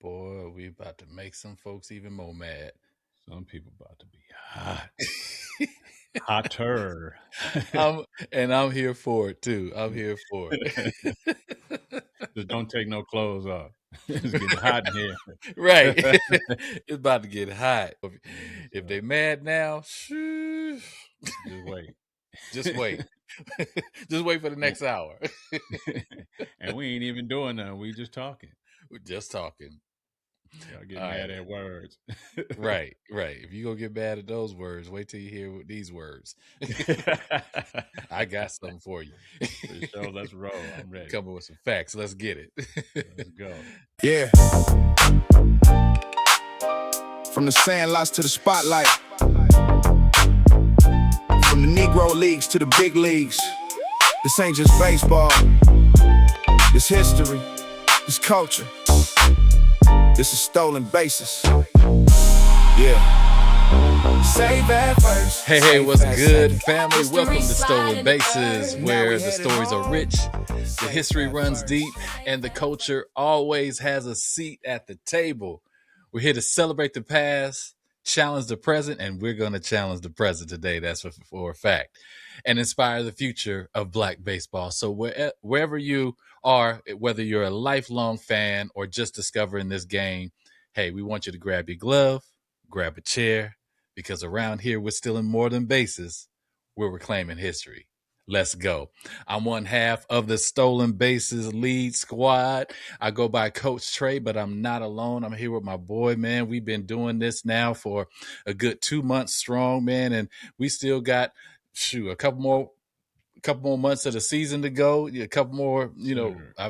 Boy, we about to make some folks even more mad. Some people about to be hot. Hotter. I'm here for it too. I'm here for it. Just don't take no clothes off. It's getting hot in here. Right. It's about to get hot. If they mad now, just wait. just wait. Just wait for the next hour. And we ain't even doing nothing. We just talking. We're just talking. Y'all get mad at words. Right. If you gonna get mad at those words, wait till you hear these words. I got something for you. For sure, let's roll. I'm ready. Coming with some facts. Let's get it. Let's go. Yeah. From the sandlots to the spotlight. From the Negro leagues to the big leagues. This ain't just baseball. This history. This culture. This is stolen bases. Yeah. Save that first. Hey, what's good, family? Welcome to Stolen Bases, where the stories are rich, the history runs deep, and the culture always has a seat at the table. We're here to celebrate the past, challenge the present, and we're going to challenge the present today. That's for a fact. And inspire the future of Black baseball. So wherever you are, whether you're a lifelong fan or just discovering this game, hey, we want you to grab your glove, grab a chair, because around here we're stealing more than bases. We're reclaiming history. Let's go. I'm one half of the Stolen Bases lead squad. I go by Coach Tre, but I'm not alone. I'm here with my boy, man. We've been doing this now for a good 2 months strong, man, and we still got a couple more months of the season to go. A couple more,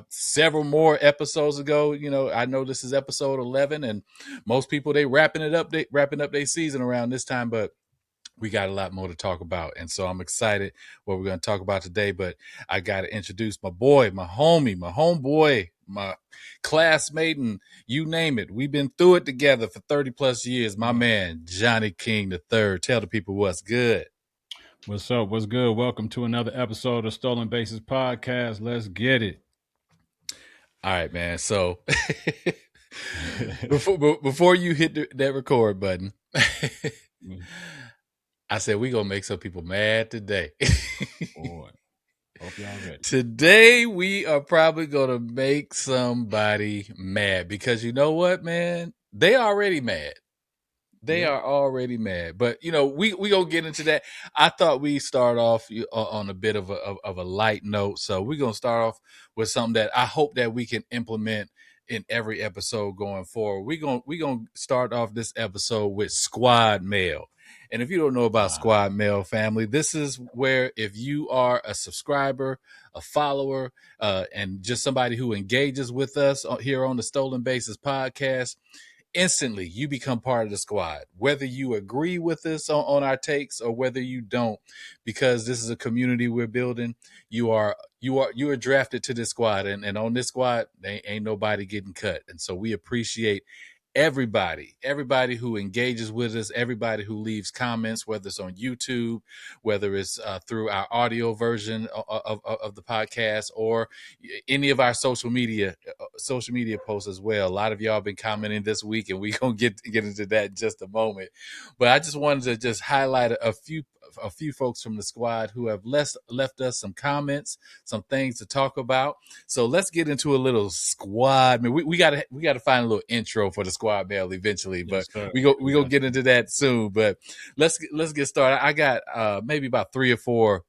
several more episodes ago. I know this is episode 11, and most people they wrapping up their season around this time, but we got a lot more to talk about, and so I'm excited what we're going to talk about today. But I got to introduce my boy, my homie, my homeboy, my classmate, and you name it. We've been through it together for 30 plus years. My man, Johnnie King III. Tell the people what's good. What's up? What's good? Welcome to another episode of Stolen Bases Podcast. Let's get it. All right, man. So before you hit that record button, I said we're going to make some people mad today. Boy, hope y'all ready. Today, we are probably going to make somebody mad because you know what, man? They already mad. They are already mad. But, we going to get into that. I thought we start off on a bit of a light note. So we're going to start off with something that I hope that we can implement in every episode going forward. We're going to start off this episode with Squad Mail. And if you don't know about Squad Mail, family, this is where if you are a subscriber, a follower, and just somebody who engages with us here on the Stolen Bases podcast, instantly you become part of the squad, whether you agree with us on our takes or whether you don't, because this is a community we're building. You are drafted to this squad, and on this squad, ain't nobody getting cut. And so we appreciate everybody who engages with us, everybody who leaves comments, whether it's on YouTube, whether it's through our audio version of the podcast, or any of our social media posts as well. A lot of y'all have been commenting this week, and we're going to get into that in just a moment. But I just wanted to just highlight a few folks from the squad who have left us some comments, some things to talk about. So let's get into a little squad. I mean, we got to find a little intro for the squad mail eventually, but we go get into that soon. But let's get started. I got maybe about 3 or 4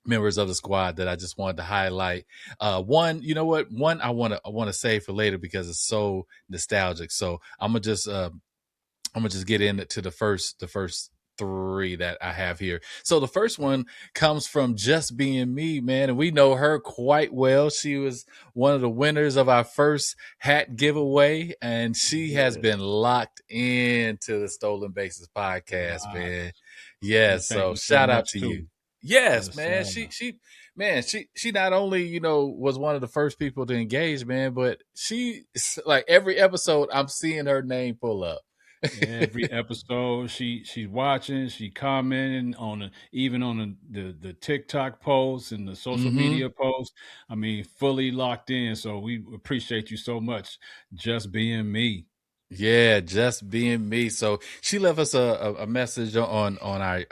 members of the squad that I just wanted to highlight. One I want to save for later because it's so nostalgic. So I'm gonna just get into the first 3 that I have here. So the first one comes from Just Being Me, man, and we know her quite well. She was one of the winners of our first hat giveaway, and she has been locked into the Stolen Bases podcast, man. Yes, so shout out to you. Yes, man. She not only, was one of the first people to engage, man, but she, like, every episode I'm seeing her name pull up. Every episode, she's watching, she commenting on even on the TikTok posts and the social Mm-hmm. media posts. I mean, fully locked in. So we appreciate you so much, just being me. Yeah, just being me. So she left us a message on our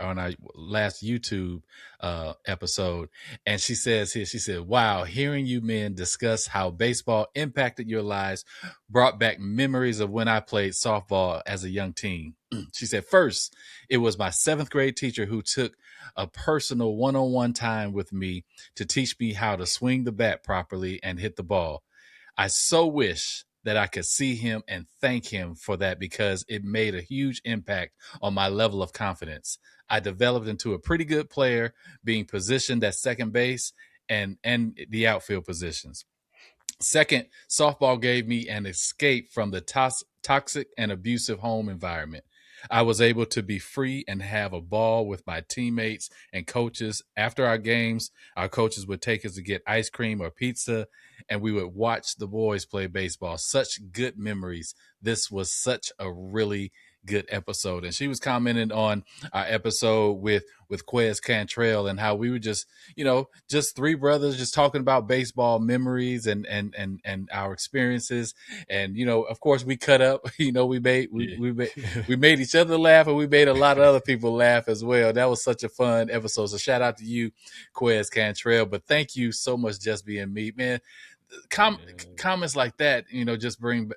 last YouTube episode, and she says here, she said, "Wow, hearing you men discuss how baseball impacted your lives brought back memories of when I played softball as a young teen." She said, "First, it was my seventh grade teacher who took a personal one-on-one time with me to teach me how to swing the bat properly and hit the ball. I so wish that I could see him and thank him for that because it made a huge impact on my level of confidence. I developed into a pretty good player, being positioned at second base and the outfield positions. Second, softball gave me an escape from the toxic and abusive home environment. I was able to be free and have a ball with my teammates and coaches. After our games, our coaches would take us to get ice cream or pizza, and we would watch the boys play baseball. Such good memories. This was such a really good episode. And she was commenting on our episode with Quez Cantrell and how we were just, just three brothers just talking about baseball memories and our experiences. And of course, we cut up. We made Yeah. we made each other laugh, and we made a lot of other people laugh as well. That was such a fun episode. So shout out to you, Quez Cantrell. But thank you so much, just being me, man. Com- Yeah. Comments like that, just bring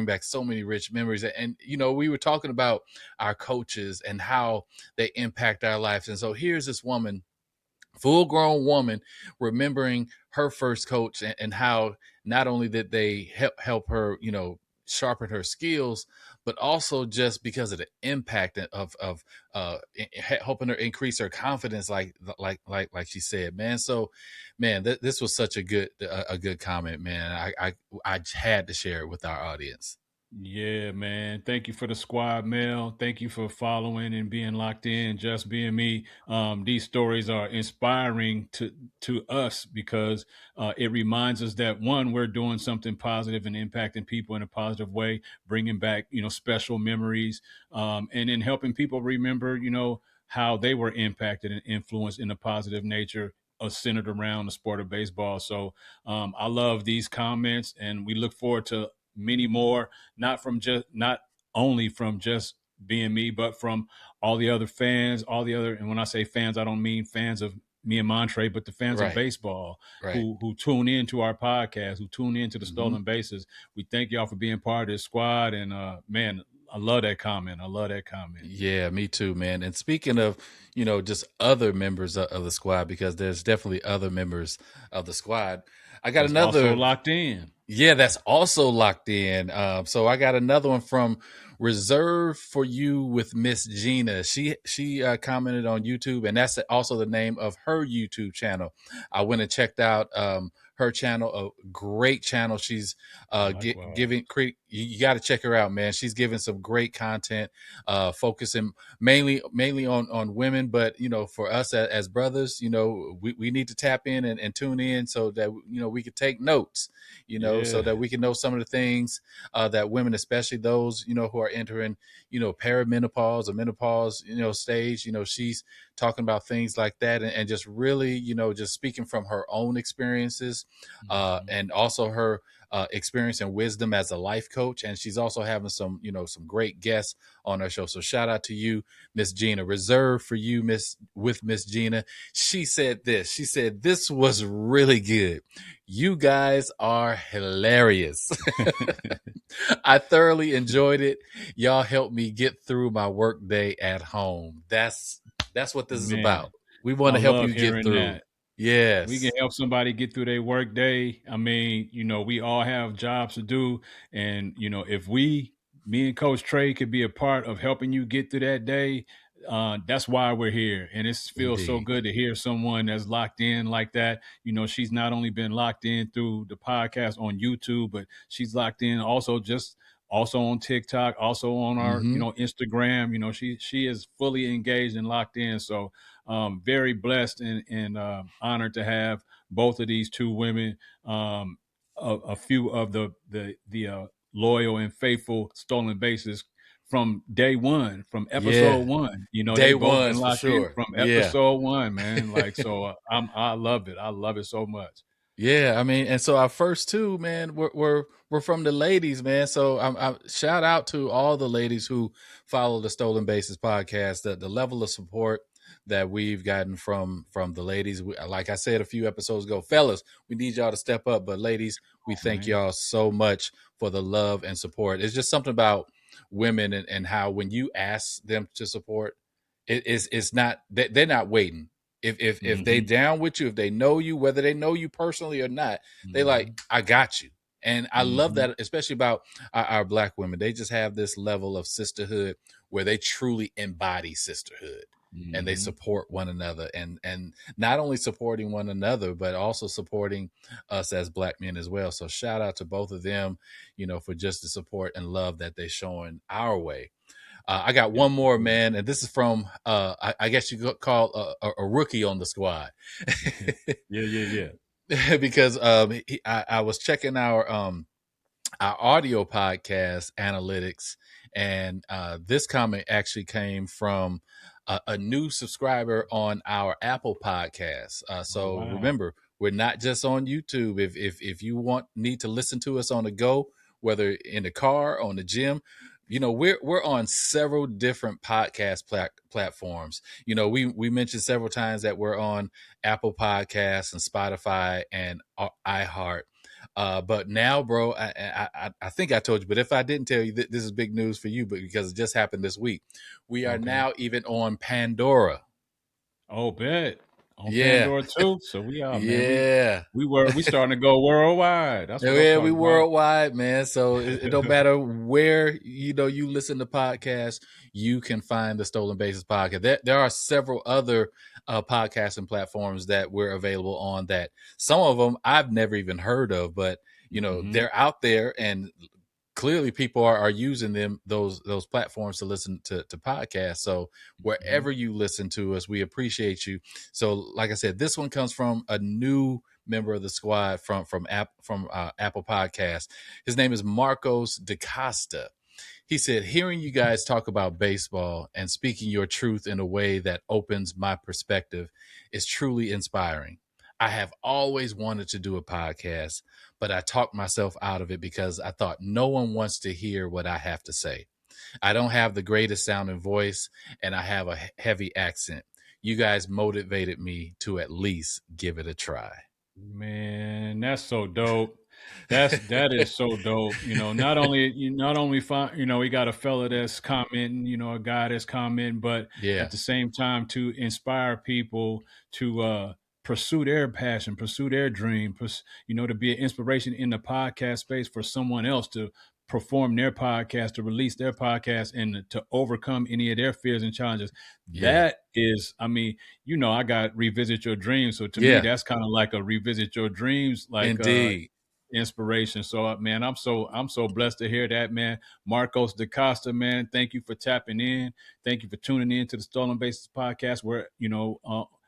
back so many rich memories. And we were talking about our coaches and how they impact our lives. And so here's this woman, full grown woman, remembering her first coach and how not only did they help her, sharpen her skills, but also just because of the impact of helping her increase her confidence, like she said, man. So, man, this was such a good comment, man. I had to share it with our audience. Yeah, man. Thank you for the squad mail. Thank you for following and being locked in, just being me. These stories are inspiring to us because it reminds us that one, we're doing something positive and impacting people in a positive way, bringing back special memories, and then helping people remember how they were impacted and influenced in a positive nature. Centered around the sport of baseball. So I love these comments, and we look forward to many more, not only from just being me, but from all the other fans, and when I say fans, I don't mean fans of me and Montre, but the fans of Right, baseball right. who tune in to our podcast, who tune in to the Mm-hmm. Stolen Bases. We thank y'all for being part of this squad. And man, I love that comment. Yeah, me too, man. And speaking of, just other members of the squad, because there's definitely other members of the squad. I got That's also another. locked in. Yeah, that's also locked in. So I got another one from Reserved for You with Miss Gina. She commented on YouTube, and that's also the name of her YouTube channel. I went and checked out her channel, a great channel. She's Likewise. you got to check her out, man. She's giving some great content, focusing mainly on women, but for us as brothers, we need to tap in and tune in so that we could take notes, so Yeah. that we can know some of the things that women, especially those, who are entering, perimenopause or menopause, stage, she's talking about things like that, and just really, just speaking from her own experiences, Mhm. and also her experience and wisdom as a life coach. And she's also having some great guests on her show. So shout out to you, Miss Gina. Reserved for You, Miss Gina. She said this. She said, "This was really good. You guys are hilarious. I thoroughly enjoyed it. Y'all helped me get through my work day at home." That's what this is about. Man, We want I to help love you get hearing through. that. We can Yes, help somebody get through their work day. I mean, we all have jobs to do. And, if me and Coach Tre could be a part of helping you get through that day, that's why we're here. And it feels so indeed. good to hear someone that's locked in like that. She's not only been locked in through the podcast on YouTube, but she's locked in also on TikTok, also on our, Mm-hmm. Instagram. She is fully engaged and locked in. So very blessed and honored to have both of these two women, a few of the loyal and faithful Stolen Bases from day one, from episode one. You know, they Day both been ones for locked in sure. from Yeah. episode one, man. Like, so I love it. I love it so much. Yeah, I mean, and so our first two, man, were from the ladies, man. So I shout out to all the ladies who follow the Stolen Bases podcast. The level of support that we've gotten from the ladies, like I said a few episodes ago, fellas, we need y'all to step up. But ladies, we thank Man. y'all so much for the love and support. It's just something about women and how when you ask them to support, it's not they're not waiting. If they down with you, if they know you, whether they know you personally or not, they like, I got you. And I love that, especially about our Black women. They just have this level of sisterhood where they truly embody sisterhood and they support one another, and not only supporting one another, but also supporting us as Black men as well. So shout out to both of them, for just the support and love that they're showing our way. I got one more, man, and this is from I guess you could call a rookie on the squad. Yeah. Because I was checking our audio podcast analytics, and this comment actually came from a new subscriber on our Apple podcast. So remember, we're not just on YouTube. If you need to listen to us on the go, whether in the car, on the gym, we're on several different podcast platforms. We mentioned several times that we're on Apple Podcasts and Spotify and iHeart. But now, bro, I think I told you, but if I didn't tell you, this is big news for you, but because it just happened this week, we are now even on Pandora. Oh, bet. On Pandora too. So we are, man. Yeah. We starting to go worldwide. That's what I'm talking we about. worldwide, man. So it don't matter where you listen to podcasts, you can find the Stolen Bases podcast. There are several other podcasting platforms that we're available on, that some of them I've never even heard of, but they're out there, and clearly people are using those platforms to listen to podcasts. So wherever you listen to us, we appreciate you. So like I said, this one comes from a new member of the squad from Apple Podcasts. His name is Marcos DaCosta. He said, hearing you guys talk about baseball and speaking your truth in a way that opens my perspective is truly inspiring. I have always wanted to do a podcast, but I talked myself out of it because I thought no one wants to hear what I have to say. I don't have the greatest sounding voice, and I have a heavy accent. You guys motivated me to at least give it a try. Man, that's so dope. That is so dope. Not only find, we got a fella that's commenting, a guy that's commenting, but at the same time to inspire people to pursue their passion, pursue their dream, to be an inspiration in the podcast space for someone else to perform their podcast, to release their podcast, and to overcome any of their fears and challenges. That is, I got Revisit Your Dreams. So to me, that's kind of like a Revisit Your Dreams, like Indeed. Inspiration. So man, I'm so blessed to hear that, man. Marcos DaCosta, man, thank you for tapping in. Thank you for tuning in to the Stolen Bases podcast. Where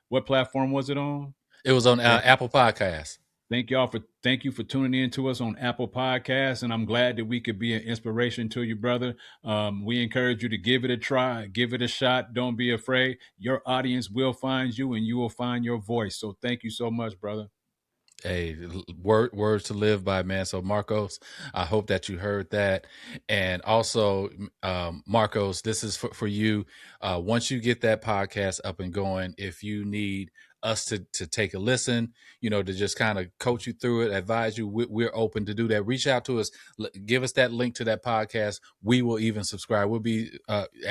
what platform was it on? It was on Apple Podcasts. Thank you for tuning in to us on Apple Podcasts, and I'm glad that we could be an inspiration to you, brother. We encourage you to give it a try, give it a shot. Don't be afraid. Your audience will find you, and you will find your voice. So thank you so much, brother. Hey, words to live by, man. So Marcos, I hope that you heard that. And also, Marcos, this is for you. Once you get that podcast up and going, if you need us to take a listen, to just kind of coach you through it, advise you, we're open to do that. Reach out to us, give us that link to that podcast. We will even subscribe. We'll be,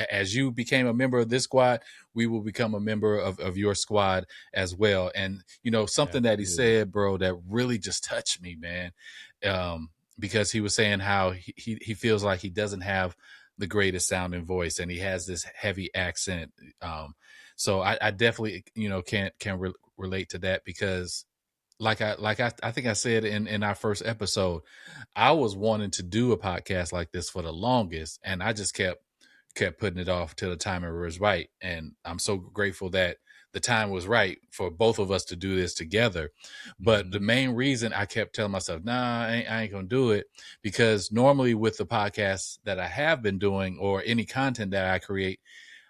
as you became a member of this squad, we will become a member of your squad as well. And, something that he said, bro, that really just touched me, man. Because he was saying how he feels like he doesn't have the greatest sounding voice, and he has this heavy accent. So I definitely, can relate to that, because like I think I said in our first episode, I was wanting to do a podcast like this for the longest, and I just kept putting it off till the time it was right. And I'm so grateful that the time was right for both of us to do this together. But the main reason I kept telling myself, nah, I ain't gonna do it, because normally with the podcasts that I have been doing or any content that I create,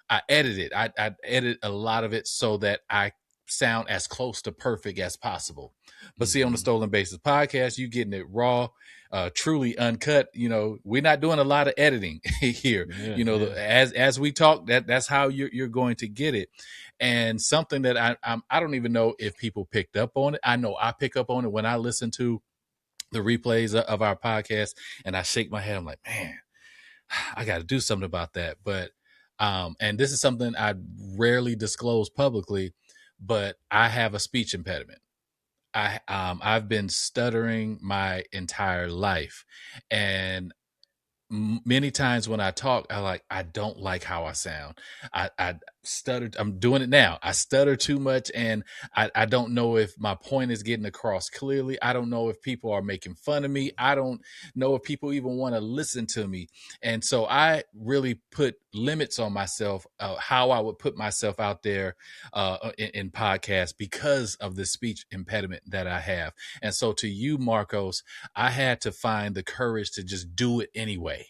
I edit it. I edit a lot of it so that I sound as close to perfect as possible. But see, on the Stolen Bases podcast, you getting it raw, truly uncut. We're not doing a lot of editing here. As we talk, that's how you're going to get it. And something that I don't even know if people picked up on it. I know I pick up on it when I listen to the replays of our podcast, and I shake my head. I'm like, man, I got to do something about that. But and this is something I rarely disclose publicly, but I have a speech impediment. I've been stuttering my entire life, and many times when I talk, I don't like how I sound. I stuttered. I'm doing it now. I stutter too much, and I don't know if my point is getting across clearly. I don't know if people are making fun of me. I don't know if people even want to listen to me. And so I really put limits on myself, how I would put myself out there in podcasts, because of the speech impediment that I have. And so to you, Marcos, I had to find the courage to just do it anyway.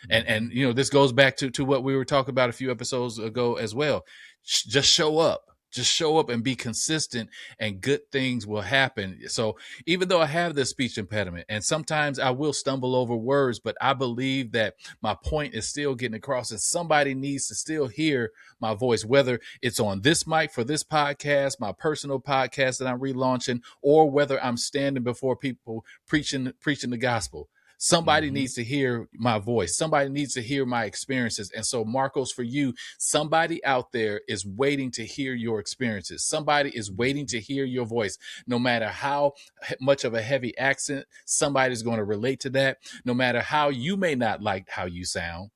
And this goes back to what we were talking about a few episodes ago as well. Just show up. Just show up and be consistent, and good things will happen. So even though I have this speech impediment, and sometimes I will stumble over words, but I believe that my point is still getting across, and somebody needs to still hear my voice, whether it's on this mic for this podcast, my personal podcast that I'm relaunching, or whether I'm standing before people preaching the gospel. Somebody needs to hear my voice. Somebody needs to hear my experiences. And so, Marcos, for you, somebody out there is waiting to hear your experiences. Somebody is waiting to hear your voice. No matter how much of a heavy accent, somebody's going to relate to that. No matter how you may not like how you sound,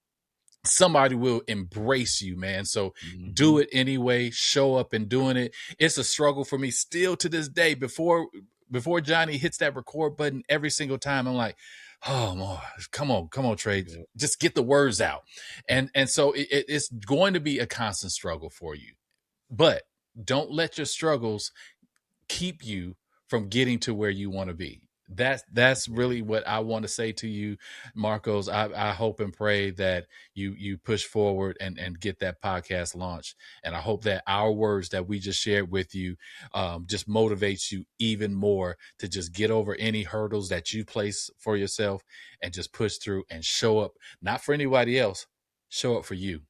somebody will embrace you, man. So do it anyway. Show up and doing it. It's a struggle for me still to this day. Before Johnny hits that record button every single time, I'm like, oh, more, come on, Tre, just get the words out. And so it's going to be a constant struggle for you, but don't let your struggles keep you from getting to where you want to be. That's really what I want to say to you, Marcos. I hope and pray that you push forward and get that podcast launched. And I hope that our words that we just shared with you just motivates you even more to just get over any hurdles that you place for yourself and just push through and show up, not for anybody else, show up for you.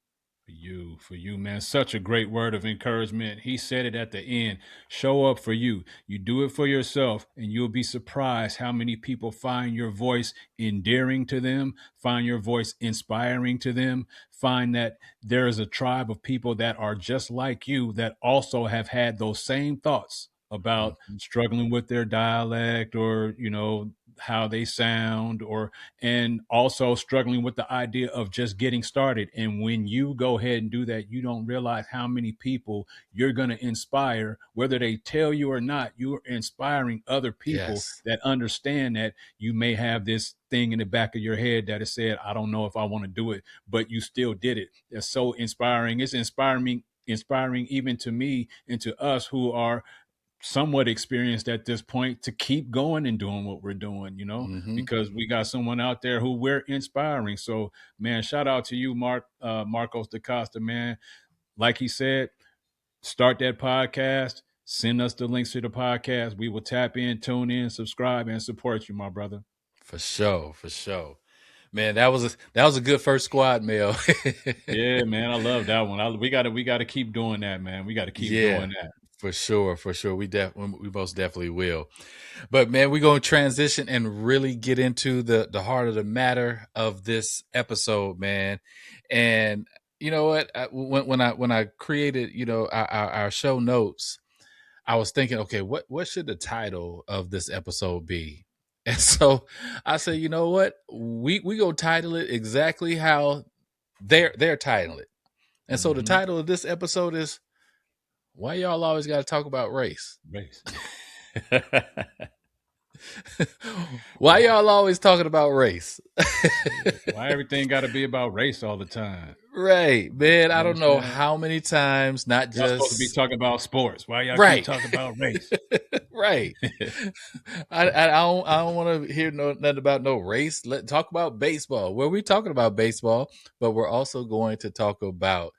For you, man. Such a great word of encouragement. He said it at the end. Show up for you. You do it for yourself, and you'll be surprised how many people find your voice endearing to them, find your voice inspiring to them, find that there is a tribe of people that are just like you that also have had those same thoughts about struggling with their dialect, or how they sound, and also struggling with the idea of just getting started. And when you go ahead and do that, you don't realize how many people you're going to inspire. Whether they tell you or not, you're inspiring other people that understand that you may have this thing in the back of your head that has said, I don't know if I want to do it, but you still did it. That's so inspiring. It's inspiring even to me and to us who are somewhat experienced at this point, to keep going and doing what we're doing, because we got someone out there who we're inspiring. So, man, shout out to you, Marcos da Costa, man. Like he said, start that podcast, send us the links to the podcast. We will tap in, tune in, subscribe, and support you, my brother. For sure. Man, that was a good first squad mail. Yeah, man, I love that one. We got to keep doing that, man. We got to keep doing that. For sure. We most definitely will. But man, we're going to transition and really get into the heart of the matter of this episode, man. And you know what? When I created, our show notes, I was thinking, okay, what should the title of this episode be? And so I said, you know what? We go title it exactly how they're titling it. And so the title of this episode is, why y'all always got to talk about race? Race. Why y'all always talking about race? Why everything got to be about race all the time? Right, man. You I know don't what I'm know saying? how many times, not Y'all supposed to be just talking about sports. Why y'all keep right, talking about race? right. I don't want to hear nothing about no race. Let talk about baseball. Well, we're talking about baseball, but we're also going to talk about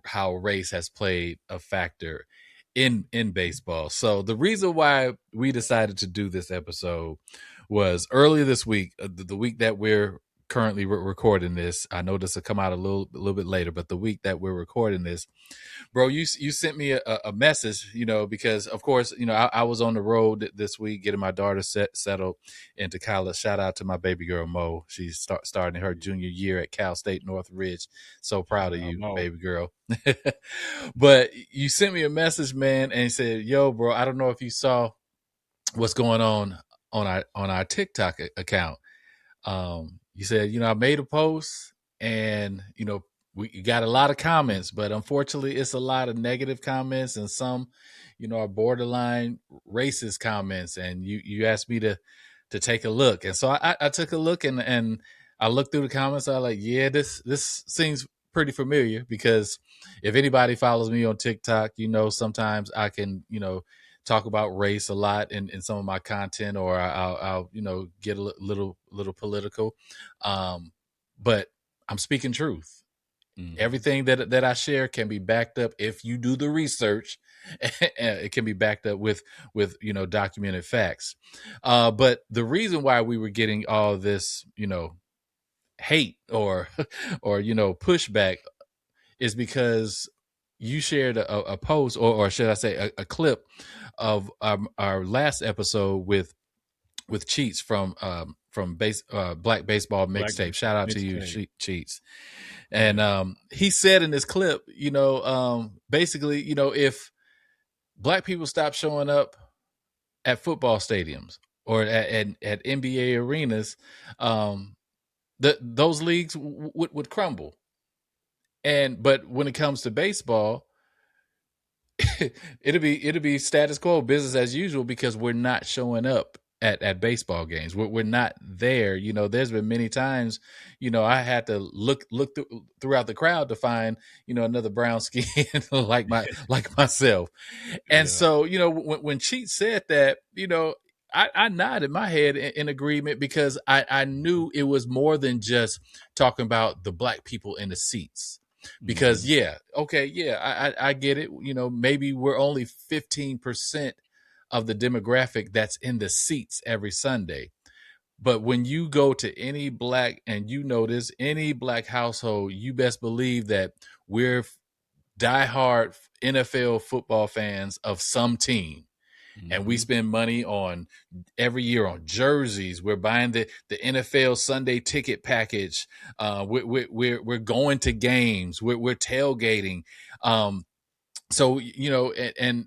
how race has played a factor in baseball. So the reason why we decided to do this episode was earlier this week, the week that we're currently recording this. I know this will come out a little bit later, but the week that we're recording this, bro, you sent me a message, because of course, I was on the road this week getting my daughter settled into college. Shout out to my baby girl Mo. She's starting her junior year at Cal State Northridge. So proud of you, Mo. baby girl. But you sent me a message, man, and said, "Yo, bro, I don't know if you saw what's going on our TikTok account." You said, I made a post and, we got a lot of comments, but unfortunately it's a lot of negative comments and some, are borderline racist comments. And you asked me to take a look. And so I took a look and I looked through the comments. I was like, yeah, this seems pretty familiar because if anybody follows me on TikTok, sometimes I can, talk about race a lot in some of my content, or I'll get a little political, but I'm speaking truth. Mm-hmm. Everything that I share can be backed up if you do the research. It can be backed up with documented facts. But the reason why we were getting all this hate or pushback is because you shared a post, or should I say a clip of our last episode with Cheats from Black Baseball Mixtape. Shout out to you, Cheats. And he said in this clip, basically, if black people stop showing up at football stadiums or at NBA arenas, those leagues would crumble. But when it comes to baseball, it'll be status quo, business as usual, because we're not showing up at baseball games. We're not there. There's been many times, I had to look throughout the crowd to find, another brown skin like myself. And so, when Cheat said that, I nodded my head in agreement because I knew it was more than just talking about the black people in the seats. Because I get it. Maybe we're only 15% of the demographic that's in the seats every Sunday. But when you go to any black, and any black household, you best believe that we're diehard NFL football fans of some team. And we spend money on every year on jerseys. We're buying the NFL Sunday ticket package. We're going to games. We're tailgating. So and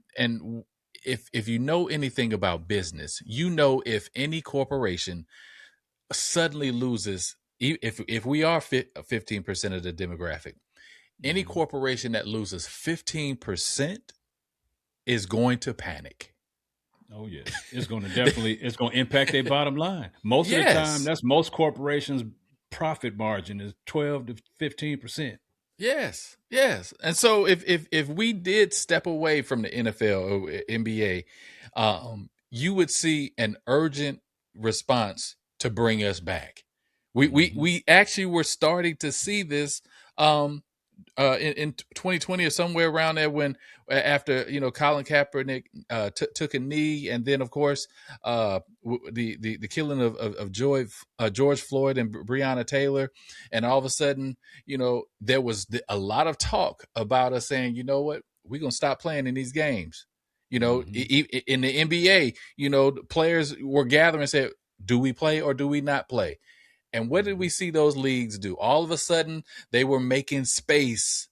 if you know anything about business, if any corporation suddenly loses, if we are 15% of the demographic, any corporation that loses 15% is going to panic. Oh yeah, it's going to impact their bottom line. Most of the time, that's most corporations' profit margin is 12 to 15%. Yes. And so if we did step away from the NFL or NBA, you would see an urgent response to bring us back. We actually were starting to see this in 2020 or somewhere around there, when after Colin Kaepernick took a knee, and then of course the killing of George Floyd and Breonna Taylor, and all of a sudden there was a lot of talk about us saying, what, we're gonna stop playing in these games. In the NBA, players were gathering and said, do we play or do we not play? And what did we see those leagues do? All of a sudden, they were making space,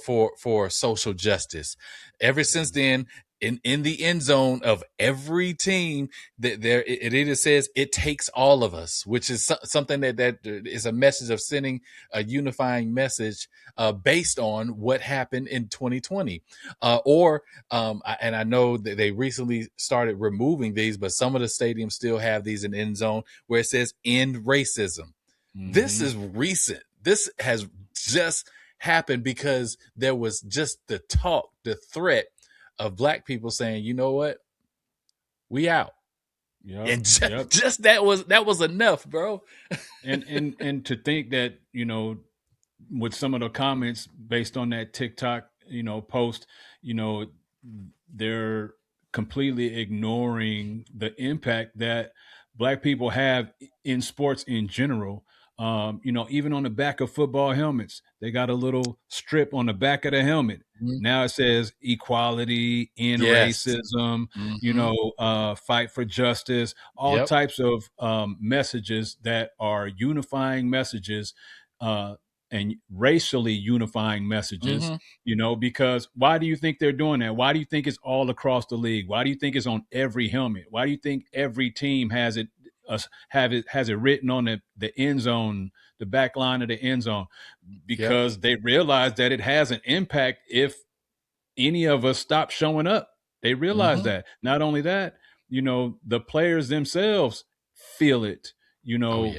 for social justice. Ever since then, in the end zone of every team, that there it either says it takes all of us, which is something that is a message of sending a unifying message based on what happened in 2020, and I know that they recently started removing these, but some of the stadiums still have these in end zone where it says end racism. This is recent. This has just happened because there was just the talk, the threat of Black people saying, you know what, we out. Yep, And yep. just that was enough, bro. And to think that, you know, with some of the comments based on that TikTok, you know, post, you know, they're completely ignoring the impact that Black people have in sports in general. You know, even on the back of football helmets, they got a little strip on the back of the helmet. Mm-hmm. Now it says equality, end Yes. racism, Mm-hmm. you know, fight for justice, all types of messages that are unifying messages, and racially unifying messages, you know, because why do you think they're doing that? Why do you think it's all across the league? Why do you think it's on every helmet? Why do you think every team has it has it written on the end zone, the back line of the end zone? Because they realize that it has an impact if any of us stop showing up. They realize that. Not only that, you know, the players themselves feel it, you know,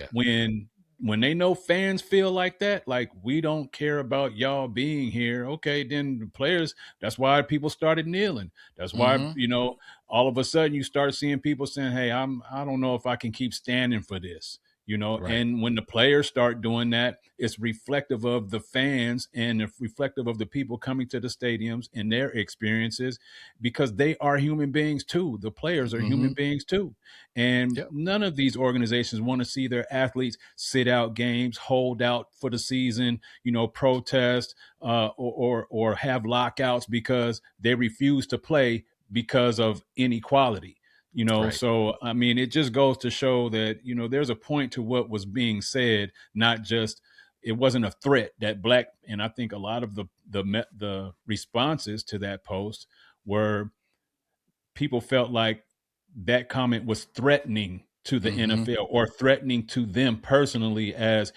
when they know fans feel like that, like, we don't care about y'all being here. Okay, then the players, that's why people started kneeling. That's why, you know, all of a sudden you start seeing people saying, hey, I don't know if I can keep standing for this. You know, and when the players start doing that, it's reflective of the fans and it's reflective of the people coming to the stadiums and their experiences, because they are human beings too. The players are human beings too. And none of these organizations want to see their athletes sit out games, hold out for the season, you know, protest or have lockouts because they refuse to play because of inequality. You know, so, I mean, it just goes to show that, you know, there's a point to what was being said, not just, it wasn't a threat that Black, and I think a lot of the responses to that post were people felt like that comment was threatening to the NFL or threatening to them personally, as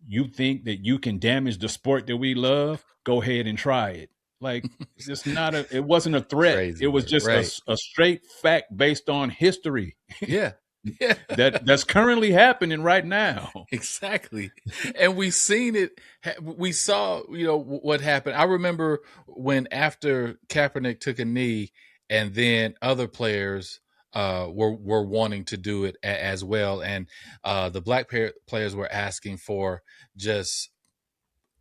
you think that you can damage the sport that we love, go ahead and try it. Like, it's not it wasn't a threat. Crazy, it was just a straight fact based on history. That's currently happening right now. Exactly. And we've seen it. We saw, you know, what happened. I remember when after Kaepernick took a knee and then other players were wanting to do it as well. And the Black players were asking for just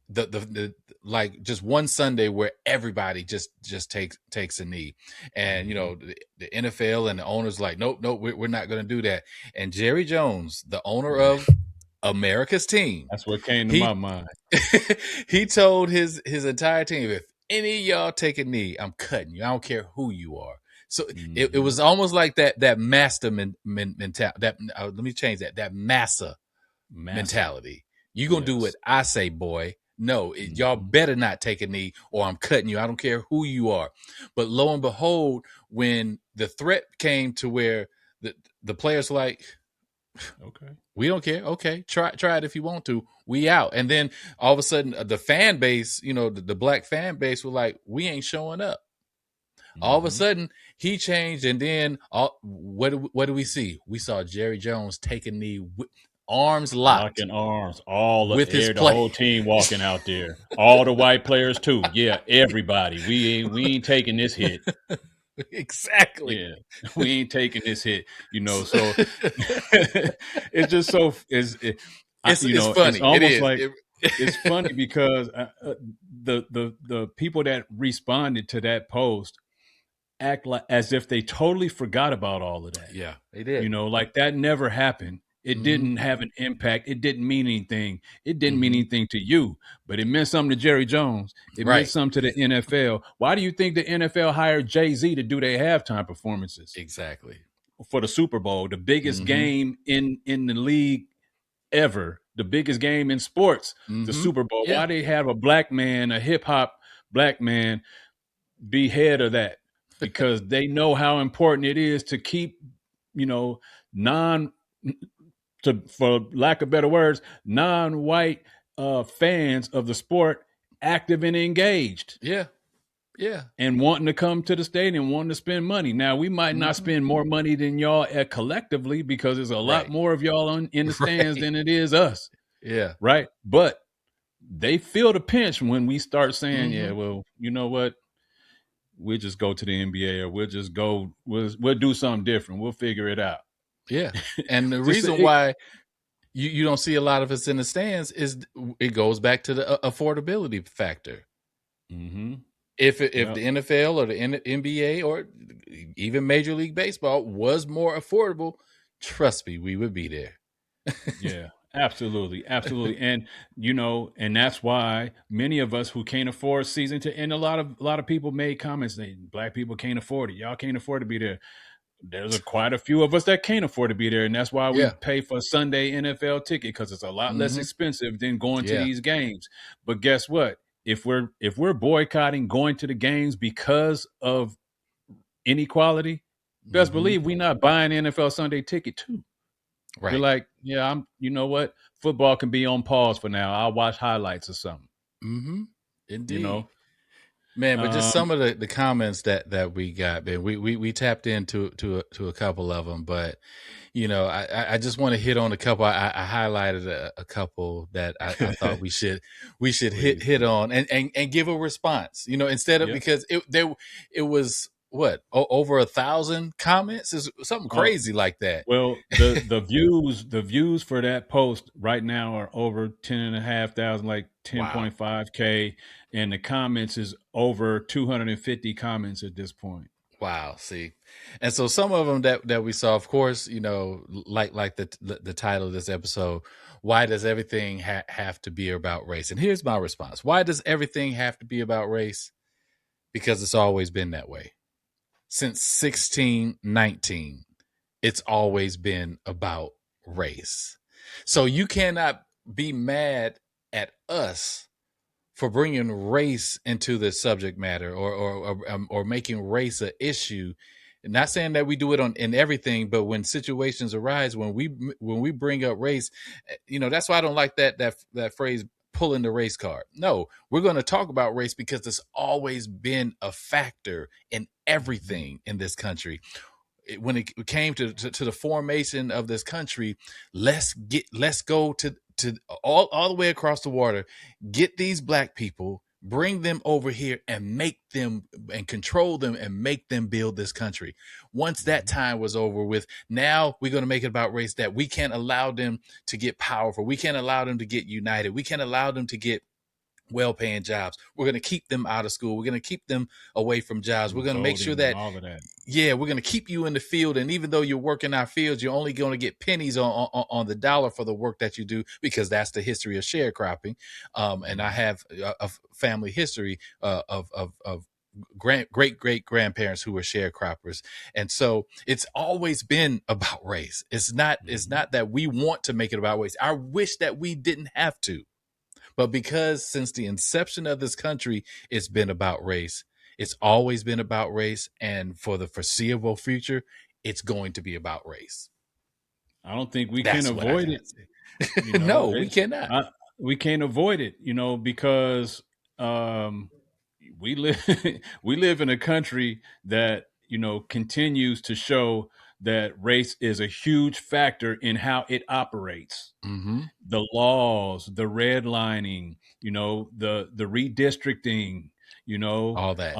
the like just one Sunday where everybody just takes a knee. And you know, the NFL and the owners like, nope, we're not going to do that. And Jerry Jones, the owner of America's team, that's what came to my mind. He told his entire team, if any of y'all take a knee, I'm cutting you. I don't care who you are. So it was almost like that master mentality. Let me change that massa mentality. You gonna do what I say, boy. No, y'all better not take a knee or I'm cutting you. I don't care who you are. But lo and behold, when the threat came to where the players were like, okay, we don't care. Okay, try it if you want to. We out. And then all of a sudden, the fan base, you know, the Black fan base were like, we ain't showing up. All of a sudden, he changed, and then what do we see? We saw Jerry Jones take a knee, arms locked, locking arms, all with his the whole team walking out there, all the white players too. Yeah, everybody. We ain't taking this hit. Exactly. Yeah, we ain't taking this hit. You know, so it's just so it's funny. It's almost like it's funny because the people that responded to that post act like as if they totally forgot about all of that. Yeah, they did. You know, like that never happened. It didn't have an impact. It didn't mean anything. It didn't mean anything to you, but it meant something to Jerry Jones. It meant something to the NFL. Why do you think the NFL hired Jay-Z to do their halftime performances? Exactly. For the Super Bowl, the biggest game in the league ever, the biggest game in sports, the Super Bowl. Why they have a black man, a hip hop black man, be head of that? because they know how important it is to keep, non, for lack of better words, non-white fans of the sport active and engaged. Yeah. Yeah. And wanting to come to the stadium, wanting to spend money. Now, we might not spend more money than y'all collectively because there's a lot more of y'all in the stands than it is us. Yeah. Right. But they feel the pinch when we start saying, yeah, well, you know what? We'll just go to the NBA, or we'll just go, we'll do something different. We'll figure it out. Yeah. And the reason why you don't see a lot of us in the stands is it goes back to the affordability factor. Mm-hmm. If the NFL or the NBA or even Major League Baseball was more affordable, trust me, we would be there. Yeah, absolutely. Absolutely. And, and that's why many of us who can't afford season to, and a lot of people made comments saying Black people can't afford it. Y'all can't afford to be there. There's quite a few of us that can't afford to be there. And that's why we pay for a Sunday NFL ticket, because it's a lot less expensive than going to these games. But guess what? If we're boycotting going to the games because of inequality, best believe we're not buying the NFL Sunday ticket too. Right. We're like, yeah, you know what? Football can be on pause for now. I'll watch highlights or something. Mm-hmm. Indeed. Man, but just some of the comments that we got, man, we tapped into a couple of them, but I just want to hit on a couple. I highlighted a couple that I thought we should hit on and give a response. Instead of because it was what over 1,000 comments is something crazy like that. Well, the views for that post right now are over 10,500, like 10.5K, and the comments is over 250 comments at this point. Wow. See, and so some of them that we saw, of course, like the title of this episode, why does everything have to be about race? And here's my response: why does everything have to be about race? Because it's always been that way. Since 1619, it's always been about race. So you cannot be mad at us for bringing race into the subject matter or making race an issue. Not saying that we do it in everything, but when situations arise, when we bring up race, that's why I don't like that phrase, pulling the race card. No, we're going to talk about race because it's always been a factor in everything in this country. When it came to the formation of this country, let's go to all the way across the water, get these Black people, bring them over here and make them and control them and make them build this country. Once that time was over with, now we're going to make it about race, that we can't allow them to get powerful. We can't allow them to get united. We can't allow them to get well-paying jobs. We're going to keep them out of school. We're going to keep them away from jobs. We're going to make sure that, we're going to keep you in the field. And even though you're working our fields, you're only going to get pennies on the dollar for the work that you do, because that's the history of sharecropping. And I have a family history of great grandparents who were sharecroppers. And so it's always been about race. It's not that we want to make it about race. I wish that we didn't have to. But because since the inception of this country, it's been about race. It's always been about race. And for the foreseeable future, it's going to be about race. I don't think we can avoid it. No, we cannot. We can't avoid it, because we live in a country that, continues to show that race is a huge factor in how it operates. Mm-hmm. The laws, the redlining, the redistricting, all that,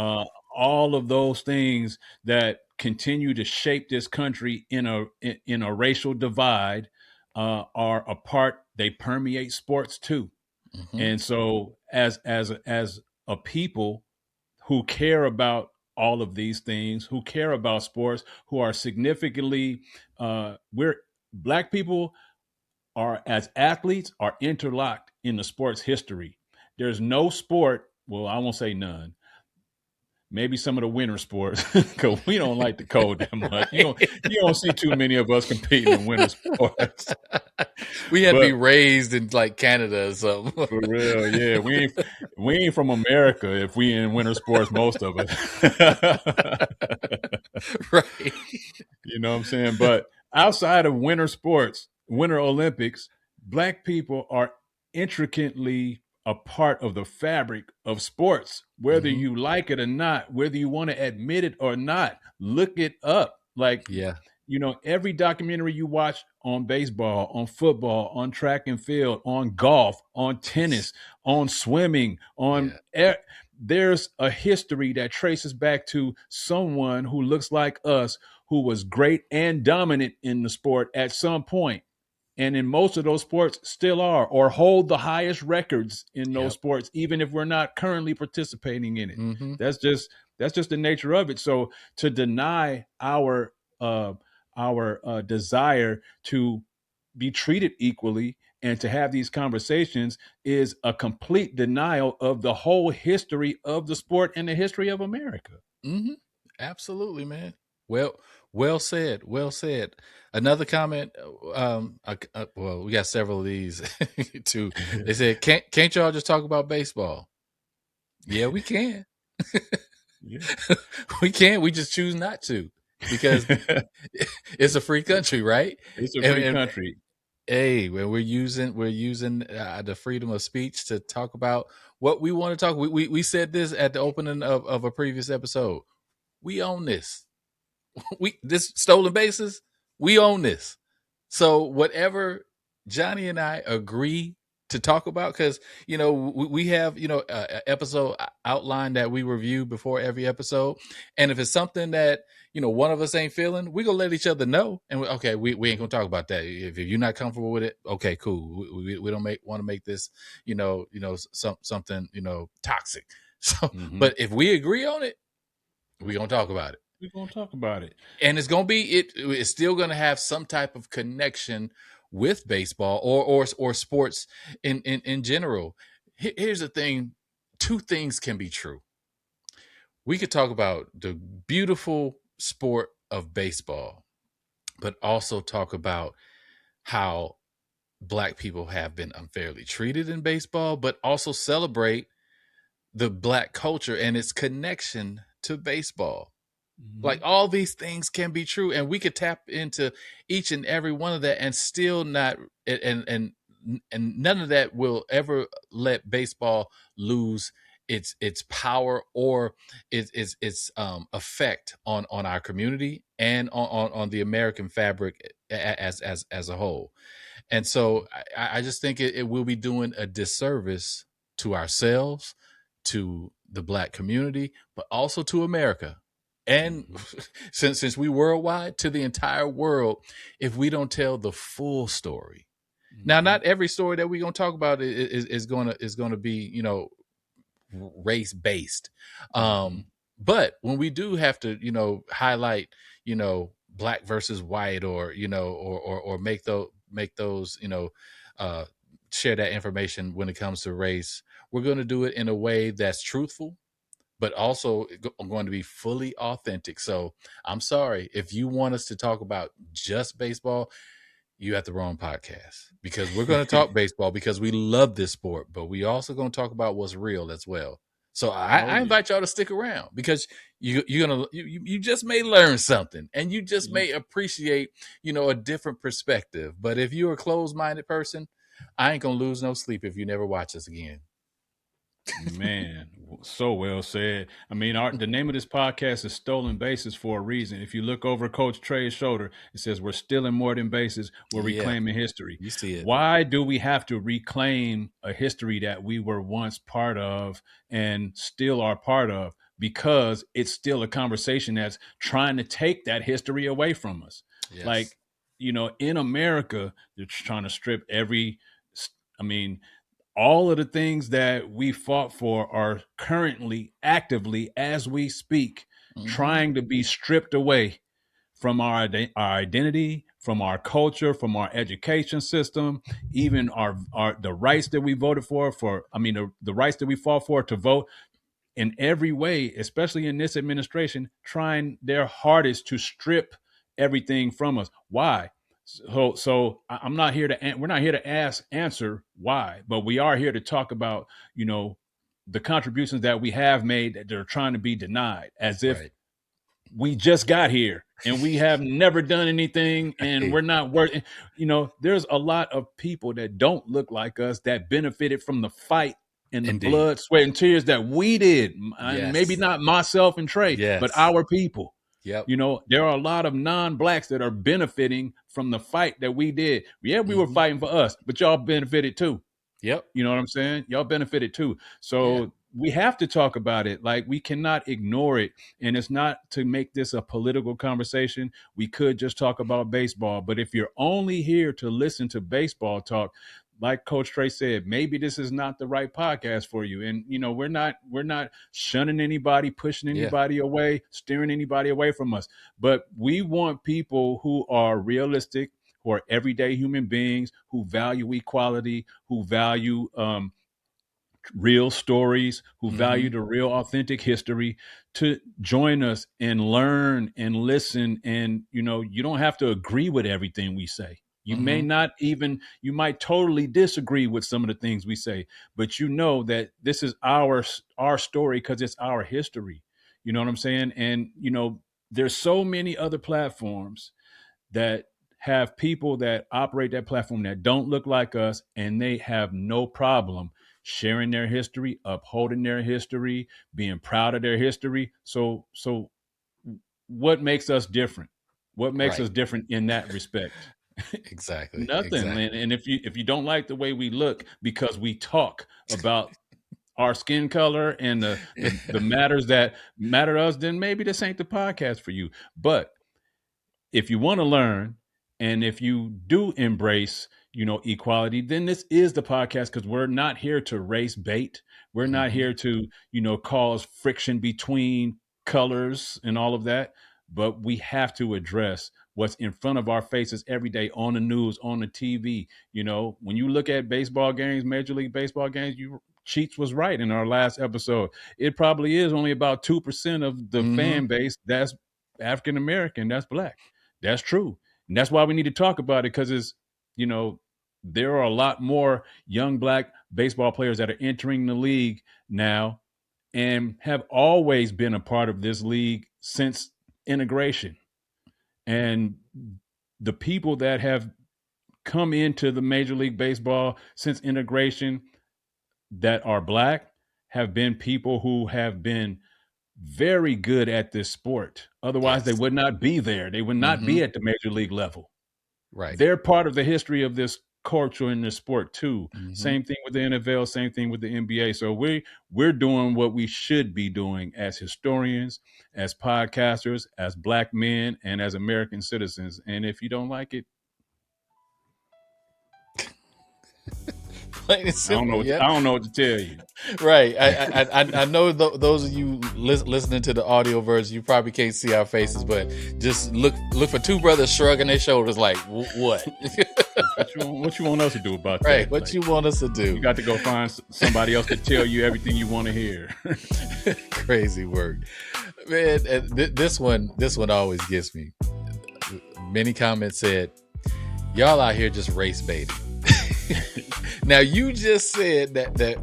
all of those things that continue to shape this country in a racial divide are a part. They permeate sports too. Mm-hmm. And so as a people who care about all of these things, who care about sports, who are significantly, Black people are, as athletes, are interlocked in the sports history. There's no sport, well, I won't say none. maybe some of the winter sports, because we don't like the cold that much. You don't see too many of us competing in winter sports. We had to But be raised in like Canada or something. for real, yeah, we ain't from America if we in winter sports, most of us. Right. You know what I'm saying? But outside of winter sports, Winter Olympics, Black people are intricately a part of the fabric of sports, whether Mhm. you like it or not, whether you want to admit it or not. Look it up. Like, Yeah. every documentary you watch on baseball, on football, on track and field, on golf, on tennis, on swimming, there's a history that traces back to someone who looks like us, who was great and dominant in the sport at some point, and in most of those sports still are, or hold the highest records in those Yep. sports, even if we're not currently participating in it. Mm-hmm. That's just the nature of it. So to deny our desire to be treated equally and to have these conversations is a complete denial of the whole history of the sport and the history of America. Mm-hmm. Absolutely, man. Well said. Well said. Another comment. Well, we got several of these too. They said, "Can't y'all just talk about baseball?" Yeah, we can. Yeah. We can. We just choose not to because it's a free country, right? It's a free And country. hey, when we're using the freedom of speech to talk about what we want to talk. We said this at the opening of a previous episode. We own this. This stolen bases. We own this. So whatever Johnny and I agree to talk about, because we have an episode outline that we review before every episode, and if it's something that one of us ain't feeling, we gonna let each other know, and we ain't gonna talk about that. If you're not comfortable with it, okay, cool. We don't want to make this something toxic. So, but if we agree on it, we gonna talk about it. We're going to talk about it. And it's going to be, it's still going to have some type of connection with baseball or sports in general. Here's the thing. Two things can be true. We could talk about the beautiful sport of baseball, but also talk about how Black people have been unfairly treated in baseball, but also celebrate the Black culture and its connection to baseball. Like all these things can be true, and we could tap into each and every one of that and still not and none of that will ever let baseball lose its power or its effect on our community and on the American fabric as a whole. And so I just think it will be doing a disservice to ourselves, to the Black community, but also to America. And since we worldwide, to the entire world, if we don't tell the full story. Now, not every story that we're gonna talk about is gonna be race based, but when we do have to highlight Black versus white or make those share that information when it comes to race, we're going to do it in a way that's truthful, but also going to be fully authentic. So I'm sorry if you want us to talk about just baseball, you have the wrong podcast, because we're going to talk baseball because we love this sport, but we also going to talk about what's real as well. So I invite y'all to stick around, because you just may learn something, and you just may appreciate a different perspective. But if you're a closed-minded person, I ain't gonna lose no sleep if you never watch us again. Man, so well said. I mean, the name of this podcast is Stolen Bases for a reason. If you look over Coach Tre's shoulder, it says we're stealing more than bases, we're reclaiming history. You see it. Why do we have to reclaim a history that we were once part of and still are part of? Because it's still a conversation that's trying to take that history away from us. Yes. Like, in America, they're trying to strip all of the things that we fought for are currently actively, as we speak, trying to be stripped away from our identity, from our culture, from our education system, even the rights that we voted for the rights that we fought for to vote. in every way, especially in this administration, trying their hardest to strip everything from us. Why? So I'm not here to, we're not here to answer why, but we are here to talk about, the contributions that we have made that they're trying to be denied, as if Right. we just got here and we have never done anything and we're not working. There's a lot of people that don't look like us that benefited from the fight and the Indeed. blood, sweat, and tears that we did. Yes. Maybe not myself and Tre, Yes. but our people. Yep. There are a lot of non-blacks that are benefiting from the fight that we did. Yeah, we were fighting for us, but y'all benefited too. Yep. You know what I'm saying? Y'all benefited too. So we have to talk about it. Like, we cannot ignore it. And it's not to make this a political conversation. We could just talk about baseball. But if you're only here to listen to baseball talk, like Coach Tre said, maybe this is not the right podcast for you. And, we're not shunning anybody, pushing anybody away, steering anybody away from us. But we want people who are realistic, who are everyday human beings, who value equality, who value real stories, who value the real authentic history, to join us and learn and listen. And, you don't have to agree with everything we say. You may not even, you might totally disagree with some of the things we say, but that this is our story because it's our history. You know what I'm saying? And, there's so many other platforms that have people that operate that platform that don't look like us, and they have no problem sharing their history, upholding their history, being proud of their history. So what makes us different? What makes us different in that respect? Exactly. Nothing. Exactly. And if you don't like the way we look because we talk about our skin color and the matters that matter to us, then maybe this ain't the podcast for you. But if you want to learn, and if you do embrace, equality, then this is the podcast, because we're not here to race bait. We're not here to, cause friction between colors and all of that. But we have to address what's in front of our faces every day on the news, on the TV. When you look at baseball games, Major League Baseball games, Cheats was right in our last episode. It probably is only about 2% of the fan base that's African American, that's Black. That's true. And that's why we need to talk about it, because it's, there are a lot more young Black baseball players that are entering the league now and have always been a part of this league since integration. And the people that have come into the Major League Baseball since integration that are Black have been people who have been very good at this sport. Otherwise, they would not be there. They would not be at the major league level. Right. They're part of the history of this culture in this sport too. Same thing with the NFL, same thing with the NBA. So we're doing what we should be doing as historians, as podcasters, as Black men, and as American citizens. And if you don't like it, Plain and simple. I don't know what to tell you. Right. I know those of you listening to the audio version, you probably can't see our faces, but just look for two brothers shrugging their shoulders like, what? What you want us to do about that? Right. What you want us to do? You got to go find somebody else to tell you everything you want to hear. Crazy work, man. And this one always gets me. Many comments said, "Y'all out here just race baiting." Now you just said that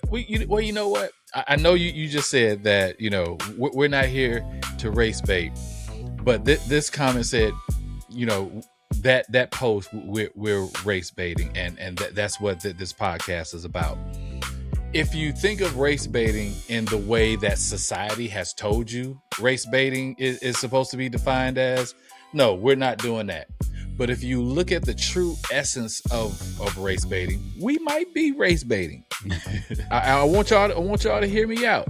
well, you know what? I know you just said that, we're not here to race bait, but this comment said, that post we're race baiting, and that's what this podcast is about. If you think of race baiting in the way that society has told you race baiting is supposed to be defined as, no, we're not doing that. But if you look at the true essence of race baiting, we might be race baiting. I want y'all to hear me out,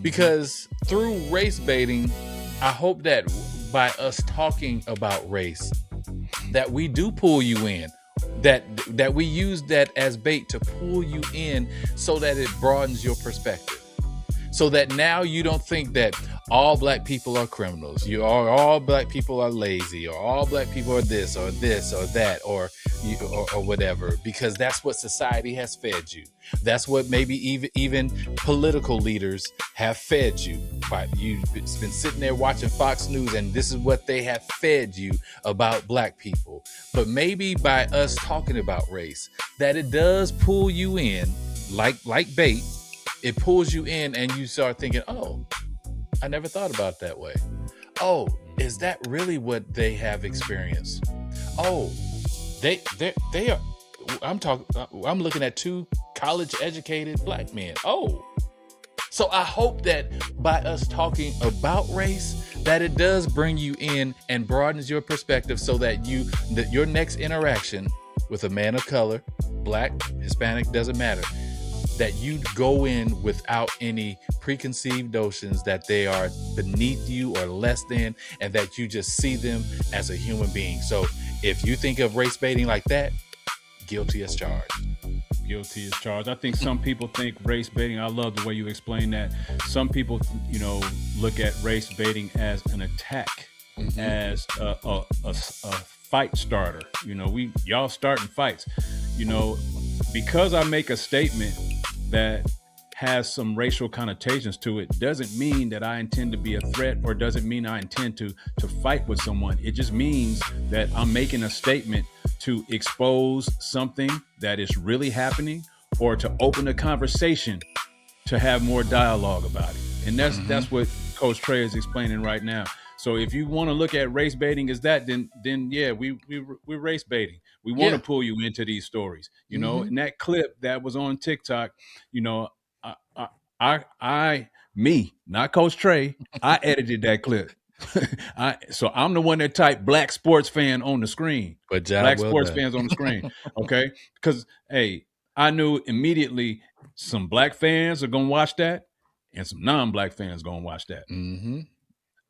because through race baiting, I hope that by us talking about race, that we do pull you in, that we use that as bait to pull you in, so that it broadens your perspective, so that now you don't think that all black people are criminals, all black people are lazy, or all black people are this or that, or whatever, because that's what society has fed you. That's what maybe even political leaders have fed you. You've been sitting there watching Fox News, and this is what they have fed you about black people. But maybe by us talking about race, that it does pull you in, like bait. It pulls you in, and you start thinking, "Oh, I never thought about it that way. Oh, is that really what they have experienced? Oh, they are. I'm looking at two college-educated black men. Oh." So I hope that by us talking about race, that it does bring you in and broadens your perspective, so that your next interaction with a man of color, black, Hispanic, doesn't matter, that you go in without any preconceived notions that they are beneath you or less than, and that you just see them as a human being. So if you think of race baiting like that, guilty as charged. Guilty as charged. I think some people think race baiting. I love the way you explain that. Some people, look at race baiting as an attack, as a fight starter. Y'all starting fights. Because I make a statement that has some racial connotations to it, doesn't mean that I intend to be a threat, or doesn't mean I intend to fight with someone. It just means that I'm making a statement to expose something that is really happening, or to open a conversation to have more dialogue about it. And that's what Coach Tre is explaining right now. So if you want to look at race baiting as that, then yeah, we're race baiting. We want to pull you into these stories. And that clip that was on TikTok, me, not Coach Tre, I edited that clip. So I'm the one that typed black sports fan on the screen. Black sports fans on the screen. Okay. Because, hey, I knew immediately some black fans are going to watch that, and some non-black fans going to watch that.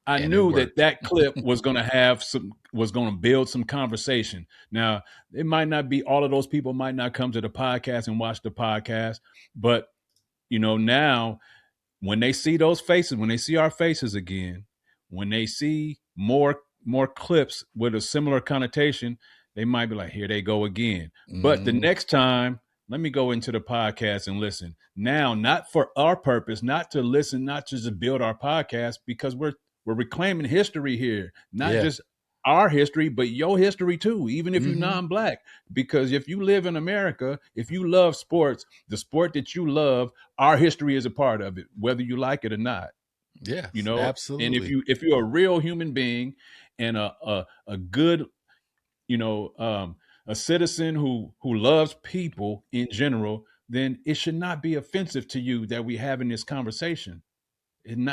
I knew that clip was going to build some conversation. Now, it might not be, all of those people might not come to the podcast and watch the podcast, but now when they see those faces, when they see our faces again, when they see more clips with a similar connotation, they might be like, here they go again. But the next time, let me go into the podcast and listen. Now, not for our purpose, not to listen, not just to build our podcast, because we're reclaiming history here, not just our history, but your history too, even if you're non-black. Because if you live in America, if you love sports, the sport that you love, our history is a part of it, whether you like it or not. Yeah, absolutely. And if you're a real human being and a good, a citizen who loves people in general, then it should not be offensive to you that we having this conversation.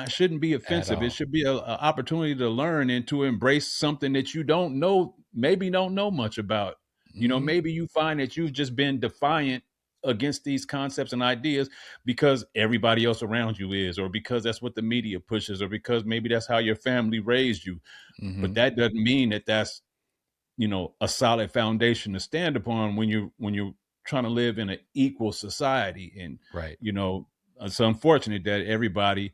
Shouldn't be offensive. It should be an opportunity to learn and to embrace something that you don't know much about. Maybe you find that you've just been defiant against these concepts and ideas because everybody else around you is, or because that's what the media pushes, or because maybe that's how your family raised you. But that doesn't mean that that's, a solid foundation to stand upon when you're trying to live in an equal society. And, it's unfortunate that everybody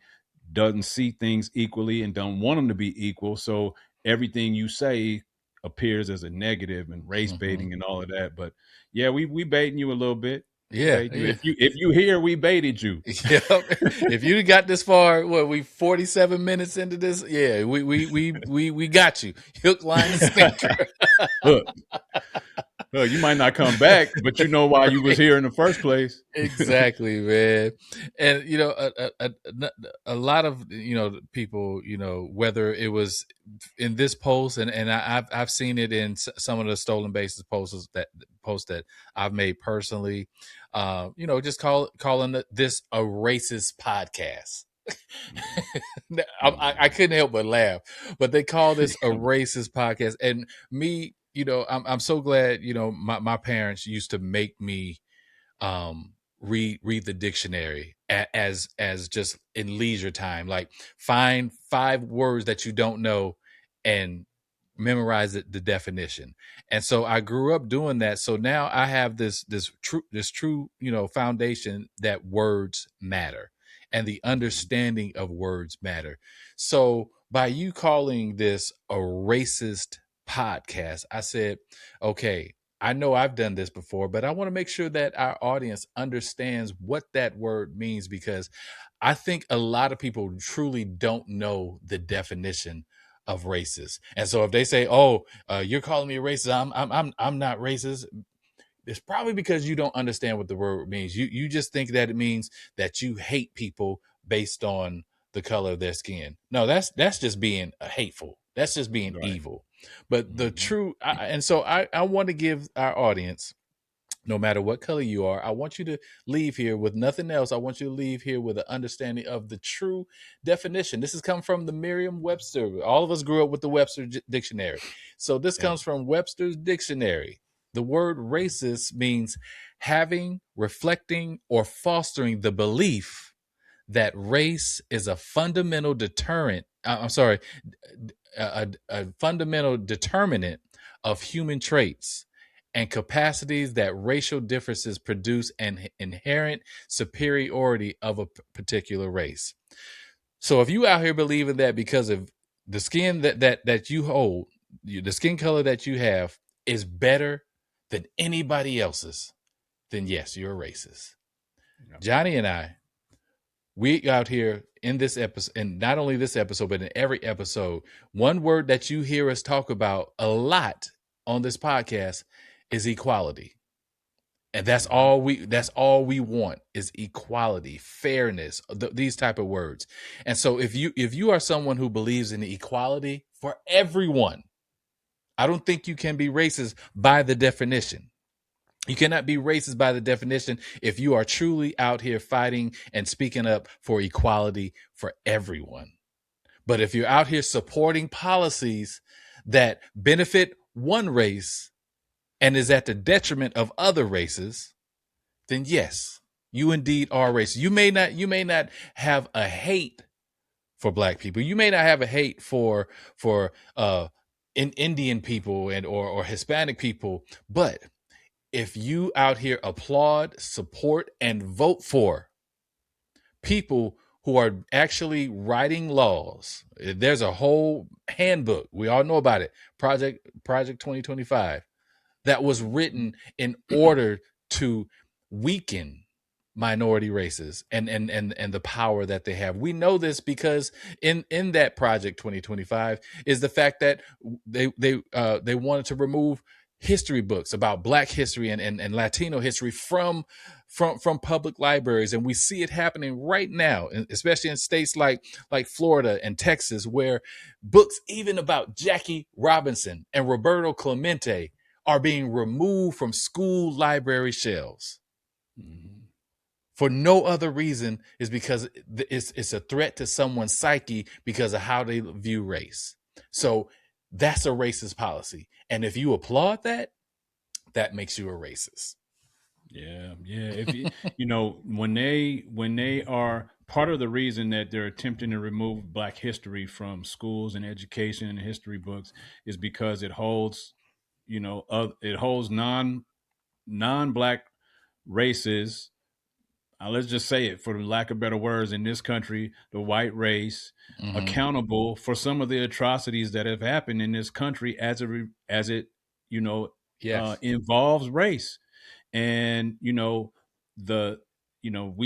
doesn't see things equally and don't want them to be equal. So everything you say appears as a negative, and race baiting and all of that. But yeah, we baiting you a little bit. Yeah. If you hear, we baited you. Yep. If you got this far, we 47 minutes into this? Yeah, we got you. Hook, line, and sinker. Look, you might not come back, but you know why you was here in the first place. Exactly, man. And a lot of people, whether it was in this post, and I've seen it in some of the stolen bases posts that I've made personally. Just calling this a racist podcast. I couldn't help but laugh, but they call this a racist podcast, and me. I'm so glad, my parents used to make me read the dictionary as just in leisure time, like find 5 words that you don't know and memorize the definition. And so I grew up doing that. So now I have this true, foundation that words matter. and the understanding of words matter. So by you calling this a racist podcast, I said, okay, I know I've done this before, but I want to make sure that our audience understands what that word means, because I think a lot of people truly don't know the definition of racist. And so if they say, "Oh, you're calling me a racist," I'm not racist. It's probably because you don't understand what the word means. You just think that it means that you hate people based on the color of their skin. No, that's just being hateful. That's just being evil. But the true, and so I want to give our audience, no matter what color you are, I want you to leave here with nothing else. I want you to leave here with an understanding of the true definition. This has come from the Merriam-Webster. All of us grew up with the Webster Dictionary. So this comes from Webster's Dictionary. The word racist means having, reflecting, or fostering the belief that race is a fundamental deterrent. A fundamental determinant of human traits and capacities, that racial differences produce an inherent superiority of a particular race. So if you out here believing that because of the skin that you hold, the skin color that you have is better than anybody else's, then yes, you're a racist. Yep. Johnny and I, we out here in this episode, and not only this episode, but in every episode, one word that you hear us talk about a lot on this podcast is equality. And that's all we want is equality, fairness, these type of words. And so if you are someone who believes in equality for everyone, I don't think you can be racist by the definition. You cannot be racist by the definition if you are truly out here fighting and speaking up for equality for everyone. But if you're out here supporting policies that benefit one race and is at the detriment of other races, then yes, you indeed are racist. You may not have a hate for black people. You may not have a hate for Indian people and or Hispanic people, but if you out here applaud, support, and vote for people who are actually writing laws, there's a whole handbook, we all know about it, Project 2025, that was written in order to weaken minority races and the power that they have. We know this because in that Project 2025 is the fact that they wanted to remove history books about Black history and Latino history from public libraries. And we see it happening right now, especially in states like Florida and Texas, where books even about Jackie Robinson and Roberto Clemente are being removed from school library shelves. For no other reason is because it's a threat to someone's psyche because of how they view race. So that's a racist policy. And if you applaud that, that makes you a racist. Yeah. If when they are part of the reason that they're attempting to remove Black history from schools and education and history books is because it holds, it holds non-Black races. Let's just say it, for lack of better words, in this country, the white race, accountable for some of the atrocities that have happened in this country as it involves race. And we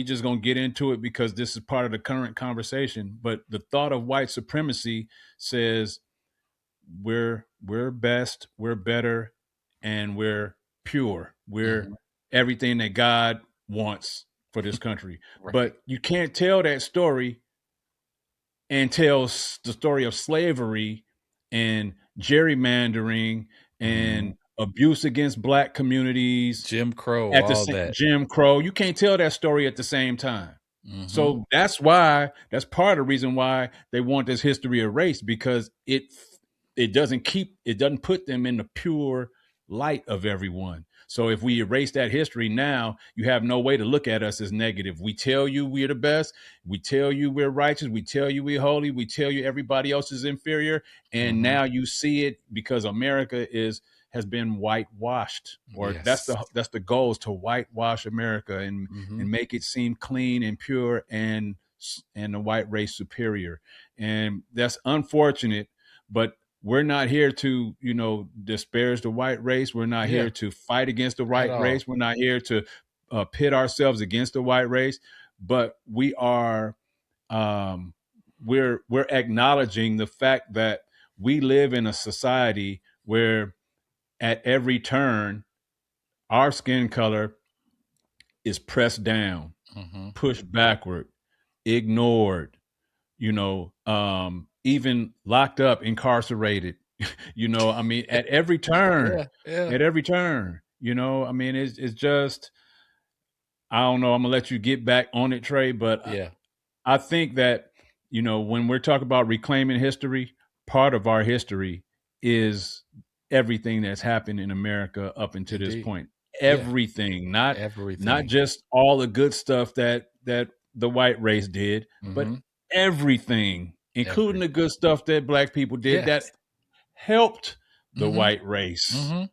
just gonna get into it because this is part of the current conversation. But the thought of white supremacy says we're best, we're better, and we're pure. We're everything that God wants for this country. Right. But you can't tell that story and tell the story of slavery and gerrymandering and abuse against Black communities, Jim Crow, Jim Crow. You can't tell that story at the same time. So that's part of the reason why they want this history erased, because it doesn't put them in the pure light of everyone. So if we erase that history now, you have no way to look at us as negative. We tell you we're the best. We tell you we're righteous. We tell you we're holy. We tell you everybody else is inferior. And now you see it because America has been whitewashed, or that's the goal, is to whitewash America and make it seem clean and pure and and the white race superior. And that's unfortunate, but we're not here to, disparage the white race. We're not Yeah, here to fight against the at white all. race. We're not here to pit ourselves against the white race, but we are we're acknowledging the fact that we live in a society where at every turn our skin color is pressed down, Mm-hmm. pushed backward, ignored, even locked up, incarcerated. I mean, at every turn, Yeah, yeah, at every turn, I mean, it's just, I don't know. I'm gonna let you get back on it, Trey, but yeah. I think that, when we're talking about reclaiming history, part of our history is everything that's happened in America up until this Indeed. point. Yeah, Everything, not everything. just all the good stuff that the white race did, Mm-hmm. but everything, including the Everything. good stuff that black people did that Yes. helped the Mm-hmm. white race. Mm-hmm.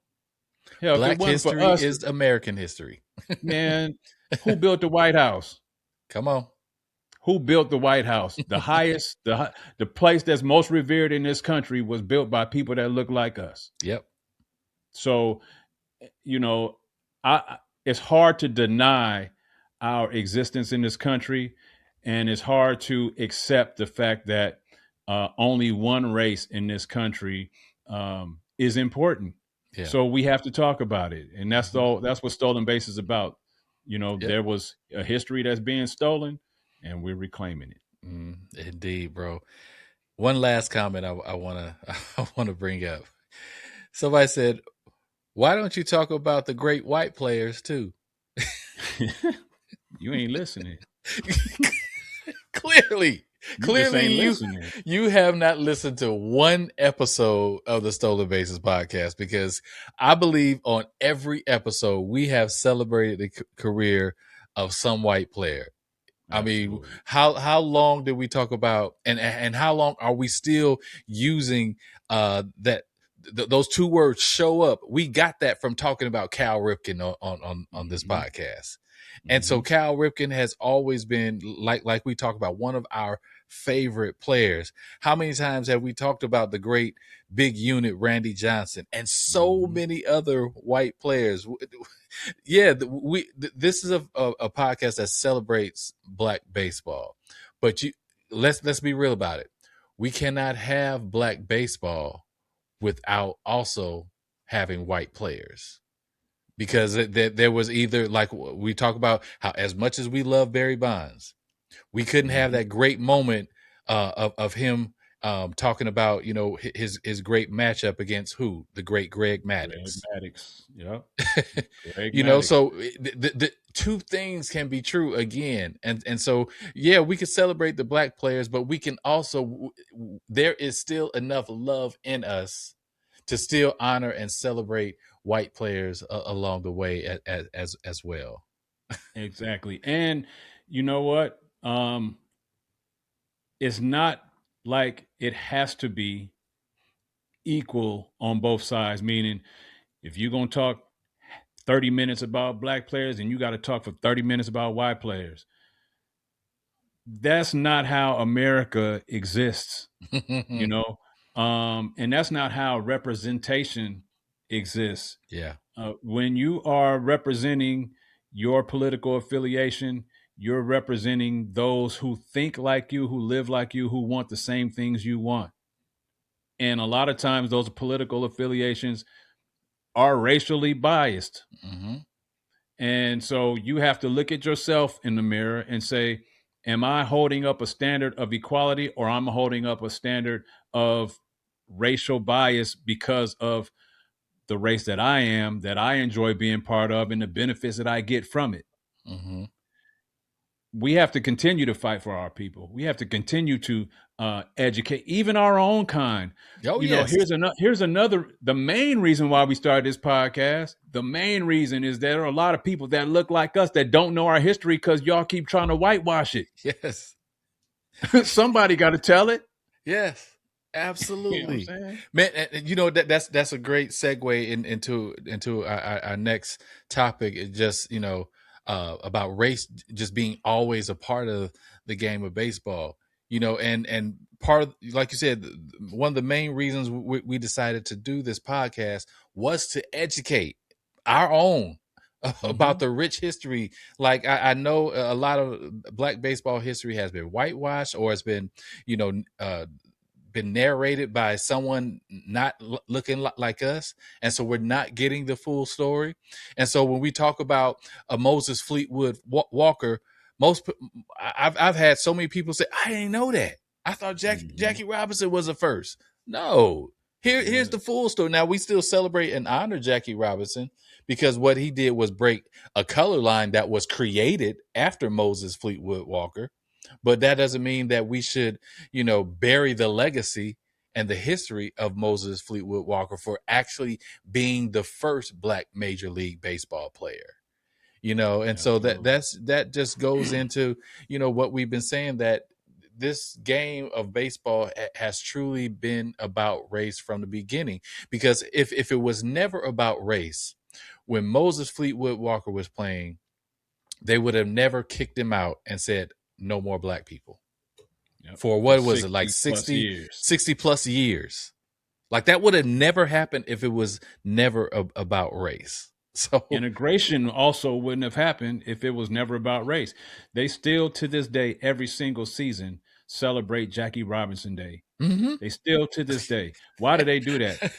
Hell, if it Black wasn't for history us, is American history. man, who built the White House? Come on. Who built the White House? The highest, the place that's most revered in this country was built by people that look like us. Yep. So, you know, it's hard to deny our existence in this country, and it's hard to accept the fact that only one race in this country is important. Yeah. So we have to talk about it, and that's Mm-hmm. all. That's what Stolen Base is about. Yep. There was a history that's being stolen, and we're reclaiming it. Indeed, bro. One last comment I wanna I wanna bring up. Somebody said, "Why don't you talk about the great white players too?" You ain't listening. Clearly, You just ain't you listening. you have not listened to one episode of the Stolen Bases podcast, because I believe on every episode we have celebrated the career of some white player. I mean, Absolutely. how long did we talk about, and how long are we still using that those two words, show up? We got that from talking about Cal Ripken on this Mm-hmm. podcast. And so Mm-hmm. Cal Ripken has always been, like we talk about, one of our favorite players. How many times have we talked about the great big unit Randy Johnson and so Mm-hmm. many other white players? Yeah, this is a podcast that celebrates black baseball, but let's be real about it. We cannot have black baseball without also having white players, because there was either, like we talk about, how as much as we love Barry Bonds, we couldn't have Mm-hmm. that great moment of him talking about his great matchup against who, the great Greg Greg Maddux. Maddux. Yep. Greg Maddux. So the two things can be true again, and so yeah, we can celebrate the black players, but we can also, there is still enough love in us to still honor and celebrate white players along the way as well. Exactly. And you know what? It's not like it has to be equal on both sides, meaning if you're going to talk 30 minutes about black players and you got to talk for 30 minutes about white players. That's not how America exists, and that's not how representation exists. Yeah. When you are representing your political affiliation, you're representing those who think like you, who live like you, who want the same things you want. And a lot of times those political affiliations are racially biased. Mm-hmm. And so you have to look at yourself in the mirror and say, am I holding up a standard of equality, or am I holding up a standard of racial bias because of the race that I am, that I enjoy being part of, and the benefits that I get from it? Mm-hmm. We have to continue to fight for our people. We have to continue to educate even our own kind. Oh, yes. Here's another. The main reason why we started this podcast, the main reason is there are a lot of people that look like us that don't know our history because y'all keep trying to whitewash it. Yes. Somebody got to tell it. Yes. Absolutely. You know what I'm saying? Man, that's a great segue into our next topic. It just, about race just being always a part of the game of baseball. And part of, like you said, one of the main reasons we decided to do this podcast was to educate our own about the rich history. Like I know a lot of Black baseball history has been whitewashed, or it's been, been narrated by someone not looking like us, and so we're not getting the full story. And so when we talk about Moses Fleetwood Walker, I've had so many people say, I didn't know that. I thought Jackie Robinson was the first. No, here's the full story. Now, we still celebrate and honor Jackie Robinson because what he did was break a color line that was created after Moses Fleetwood Walker. But that doesn't mean that we should, bury the legacy and the history of Moses Fleetwood Walker for actually being the first Black Major League Baseball player. And Absolutely. so that just goes into, what we've been saying, that this game of baseball has truly been about race from the beginning. Because if it was never about race, when Moses Fleetwood Walker was playing, they would have never kicked him out and said, no more Black people. Yep. For what was it, like 60 plus years? Like, that would have never happened if it was never about race. So integration also wouldn't have happened if it was never about race. They still, to this day, every single season, celebrate Jackie Robinson Day. Mm-hmm. They still, to this day. Why do they do that?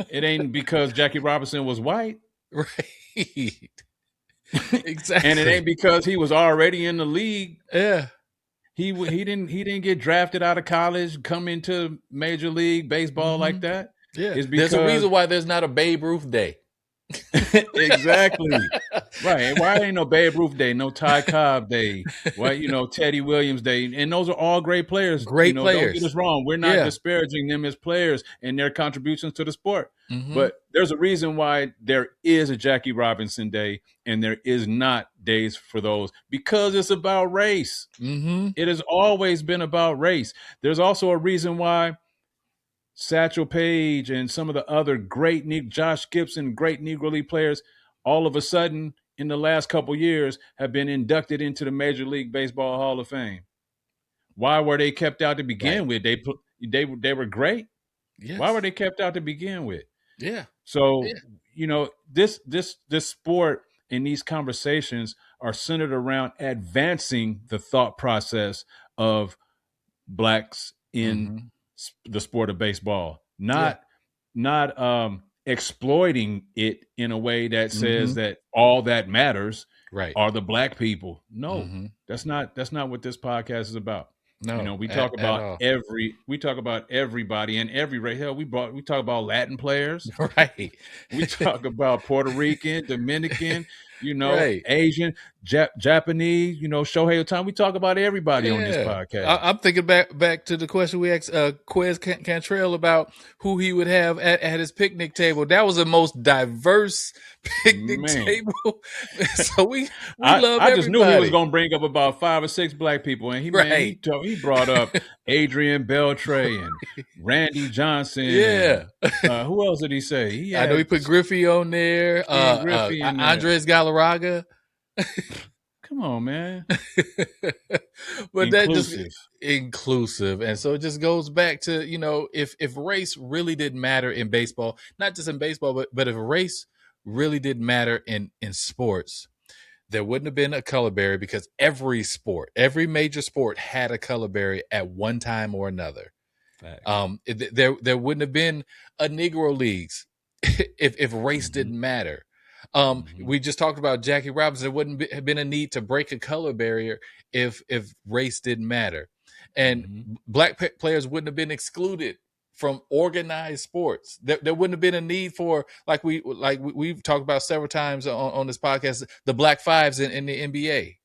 It ain't because Jackie Robinson was white. Right. Exactly. And it ain't because he was already in the league. Yeah. He didn't get drafted out of college, come into Major League Baseball like that. Yeah. There's a reason why there's not a Babe Ruth Day. Exactly. Right. Why ain't no Babe Ruth Day, no Ty Cobb Day, why, Teddy Williams Day? And those are all great players. Players. Don't get us wrong. We're not disparaging them as players and their contributions to the sport. Mm-hmm. But there's a reason why there is a Jackie Robinson Day and there is not days for those, because it's about race. Mm-hmm. It has always been about race. There's also a reason why Satchel Paige and some of the other great Josh Gibson, great Negro League players, all of a sudden in the last couple years have been inducted into the Major League Baseball Hall of Fame. Why were they kept out to begin with? They were great. Yes. Why were they kept out to begin with? Yeah. So, this sport and these conversations are centered around advancing the thought process of Blacks in the sport of baseball, not exploiting it in a way that says that all that matters are the Black people. No, that's not what this podcast is about. No, we talk about everybody and every race. Hell, we talk about Latin players, right? We talk about Puerto Rican, Dominican, Asian, Japanese, Shohei Ohtani. We talk about everybody on this podcast. I'm thinking back to the question we asked Quez Cantrell about who he would have at his picnic table. That was the most diverse picnic table. So we love everybody. I just knew he was going to bring up about 5 or 6 Black people, and he brought up Adrian Beltre and Randy Johnson. Yeah. And, who else did he say? I know he put Griffey on there. Andres Galarraga. Come on, man. But that just inclusive. And so it just goes back to, if race really didn't matter in baseball, not just in baseball, but if race really didn't matter in sports, there wouldn't have been a color barrier, because every major sport had a color barrier at one time or another. There wouldn't have been a Negro leagues if race didn't matter. We just talked about Jackie Robinson. There wouldn't have been a need to break a color barrier if race didn't matter, and Black players wouldn't have been excluded from organized sports. There wouldn't have been a need for, like we've talked about several times on this podcast, the Black Fives in the NBA.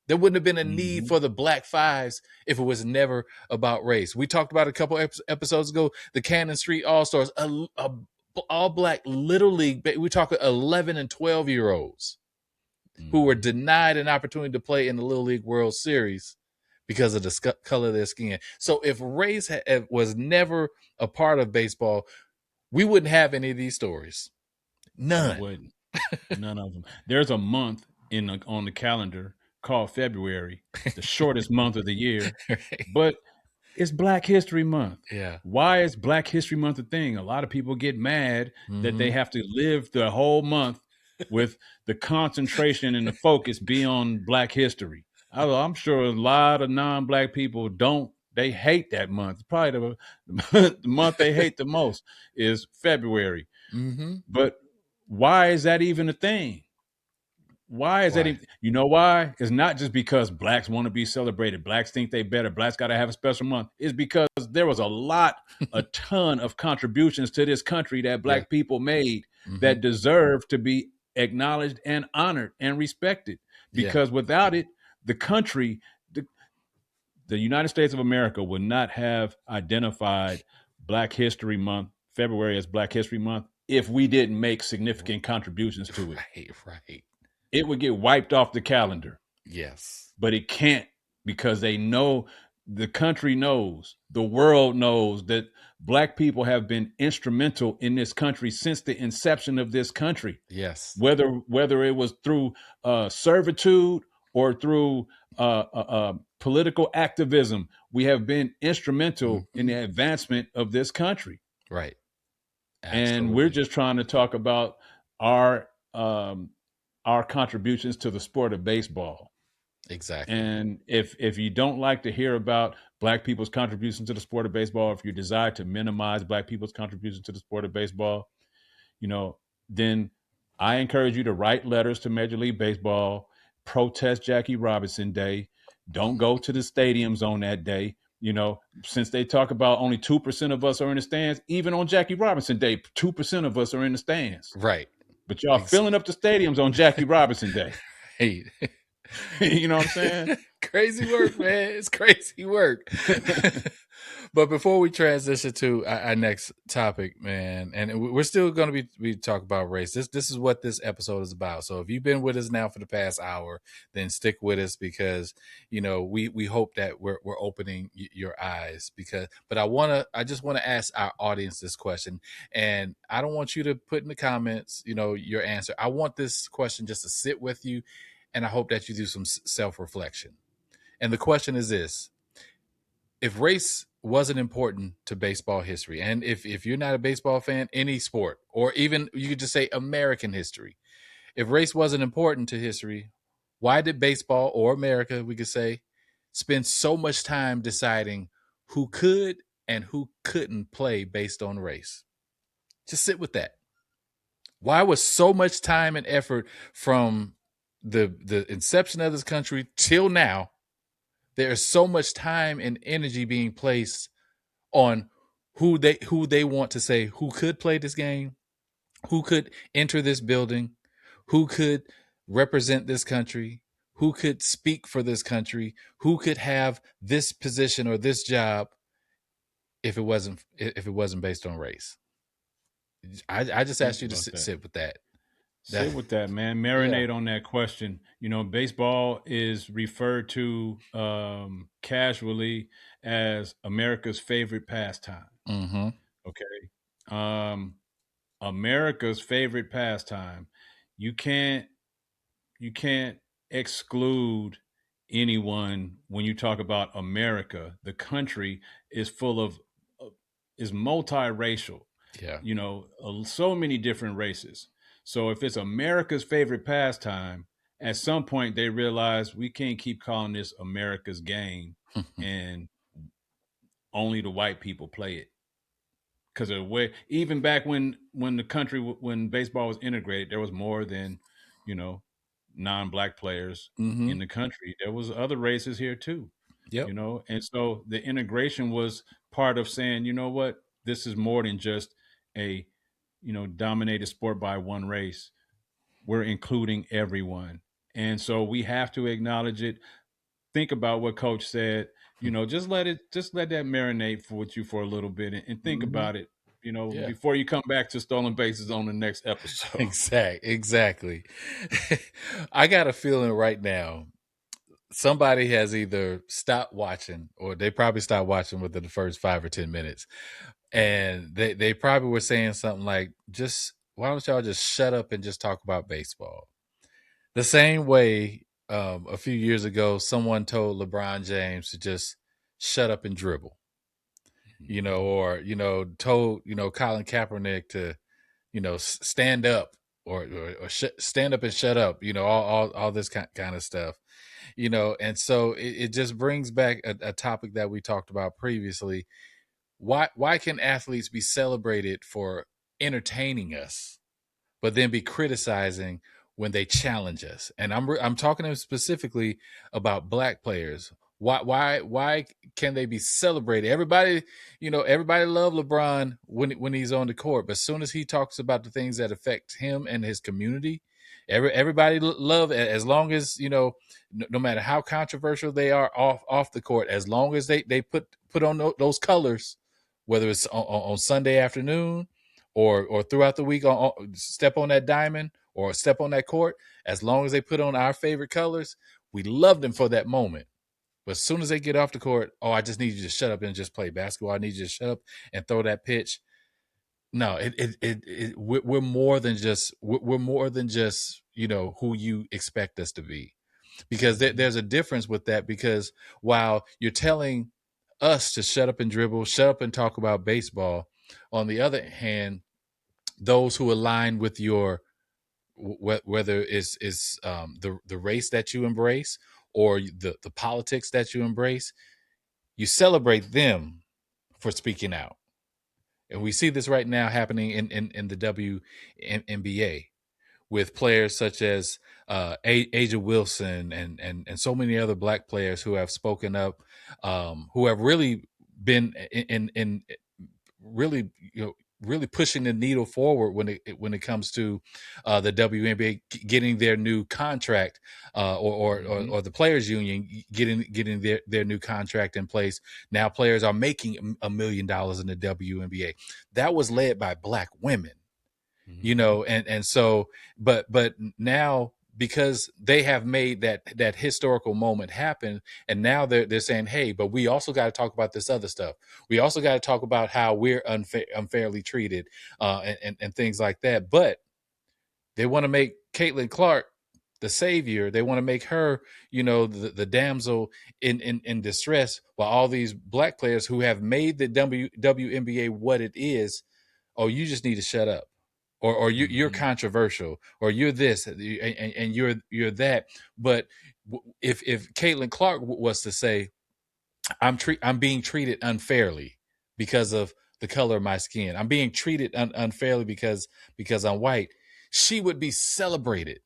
There wouldn't have been a need for the Black Fives if it was never about race. We talked about a couple episodes ago, the Cannon Street All-Stars, all Black Little League. We talk 11 and 12-year-olds who were denied an opportunity to play in the Little League World Series because of the color of their skin. So if race was never a part of baseball, we wouldn't have any of these stories. None. None of them. There's a month on the calendar called February, the shortest month of the year, Right. but it's Black History Month. Yeah. Why is Black History Month a thing? A lot of people get mad that they have to live the whole month with the concentration and the focus be on Black history. I'm sure a lot of non-Black people don't. They hate that month. Probably the month they hate the most is February. Mm-hmm. But why is that even a thing? Why is that? Why? You know why? It's not just because Blacks want to be celebrated. Blacks think they better. Blacks got to have a special month. It's because there was a ton of contributions to this country that Yeah. Black people made Mm-hmm. that deserve to be acknowledged and honored and respected. Because without it, the country, the United States of America would not have identified Black History Month, February as Black History Month, if we didn't make significant contributions to it. Right. It would get wiped off the calendar. Yes. But it can't, because they know, the country knows, the world knows that Black people have been instrumental in this country since the inception of this country. Yes. Whether it was through servitude or through political activism, we have been instrumental in the advancement of this country. Right. Absolutely. And we're just trying to talk about our contributions to the sport of baseball. Exactly. And if you don't like to hear about Black people's contributions to the sport of baseball, if you desire to minimize Black people's contributions to the sport of baseball, then I encourage you to write letters to Major League Baseball, protest Jackie Robinson Day. Don't go to the stadiums on that day. Since they talk about only 2% of us are in the stands, even on Jackie Robinson Day, 2% of us are in the stands. Right. But y'all filling up the stadiums on Jackie Robinson Day. Hey. You know what I'm saying? Crazy work, man. It's crazy work. But before we transition to our next topic, man, and we're still going to be talking about race. This is what this episode is about. So if you've been with us now for the past hour, then stick with us, because we hope that we're opening your eyes. But I just want to ask our audience this question, and I don't want you to put in the comments, your answer. I want this question just to sit with you, and I hope that you do some self-reflection. And the question is this: if race wasn't important to baseball history, and if you're not a baseball fan, any sport, or even you could just say American history, if race wasn't important to history, why did baseball, or America, we could say, spend so much time deciding who could and who couldn't play based on race? Just sit with that. Why was so much time and effort from the inception of this country till now? There is so much time and energy being placed on who they want to say who could play this game, who could enter this building, who could represent this country, who could speak for this country, who could have this position or this job, if it wasn't based on race. I just asked you to sit with that. Sit with that, man. Marinate on that question. Baseball is referred to casually as America's favorite pastime. Mm-hmm. Okay. America's favorite pastime. You can't exclude anyone when you talk about America. The country is is multiracial. Yeah. So many different races. So if it's America's favorite pastime, at some point they realize we can't keep calling this America's game and only the white people play it. Because even back when baseball was integrated, there was more than, non-black players in the country. There was other races here too. Yep. And so the integration was part of saying, you know what, this is more than just a dominated sport by one race. We're including everyone. And so we have to acknowledge it. Think about what Coach said, just let that marinate with you for a little bit and think about it, before you come back to Stolen Bases on the next episode. Exactly. I got a feeling right now somebody has either stopped watching, or they probably stopped watching within the first 5 or 10 minutes. And they probably were saying something like, why don't y'all just shut up and just talk about baseball? The same way a few years ago, someone told LeBron James to just shut up and dribble, or, told, Colin Kaepernick to, stand up or stand up and shut up, all this kind of stuff, and so it just brings back a topic that we talked about previously. Why can athletes be celebrated for entertaining us, but then be criticizing when they challenge us? And I'm talking specifically about black players. Why can they be celebrated? Everybody love LeBron when he's on the court, but as soon as he talks about the things that affect him and his community, everybody love, as long as no matter how controversial they are off the court, as long as they put on those colors, whether it's on Sunday afternoon or throughout the week, step on that diamond or step on that court, as long as they put on our favorite colors, we love them for that moment. But as soon as they get off the court, I just need you to shut up and just play basketball. I need you to shut up and throw that pitch. No, we're more than just who you expect us to be, because there's a difference with that. Because while you're telling us to shut up and dribble, shut up and talk about baseball, on the other hand, those who align with your, whether it's the race that you embrace or the politics that you embrace, you celebrate them for speaking out. And we see this right now happening in the WNBA with players such as Aja Wilson and so many other black players who have spoken up, who have really been in really really pushing the needle forward when it comes to the WNBA getting their new contract, or the players union getting their new contract in place. Now players are making $1 million in the WNBA. That was led by black women, and so, but now, because they have made that historical moment happen, and now they're saying, hey, but we also got to talk about this other stuff. We also got to talk about how we're unfairly treated, and things like that. But they want to make Caitlin Clark the savior. They want to make her, the damsel in distress, while all these black players who have made the WNBA what it is, you just need to shut up. Or you're controversial, or you're this, and you're that. But if Caitlin Clark was to say, I'm being treated unfairly because of the color of my skin, I'm being treated unfairly because I'm white, she would be celebrated.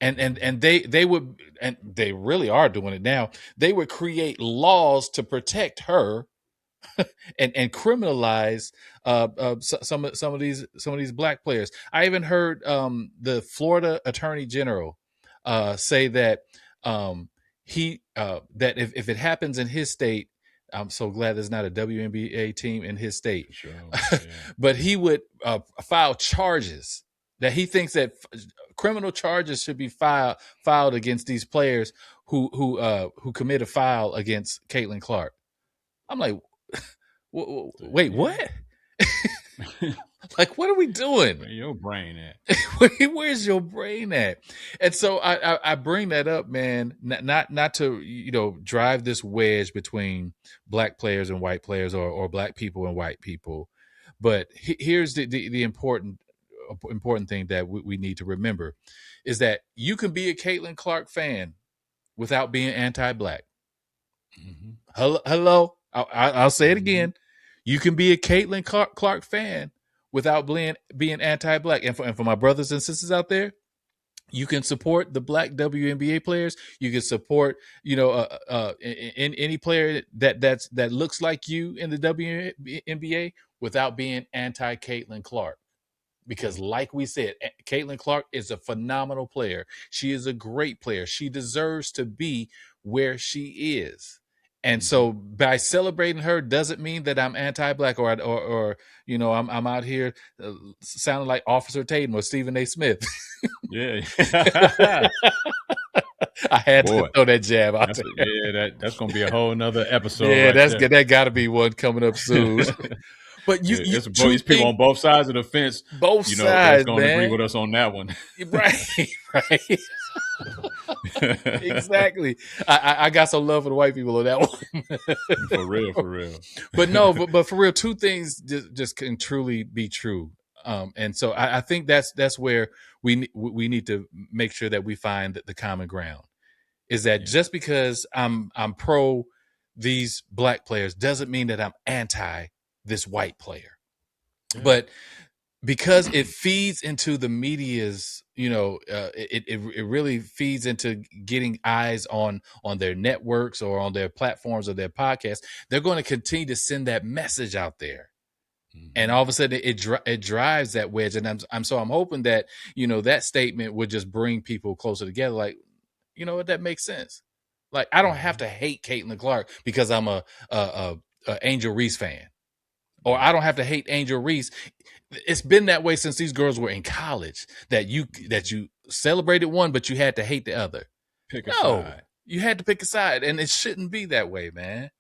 And they would, and they really are doing it now. They would create laws to protect her, and criminalize some of these black players. I even heard the Florida Attorney General say that that if it happens in his state, I'm so glad there's not a WNBA team in his state. Sure. Yeah. But he would file charges, that he thinks that criminal charges should be filed against these players who commit a foul against Caitlin Clark. I'm like, wait, what? Like, what are we doing? Where's your brain at? Where's your brain at? And so I bring that up, man, not to drive this wedge between black players and white players, or black people and white people, but here's the important thing that we need to remember, is that you can be a Caitlin Clark fan without being anti-black. Mm-hmm. Hello. I'll say it again. You can be a Caitlin Clark fan without being anti-black. And for my brothers and sisters out there, you can support the black WNBA players. You can support, any player that looks like you in the WNBA without being anti-Caitlin Clark. Because like we said, Caitlin Clark is a phenomenal player. She is a great player. She deserves to be where she is. And so by celebrating her doesn't mean that I'm anti-black or I'm out here sounding like Officer Tatum or Stephen A. Smith. Yeah. I had to throw that jab out there. That's going to be a whole nother episode. Yeah, that got to be one coming up soon. But It's two it's people things, on both sides of the fence, both that's sides, going to agree man. with us on that one. Right, right. Exactly. I got some love for the white people on that one. For real, for real. But no, but for real, two things just can truly be true. And so I think that's where we need to make sure that we find the common ground. Is that just because I'm pro these black players doesn't mean that I'm anti this white player. Yeah. But because it feeds into the media's, it really feeds into getting eyes on their networks or on their platforms or their podcasts. They're going to continue to send that message out there. And all of a sudden it drives that wedge. And I'm hoping that, that statement would just bring people closer together. Like, you know what, that makes sense. Like, I don't have to hate Caitlin Clark because I'm a Angel Reese fan. Or I don't have to hate Angel Reese. It's been that way since these girls were in college, that you celebrated one, but you had to hate the other. Pick a side. You had to pick a side, and it shouldn't be that way, man.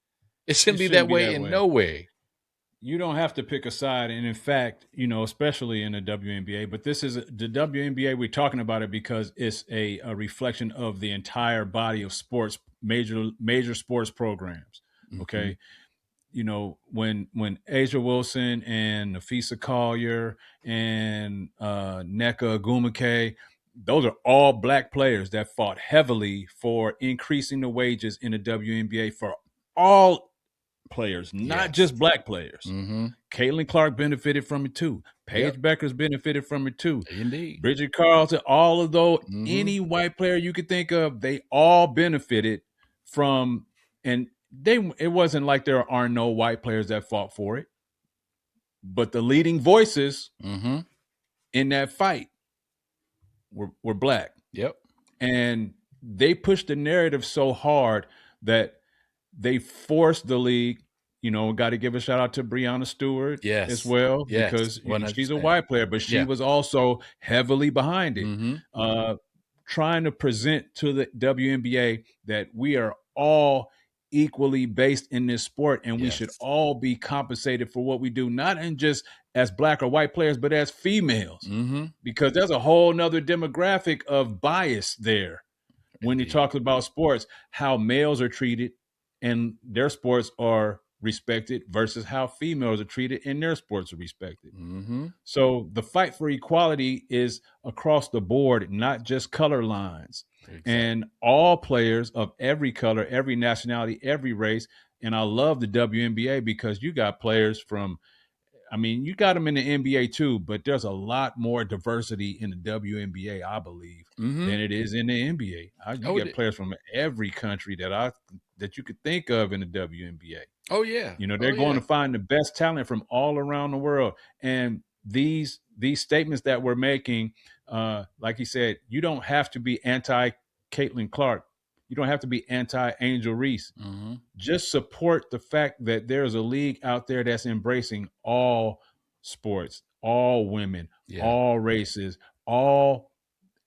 It shouldn't be that way in no way. You don't have to pick a side, and in fact, especially in the WNBA. But this is the WNBA. We're talking about it because it's a reflection of the entire body of sports, major sports programs. Okay. When Asia Wilson and Nafisa Collier and Nneka Ogwumike, those are all black players that fought heavily for increasing the wages in the WNBA for all players, not just black players. Caitlin Clark benefited from it too. Paige Becker's benefited from it too. Indeed. Bridget Carlton, all of those, any white player you could think of, they all benefited from, and it wasn't like there are no white players that fought for it, but the leading voices in that fight were black. Yep. And they pushed the narrative so hard that they forced the league. Got to give a shout out to Breonna Stewart as well, because she's a white player, but she was also heavily behind it, trying to present to the WNBA that we are all equally based in this sport, and we should all be compensated for what we do, not in just as black or white players, but as females, because there's a whole nother demographic of bias there when you talk about sports, how males are treated and their sports are respected versus how females are treated and their sports are respected. So the fight for equality is across the board, not just color lines. Exactly. And all players of every color, every nationality, every race. And I love the WNBA because you got players you got them in the NBA too, but there's a lot more diversity in the WNBA, I believe, than it is in the NBA. You get players from every country that you could think of in the WNBA. Oh yeah. They're going to find the best talent from all around the world. And these statements that we're making, like he said, you don't have to be anti Caitlin Clark. You don't have to be anti Angel Reese. Just support the fact that there's a league out there that's embracing all sports, all women, all races, all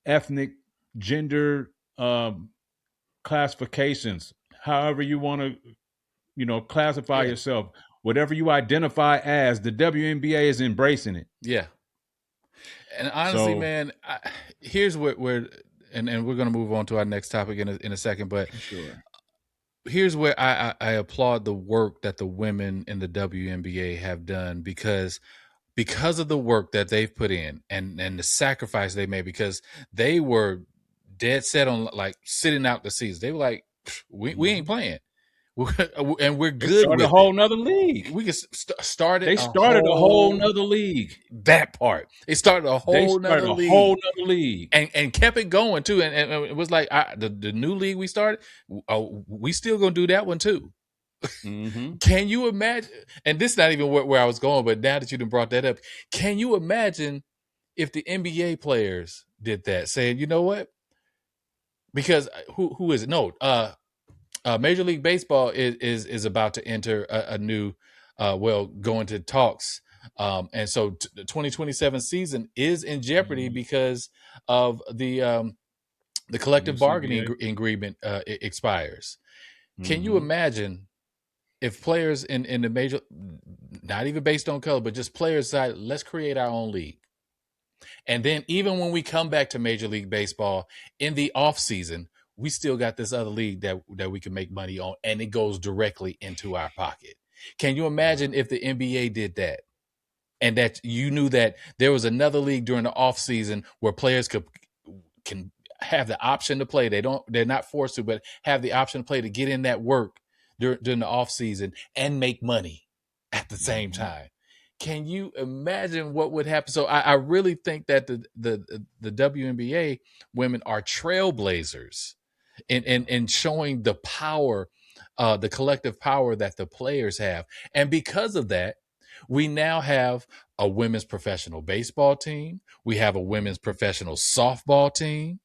ethnic, gender classifications, however you want to, classify yourself, whatever you identify as, the WNBA is embracing it. Yeah. And honestly, man, here's where and we're going to move on to our next topic in a second, but here's where I applaud the work that the women in the WNBA have done, because of the work that they've put in and the sacrifice they made, because they were dead set on like sitting out the season. They were like, we ain't playing. And we're good. They started a whole nother league. We could start it. They started a whole nother league. That part. They started a whole nother league. And kept it going too. And it was like the new league we started, we still gonna do that one too. Can you imagine? And this is not even where I was going, but now that you done brought that up, can you imagine if the NBA players did that, saying, you know what? Because who is it? No, Major League Baseball is about to enter a new, go into talks. And so the 2027 season is in jeopardy because of the collective bargaining agreement expires. Can you imagine if players in the major, not even based on color, but just players side, let's create our own league. And then even when we come back to Major League Baseball in the off season, we still got this other league that we can make money on, and it goes directly into our pocket. Can you imagine if the NBA did that? And that you knew that there was another league during the off season where players can have the option to play. They're not forced to, but have the option to play, to get in that work during the off season and make money at the same time. Can you imagine what would happen? So I really think that the WNBA women are trailblazers in showing the power, the collective power that the players have. And because of that, we now have a women's professional baseball team. We have a women's professional softball team.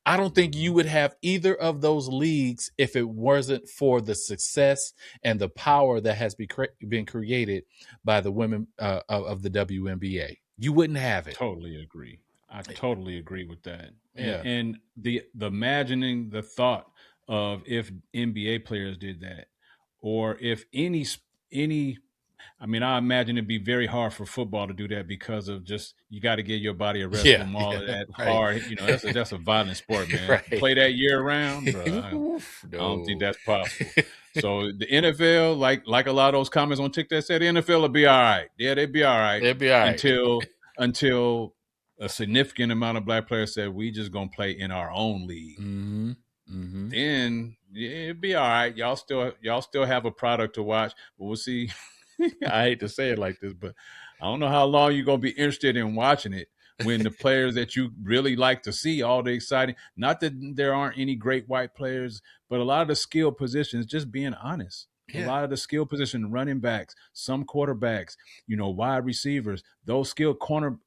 I don't think you would have either of those leagues if it wasn't for the success and the power that has been created by the women of the WNBA. You wouldn't have it. Totally agree. I totally agree with that. Yeah. And the imagining the thought of if NBA players did that, or if any I mean, I imagine it'd be very hard for football to do that because of just, you got to get your body a rest from all of that right. hard. You know, that's a violent sport, man. Right. Play that year round, bro. I don't think that's possible. So the NFL, like a lot of those comments on TikTok said, the NFL will be all right. Yeah, they'd be all right. They'd be all right until a significant amount of black players said, we just gonna play in our own league. Then it'd be all right. Y'all still have a product to watch, but we'll see. I hate to say it like this, but I don't know how long you're going to be interested in watching it when the players that you really like to see, all the exciting, not that there aren't any great white players, but a lot of the skill positions, just being honest, a lot of the skill position, running backs, some quarterbacks, wide receivers, those skilled corners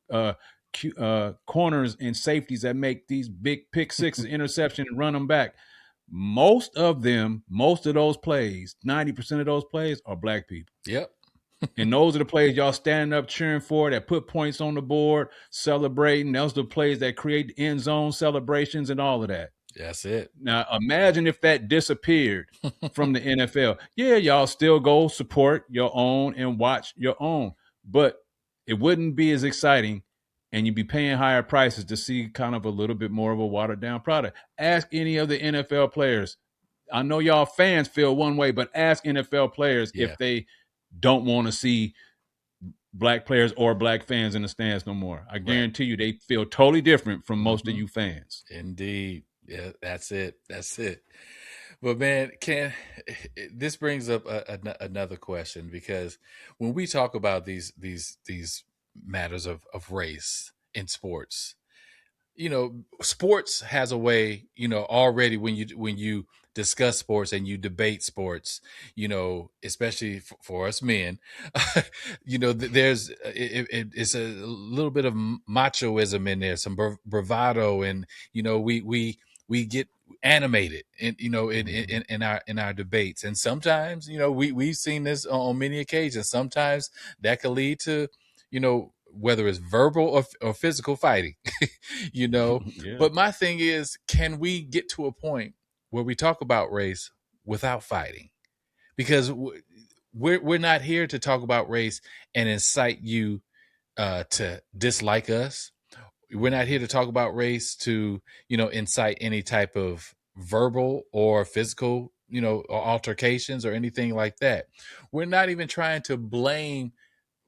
and safeties that make these big pick sixes, interception, and run them back. Most of those plays, 90% of those plays are black people. Yep. And those are the plays y'all standing up cheering for, that put points on the board, celebrating. Those are the plays that create end zone celebrations and all of that. That's it. Now, imagine if that disappeared from the NFL. Yeah, y'all still go support your own and watch your own, but it wouldn't be as exciting, and you'd be paying higher prices to see kind of a little bit more of a watered down product. Ask any of the NFL players. I know y'all fans feel one way, but ask NFL players if they don't want to see black players or black fans in the stands no more. I guarantee you they feel totally different from most of you fans. Indeed. Yeah, that's it. But man, this brings up another question, because when we talk about these matters of race in sports, sports has a way, already when you discuss sports and you debate sports, especially for us men, there's it's a little bit of machoism in there, some bravado, and we get animated in our debates, and sometimes we've seen this on many occasions. Sometimes that could lead to whether it's verbal or physical fighting, But my thing is, can we get to a point where we talk about race without fighting? Because we're not here to talk about race and incite you to dislike us. We're not here to talk about race to, incite any type of verbal or physical, or altercations or anything like that. We're not even trying to blame,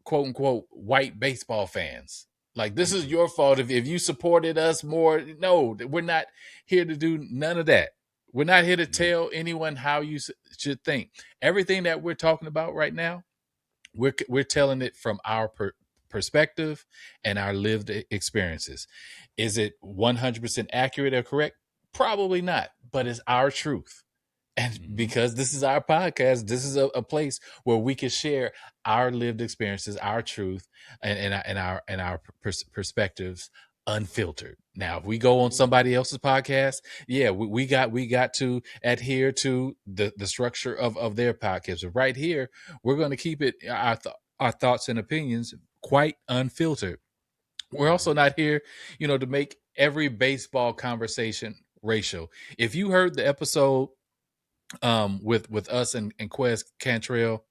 quote unquote, white baseball fans. Like, this is your fault if you supported us more. No, we're not here to do none of that. We're not here to tell anyone how you should think. Everything that we're talking about right now, we're telling it from our perspective and our lived experiences. Is it 100% accurate or correct? Probably not, but it's our truth. And because this is our podcast, this is a place where we can share our lived experiences, our truth, and our perspectives unfiltered. Now, if we go on somebody else's podcast, we got to adhere to the structure of their podcast. But right here, we're going to keep it our thoughts and opinions quite unfiltered. We're also not here, to make every baseball conversation racial. If you heard the episode with us and Quez Cantrell,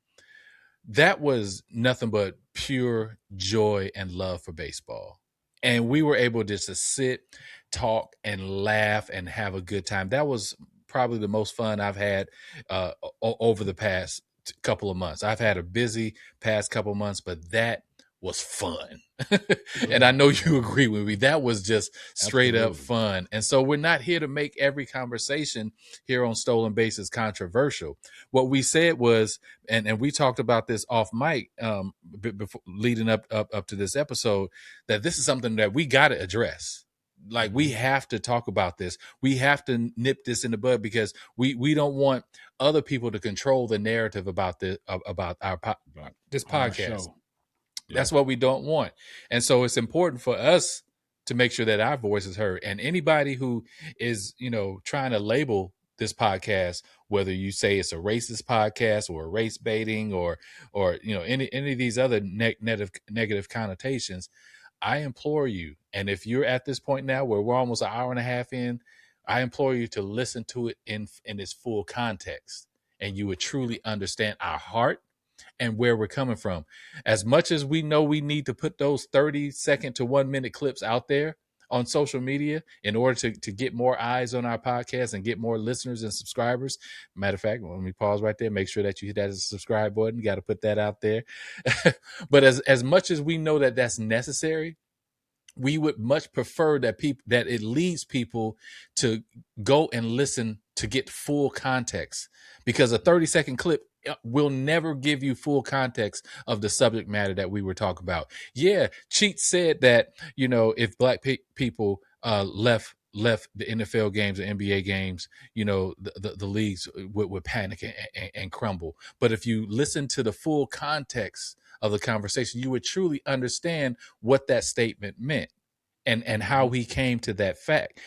that was nothing but pure joy and love for baseball. And we were able just to sit, talk, and laugh and have a good time. That was probably the most fun I've had over the past couple of months. I've had a busy past couple of months, but that was fun. And I know you agree with me. That was just straight up fun. And so we're not here to make every conversation here on Stolen Bases controversial. What we said was, and we talked about this off mic before leading up to this episode, that this is something that we got to address. Like, we have to talk about this. We have to nip this in the bud, because we don't want other people to control the narrative about this podcast. That's what we don't want. And so it's important for us to make sure that our voice is heard. And anybody who is, trying to label this podcast, whether you say it's a racist podcast or a race baiting or any of these other negative connotations, I implore you. And if you're at this point now where we're almost an hour and a half in, I implore you to listen to it in its full context, and you would truly understand our heart and where we're coming from. As much as we know we need to put those 30-second to 1 minute clips out there on social media in order to get more eyes on our podcast and get more listeners and subscribers. Matter of fact, let me pause right there. Make sure that you hit that subscribe button. You got to put that out there. But as much as we know that that's necessary, we would much prefer that it leads people to go and listen to get full context, because a 30-second clip will never give you full context of the subject matter that we were talking about. Yeah, Cheat said that, if black people left the NFL games or NBA games, the leagues would panic and crumble. But if you listen to the full context of the conversation, you would truly understand what that statement meant and how he came to that fact,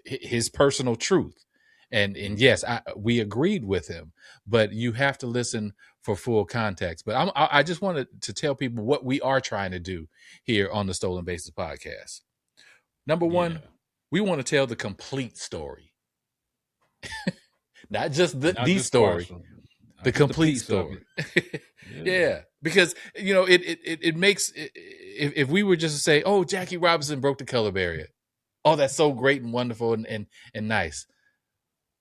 his personal truth. And yes, we agreed with him, but you have to listen for full context. But I just wanted to tell people what we are trying to do here on the Stolen Bases podcast. Number one, we want to tell the complete story, not just the story, the complete story. Yeah, because it makes if we were just to say, "Oh, Jackie Robinson broke the color barrier," oh, that's so great and wonderful and nice.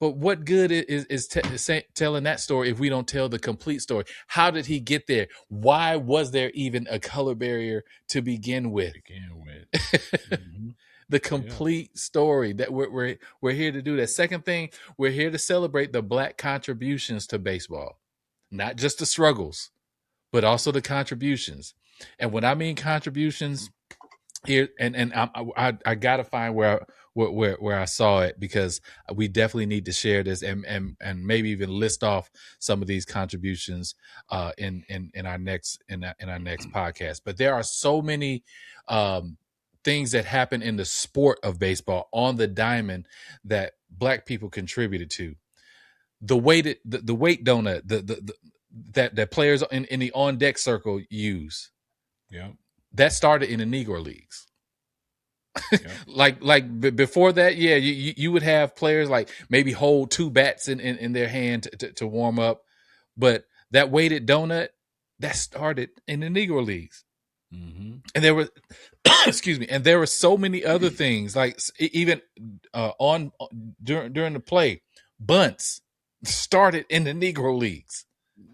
But what good is telling that story if we don't tell the complete story? How did he get there? Why was there even a color barrier to begin with? Mm-hmm. The complete story. That we're here to do that. Second thing, we're here to celebrate the Black contributions to baseball, not just the struggles, but also the contributions. And when I mean contributions here, and I gotta find where I saw it, because we definitely need to share this and maybe even list off some of these contributions in our next podcast. But there are so many things that happen in the sport of baseball on the diamond that Black people contributed to. The weight donut, that players in the on deck circle use. Yeah. That started in the Negro leagues. Yeah. like before that, yeah, you would have players like maybe hold two bats in their hand to warm up, but that weighted donut, that started in the Negro leagues. Mm-hmm. And there were excuse me, and there were so many other things, like even during the play, bunts started in the Negro leagues.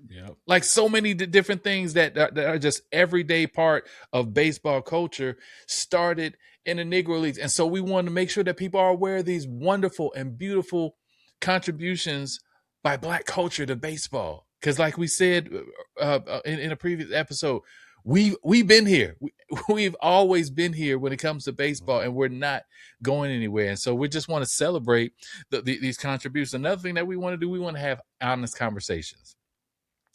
Yep. Like so many different things that are just everyday part of baseball culture started in the Negro leagues. And so we want to make sure that people are aware of these wonderful and beautiful contributions by Black culture to baseball. Because like we said in a previous episode, we've been here. We've always been here when it comes to baseball, and we're not going anywhere. And so we just want to celebrate these contributions. Another thing that we want to do, we want to have honest conversations.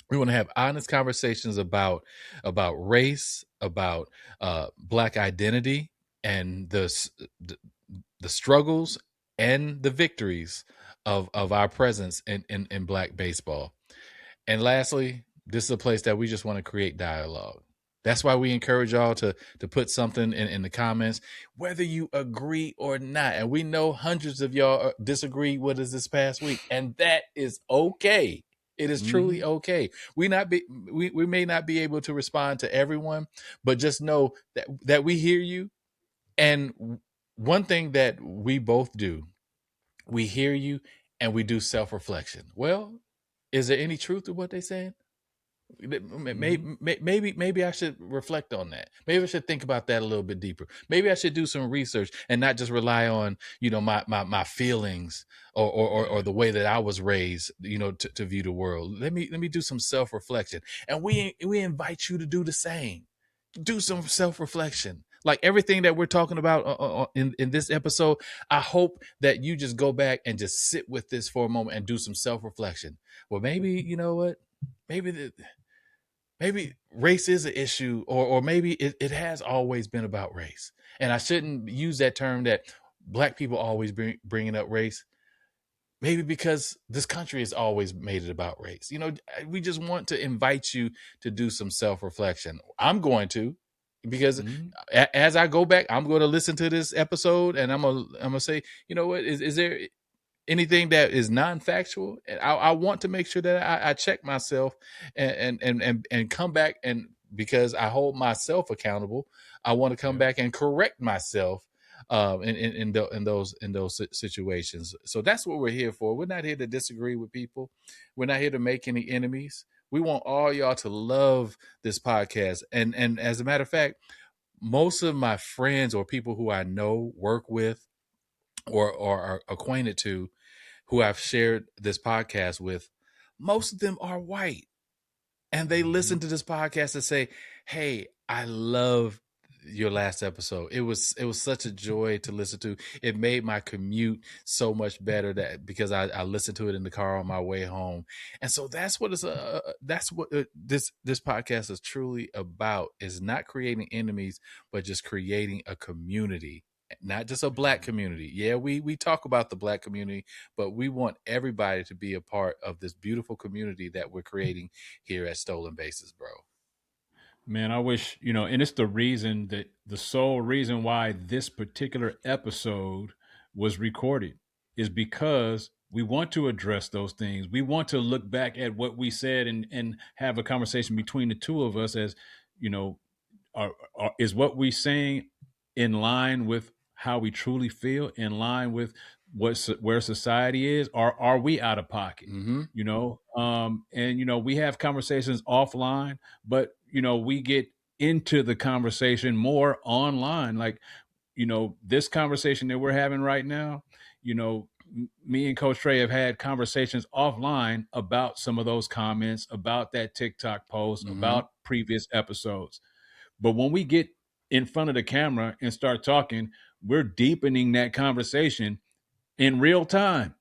We want to have honest conversations about race, about Black identity, and the struggles and the victories of our presence in Black baseball. And lastly, this is a place that we just want to create dialogue. That's why we encourage y'all to put something in the comments, whether you agree or not. And we know hundreds of y'all disagree with us this past week, and that is okay. It is truly okay. We may not be able to respond to everyone, but just know that we hear you. And one thing that we both do, we hear you and we do self-reflection. Well, is there any truth to what they're saying? Maybe I should reflect on that. Maybe I should think about that a little bit deeper. Maybe I should do some research and not just rely on, my feelings or the way that I was raised, to view the world. Let me do some self-reflection. And we invite you to do the same. Do some self-reflection. Like everything that we're talking about in this episode, I hope that you just go back and just sit with this for a moment and do some self-reflection. Well, maybe, you know what? Maybe race is an issue, or maybe it has always been about race. And I shouldn't use that term that Black people always bringing up race. Maybe because this country has always made it about race. We just want to invite you to do some self-reflection. I'm going to, because as I go back, I'm going to listen to this episode and I'm gonna say, you know what, is there anything that is non-factual? I want to make sure that I check myself and come back, and because I hold myself accountable, I want to come back and correct myself in those situations. So that's what we're here for. We're not here to disagree with people. We're not here to make any enemies. We want all y'all to love this podcast. And as a matter of fact, most of my friends or people who I know, work with, or are acquainted to, who I've shared this podcast with, most of them are white. And they listen to this podcast and say, hey, I love your last episode. It was such a joy to listen to. It made my commute so much better because I listened to it in the car on my way home. And so that's what this podcast is truly about, is not creating enemies, but just creating a community. Not just a Black community. Yeah, we talk about the Black community, but we want everybody to be a part of this beautiful community that we're creating here at Stolen Bases, bro. Man, I wish, and it's the sole reason why this particular episode was recorded is because we want to address those things. We want to look back at what we said and have a conversation between the two of us as, is what we saying in line with how we truly feel, in line with where society is, or are we out of pocket? And we have conversations offline, but we get into the conversation more online. Like, this conversation that we're having right now, me and Coach Tre have had conversations offline about some of those comments, about that TikTok post, about previous episodes. But when we get in front of the camera and start talking, we're deepening that conversation in real time.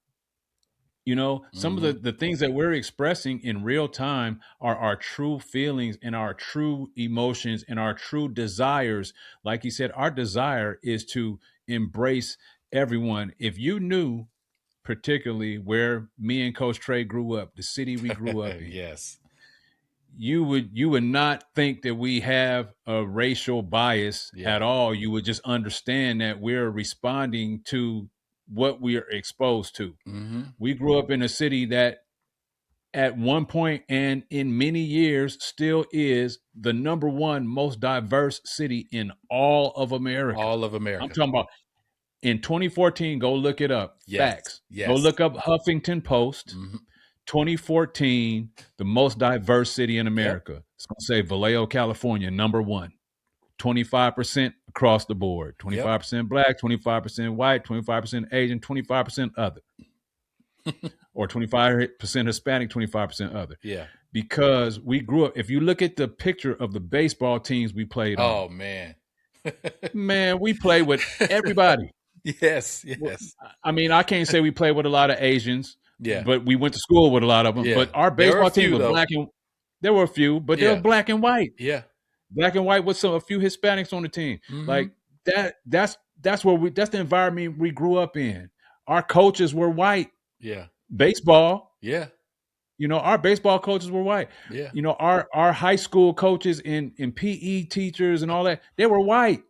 Some of the things that we're expressing in real time are our true feelings and our true emotions and our true desires. Like you said, our desire is to embrace everyone. If you knew particularly where me and Coach Tre grew up, the city we grew up in, yes, you would not think that we have a racial bias at all. You would just understand that we're responding to what we are exposed to. We grew up in a city that at one point and in many years still is the number one most diverse city in all of America. All of America. I'm talking about in 2014, go look it up. Yes. Facts. Yes. Go look up Huffington Post. 2014, the most diverse city in America. Yep. It's going to say Vallejo, California, number one. 25% across the board. 25% Black, 25% white, 25% Asian, 25% other. Or 25% Hispanic, 25% other. Yeah. Because we grew up, if you look at the picture of the baseball teams we played on. Oh, man. Man, we played with everybody. Yes. I mean, I can't say we played with a lot of Asians. Yeah. But we went to school with a lot of them. Yeah. But our baseball team was black and there were a few, but they were black and white. Yeah. Black and white with a few Hispanics on the team. Like that's the environment we grew up in. Our coaches were white. Yeah. Baseball. Yeah. Our baseball coaches were white. Yeah. Our high school coaches and PE teachers and all that, they were white.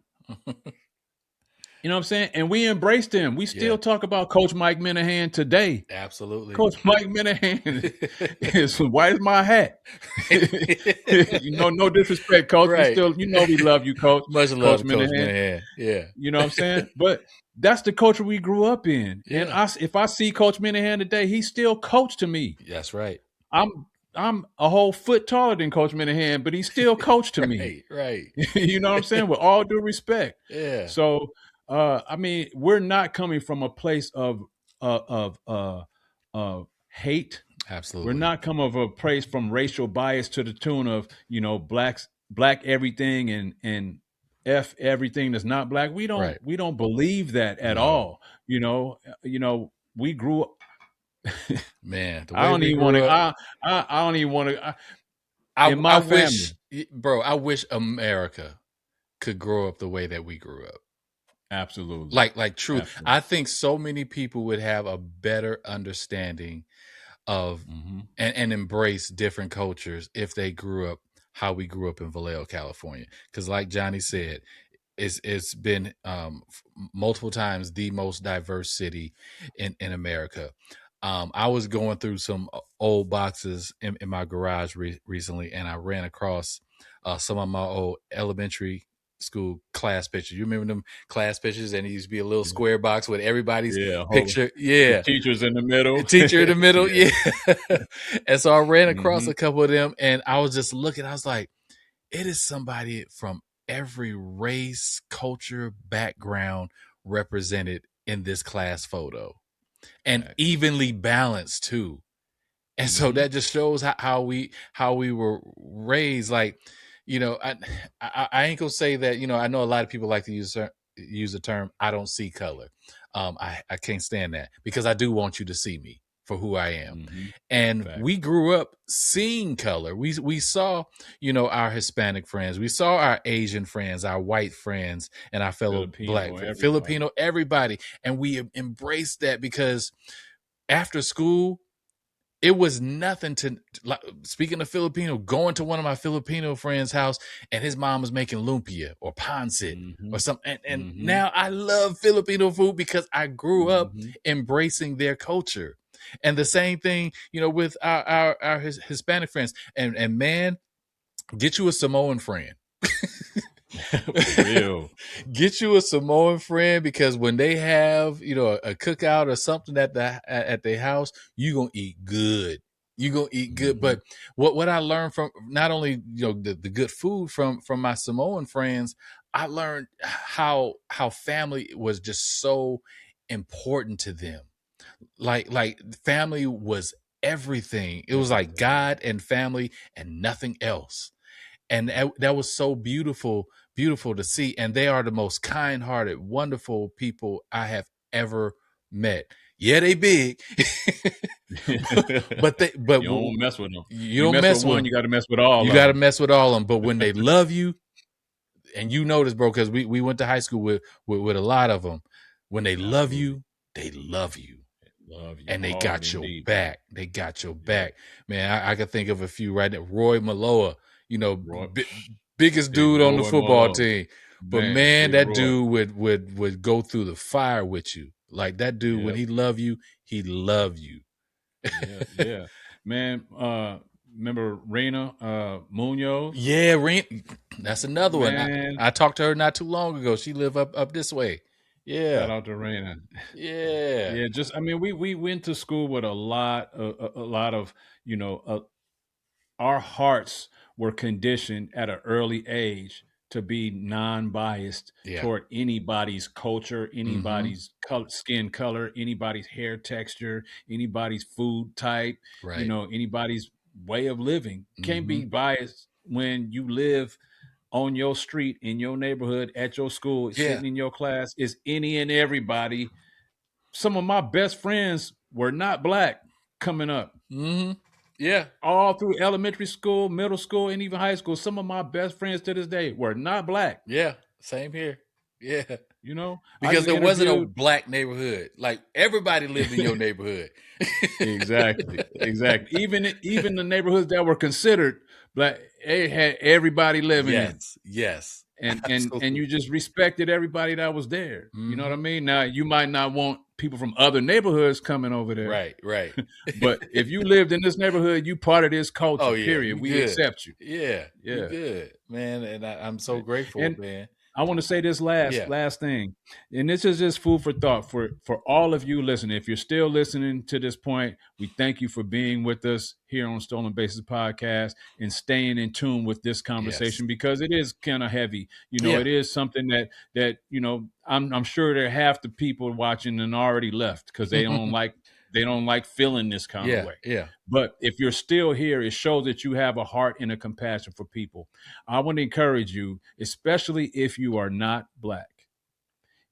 You know what I'm saying? And we embraced them. We Yeah. still talk about Coach Mike Minahan today. Absolutely. Coach Mike Minahan is white as my hat. No disrespect, Coach. Right. We still, we love you, Coach. Much love, Coach Minahan. Yeah. You know what I'm saying? But that's the culture we grew up in. Yeah. And if I see Coach Minahan today, he's still coach to me. That's right. I'm a whole foot taller than Coach Minahan, but he's still coach to me. Right. You know what I'm saying? With all due respect. Yeah. So, we're not coming from a place of hate. Absolutely. We're not coming from a place from racial bias to the tune of black everything and F everything that's not black. We don't believe that at all. We grew up. Man, the way I don't we even want to. grew up, I don't even want to. I wish, bro, I wish America could grow up the way that we grew up. Absolutely. Like true. Absolutely. I think so many people would have a better understanding of and embrace different cultures if they grew up how we grew up in Vallejo, California. Because like Johnny said, it's been multiple times the most diverse city in America. I was going through some old boxes in my garage recently, and I ran across some of my old elementary school class pictures. You remember them class pictures? And it used to be a little square box with everybody's picture. Yeah. The teachers in the middle. The teacher in the middle. Yeah. And so I ran across a couple of them, and I was just looking. I was like, it is somebody from every race, culture, background represented in this class photo, and evenly balanced too. And so that just shows how we were raised. Like, I ain't gonna say that. I know a lot of people like to use the term "I don't see color." I can't stand that, because I do want you to see me for who I am. And we grew up seeing color. We saw, our Hispanic friends, we saw our Asian friends, our white friends, and our fellow Black friends, Filipino, everybody. And we embraced that, because after school, it was nothing to, speaking of Filipino, going to one of my Filipino friends' house, and his mom was making lumpia or pancit or something. And now I love Filipino food because I grew up embracing their culture. And the same thing, with our Hispanic friends. And man, get you a Samoan friend. For real. Get you a Samoan friend, because when they have, a cookout or something at their house, you're going to eat good. You're going to eat good. But what I learned from not only, the good food from my Samoan friends, I learned how family was just so important to them. Like family was everything. It was like God and family and nothing else. And that was so beautiful to see. And they are the most kind-hearted, wonderful people I have ever met. Yeah, they big, but you don't mess with them. You don't mess with one. You got to mess with all. You got to mess with all of them. But when they love you, and you know this, bro, because we went to high school with a lot of them. When they love you, they love you. And they got your back. They got your back, man. I can think of a few right now. Roy Maloa, biggest dude on the football team. But man, that dude would go through the fire with you. Like that dude, when he love you, he love you. Yeah. Man, remember Reina Munoz? Yeah, Reina. That's another one. I talked to her not too long ago. She live up this way. Yeah. Shout out to Reina. Yeah. Yeah. We went to school with a lot of, our hearts were conditioned at an early age to be non-biased toward anybody's culture, anybody's skin color, anybody's hair texture, anybody's food type, anybody's way of living. Can't be biased when you live on your street, in your neighborhood, at your school, sitting in your class. Is any and everybody. Some of my best friends were not Black coming up. Yeah. All through elementary school, middle school, and even high school. Some of my best friends to this day were not Black. Yeah. Same here. Yeah. You know, I Because just there wasn't a interviewed. black neighborhood. Like everybody lived in your neighborhood. Exactly, exactly. Even the neighborhoods that were considered black, it had everybody living in it. Yes. Yes. And Absolutely. you just respected everybody that was there. You know what I Mm-hmm. mean? Now you might not want people from other neighborhoods coming over there, Right. Right. but if you lived in this neighborhood, you part of this culture. Oh yeah, Period. you We good. accept you. Yeah, you Yeah. good, man. And I'm so grateful, And man. I want to say this last Yeah. last thing, and this is just food for thought for all of you listening. If you're still listening to this point, we thank you for being with us here on Stolen Bases Podcast and staying in tune with this Yes. conversation because it is kind of heavy. You know, Yeah. it is something that I'm sure there half the people watching and already left because they don't like feeling this kind of Yeah. way. Yeah. But if you're still here, it shows that you have a heart and a compassion for people. I want to encourage you, especially if you are not black.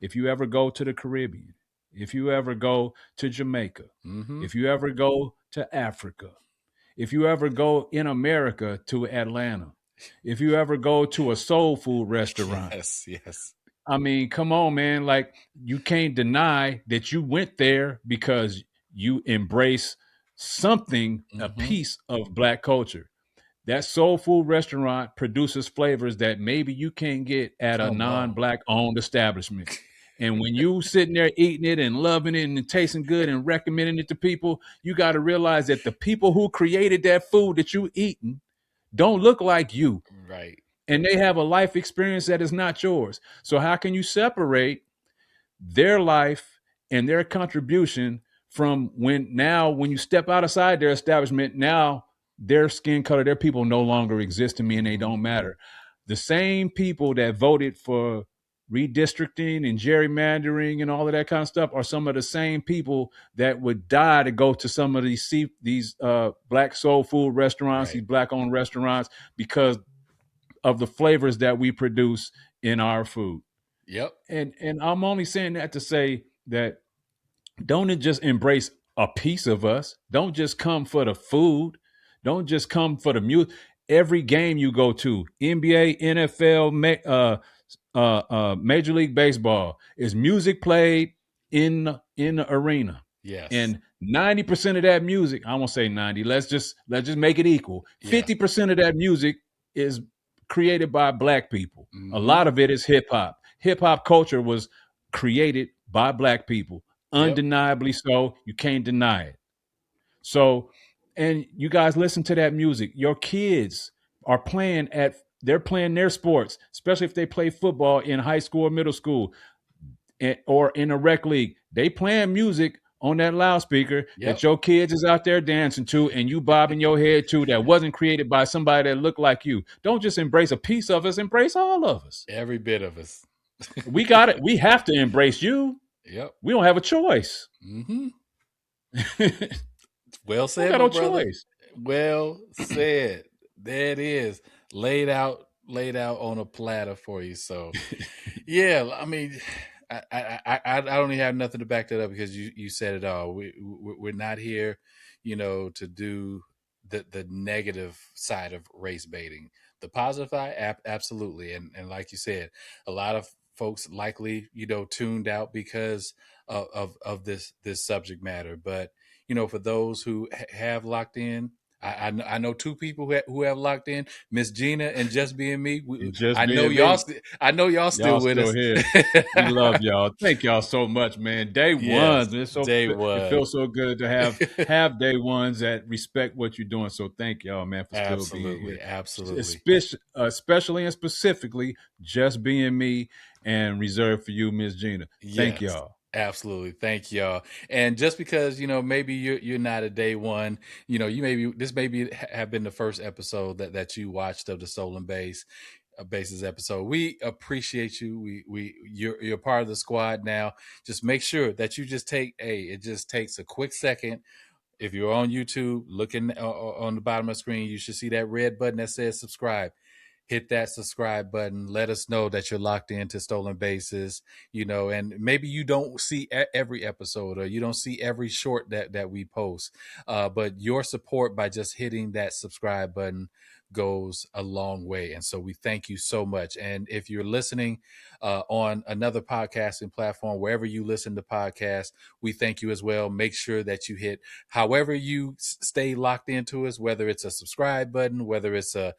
If you ever go to the Caribbean, if you ever go to Jamaica, Mm-hmm. if you ever go to Africa, if you ever go in America to Atlanta, if you ever go to a soul food restaurant, Yes. Yes. I mean, come on, man. Like, you can't deny that you went there because you embrace something, a Mm-hmm. piece of black culture. That soul food restaurant produces flavors that maybe you can't get at a Come on. non-black owned establishment. And when you sitting there eating it and loving it and tasting good and recommending it to people, you got to realize that the people who created that food that you eating don't look like you. Right. And they have a life experience that is not yours. So how can you separate their life and their contribution from when you step outside their establishment, now their skin color, their people no longer exist to me and they Mm-hmm. don't matter. The same people that voted for redistricting and gerrymandering and all of that kind of stuff are some of the same people that would die to go to some of these black soul food restaurants, Right. these black owned restaurants, because of the flavors that we produce in our food. Yep. And I'm only saying that to say that don't just embrace a piece of us. Don't just come for the food. Don't just come for the music. Every game you go to, NBA, NFL, Major League Baseball, is music played in the arena. Yes. And 90% of that music, I won't say 90, let's just make it equal. Yeah. 50% of that music is created by black people. A Mm-hmm. lot of it is hip hop. Hip hop culture was created by black people. Yep. Undeniably so. You can't deny it. So, and you guys listen to that music. Your kids are they're playing their sports, especially if they play football in high school or middle school or in a rec league. They playing music on that loudspeaker Yep. that your kids is out there dancing to and you bobbing your head to, that wasn't created by somebody that looked like you. Don't just embrace a piece of us, embrace all of us. Every bit of us. We got it. We have to embrace you. Yep. We don't have a choice. Mm-hmm. We Well don't said, got my no brother. choice. Well said. There it is. Laid out on a platter for you. So yeah, I mean, I don't even have nothing to back that up because you said it all. We're not here, to do the negative side of race baiting. The positive side, absolutely, and like you said, a lot of folks likely tuned out because of this subject matter. But for those who have locked in. I know two people who have locked in, Miss Gina and Just Being Me. And just I know being y'all. me, I know y'all still y'all with still us. here. We love y'all. Thank y'all so much, man. Day Yes, ones. day It one. feels so good to have day ones that respect what you're doing. So thank y'all, man, for still being Absolutely, here. absolutely. Especially and specifically, Just Being Me and reserved for you, Miss Gina. Thank Yes. y'all. Absolutely. Thank y'all. And just because, maybe you're not a day one, this maybe have been the first episode that you watched of the Soul and Bases episode. We appreciate you. You're part of the squad now. Just make sure that you just it just takes a quick second. If you're on YouTube, looking on the bottom of the screen, you should see that red button that says subscribe. hit that subscribe button. Let us know that you're locked into Stolen Bases, and maybe you don't see every episode, or you don't see every short that we post. But your support by just hitting that subscribe button goes a long way. And so we thank you so much. And if you're listening on another podcasting platform, wherever you listen to podcasts, we thank you as well. Make sure that you hit however you stay locked into us, whether it's a subscribe button, whether it's a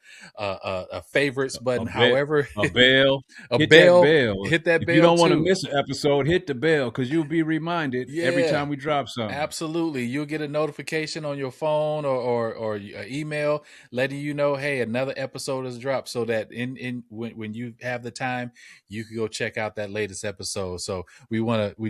favorites button, however, a bell. hit that bell. hit that If bell you don't want to too. miss an episode, hit the bell, because you'll be reminded every time we drop something. Absolutely. You'll get a notification on your phone or email letting you know, hey, another episode has dropped, so that when you have the time, you can go check out that latest episode. So we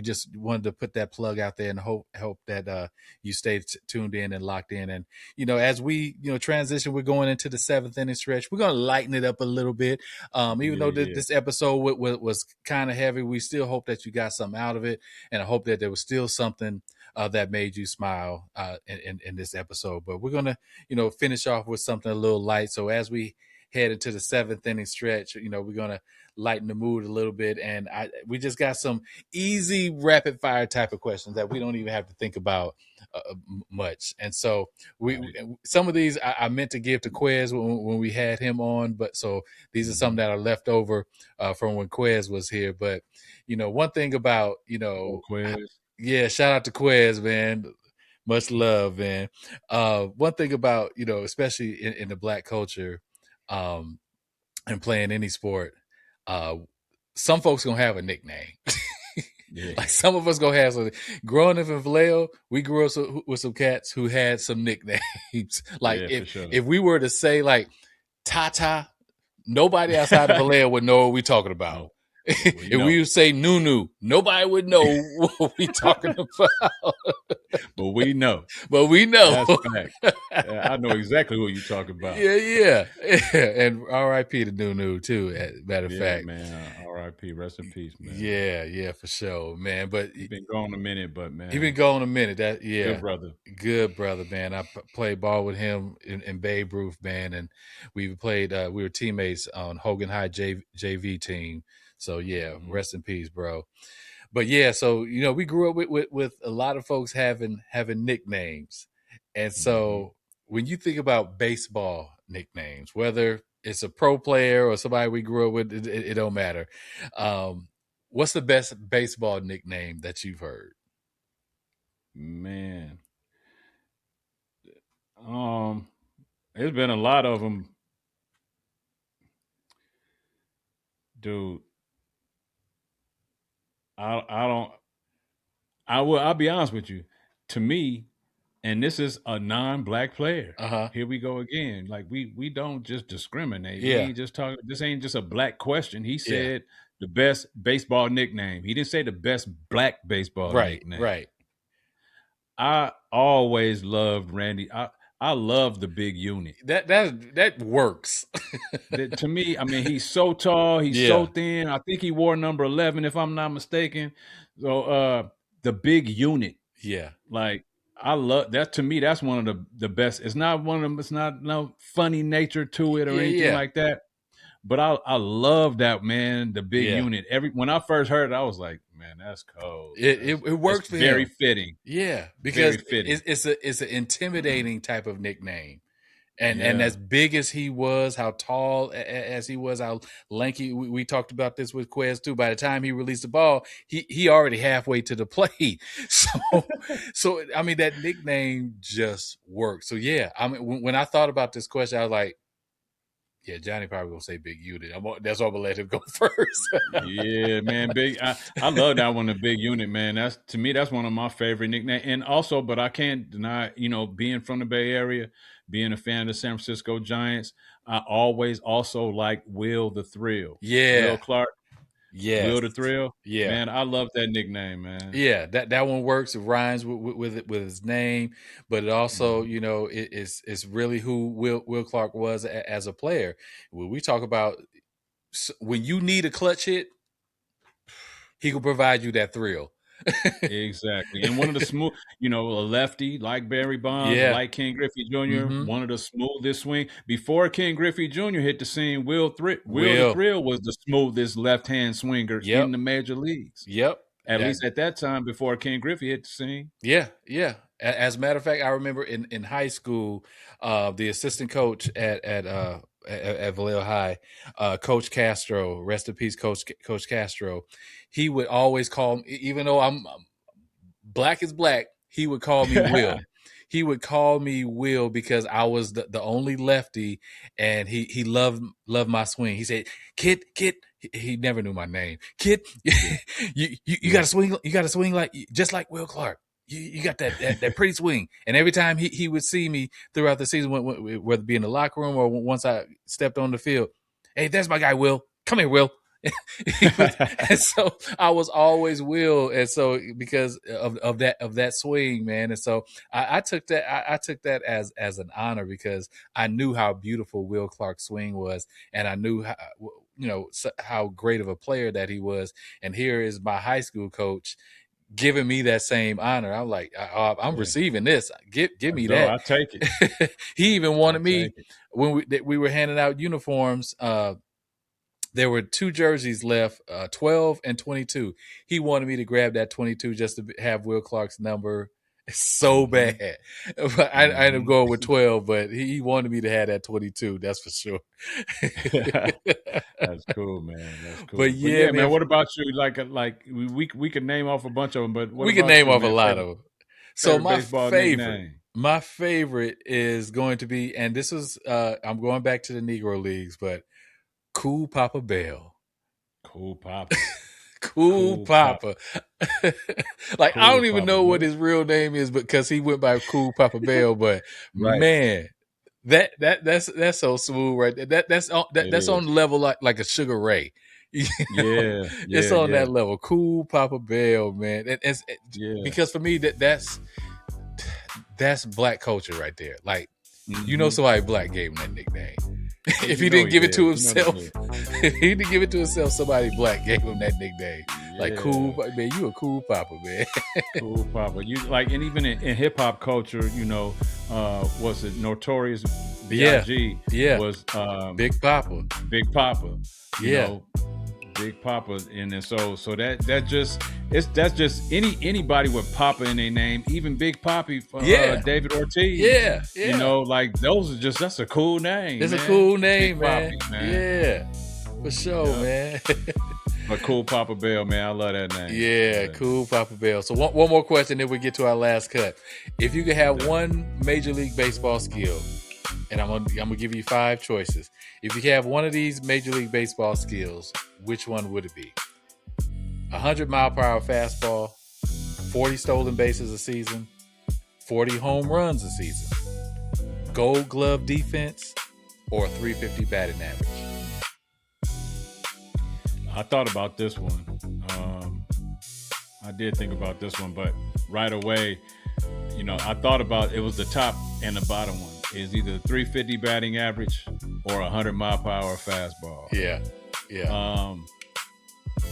just wanted to put that plug out there and hope that you stay tuned in and locked in. And as we transition, we're going into the 7th inning stretch. We're going to lighten it up a little bit. Even though this episode was kind of heavy, we still hope that you got something out of it, and I hope that there was still something that made you smile in this episode. But we're gonna finish off with something a little light. So as we head into the 7th inning stretch, we're gonna lighten the mood a little bit, and we just got some easy rapid fire type of questions that we don't even have to think about much. And so some of these I meant to give to Quez when we had him on, but so these are some that are left over from when Quez was here. But one thing about Quez. Yeah, shout out to Quez, man. Much love, man. One thing about, especially in the Black culture, and playing any sport, some folks gonna have a nickname. Yeah. Like some of us gonna have something. Growing up in Vallejo, we grew up with some cats who had some nicknames. Like if we were to say like Tata, nobody outside of Vallejo would know what we're talking about. No. If we would say Nunu, nobody would know what we talking about. But we know. That's fact. I know exactly what you're talking about. Yeah. And R.I.P. to Nunu too, matter of fact. Man. R.I.P. Rest in peace, man. Yeah, for sure, man. But he's been gone a minute, but man. He's been gone a minute. Good brother, man. I played ball with him in Babe Ruth, man. And we played, we were teammates on Hogan High JV team. So rest in peace, bro. But so we grew up with a lot of folks having nicknames, and so when you think about baseball nicknames, whether it's a pro player or somebody we grew up with, it don't matter. What's the best baseball nickname that you've heard? Man, there's been a lot of them, dude. I'll be honest with you. To me, and this is a non-Black player. Here we go again. Like we don't just discriminate. Yeah. We ain't just talking. This ain't just a Black question. He said the best baseball nickname. He didn't say the best Black baseball nickname. Right. I always loved Randy. I love the big unit. That works. To me, I mean, he's so tall, he's so thin. I think he wore number 11, if I'm not mistaken. So the big unit. Yeah. Like I love that. To me, that's one of the best. It's not one of them, it's not no funny nature to it or anything like that. But I love that, man, the big unit. When I first heard it, I was like, man, that's cold. It works for him. Very fitting. Yeah, because it's an intimidating type of nickname. And as big as he was, how tall as he was, how lanky, we talked about this with Quez too. By the time he released the ball, he already halfway to the plate. So I mean, that nickname just worked. So I mean, when I thought about this question, I was like, yeah, Johnny probably gonna say big unit. That's why I'm gonna let him go first. Yeah, man, big. I love that one, the big unit, man. To me, that's one of my favorite nicknames. And also, but I can't deny, being from the Bay Area, being a fan of the San Francisco Giants, I always also like Will the Thrill. Yeah, Will Clark. Yeah, Will the Thrill. Yeah, man, I love that nickname, man. Yeah, that one works. It rhymes with his name, but it also, it's really who Will Clark was as a player. When we talk about when you need a clutch hit, he can provide you that thrill. Exactly. And one of the smooth, a lefty like Barry Bonds, Yeah. like Ken Griffey Jr., Mm-hmm. one of the smoothest swing. Before Ken Griffey Jr. hit the scene, Will the Will. Thrill was the smoothest left-hand swinger Yep. in the major leagues. Yep. At That. least at that time before Ken Griffey hit the scene. Yeah. Yeah. As a matter of fact, I remember in high school, the assistant coach at Vallejo High, Coach Castro, rest in peace, Coach Castro. He would always call me, even though I'm black is black, he would call me Will. He would call me Will because I was the only lefty, and he loved my swing. He said, "Kid," he never knew my name. "Kid, you got to swing. You got to swing like just like Will Clark. You got that pretty swing." And every time he would see me throughout the season, whether it be in the locker room or once I stepped on the field, "Hey, there's my guy, Will. Come here, Will." And so I was always Will, and so because of that swing, man, and so I took that as an honor because I knew how beautiful Will Clark's swing was, and I knew how great of a player that he was, and here is my high school coach giving me that same honor. I'm like, I'm receiving this. Give me that. I'll take it. He even wanted me when we were handing out uniforms. There were 2 jerseys left, 12 and 22. He wanted me to grab that 22 just to have Will Clark's number so bad. But I ended up going with 12, but he wanted me to have that 22. That's for sure. That's cool, man. That's cool. But yeah, man. What about you? Like we could name off a bunch of them, but we can name off a lot of them. So my favorite is going to be, and this is I'm going back to the Negro leagues, but Cool Papa Bell. Cool Papa. Cool Papa. Like, cool I don't even know what his real name is because he went by Cool Papa Bell, but man, that's so smooth, right? That's on the level like a Sugar Ray. It's on that level. Cool Papa Bell, man. Because for me that's black culture right there. Like, somebody black gave him that nickname. If he didn't give it to himself, if he didn't give it to himself, somebody black gave him that nickname. Yeah. Like, cool, man, you a cool papa, man. Cool papa. You like, and even in hip hop culture, was it Notorious B.I.G. was Big Papa. Big Papa. Big Papa, and then so that's just anybody with Papa in their name, even Big Papi, David Ortiz. Like those are that's a cool name. It's a cool name, man. Papi, man. Yeah, for sure, man. But Cool Papa Bell, man, I love that name. Yeah, Cool Papa Bell. So one more question, then we get to our last cut. If you could have one Major League Baseball skill, and I'm gonna give you 5 choices. If you have one of these Major League Baseball skills, which one would it be? 100-mile-per-hour fastball, 40 stolen bases a season, 40 home runs a season, Gold Glove defense, or 350 batting average? I thought about this one. I did think about this one, but right away, I thought about it was the top and the bottom one. Is either 350 batting average or 100-mile-per-hour fastball. Yeah.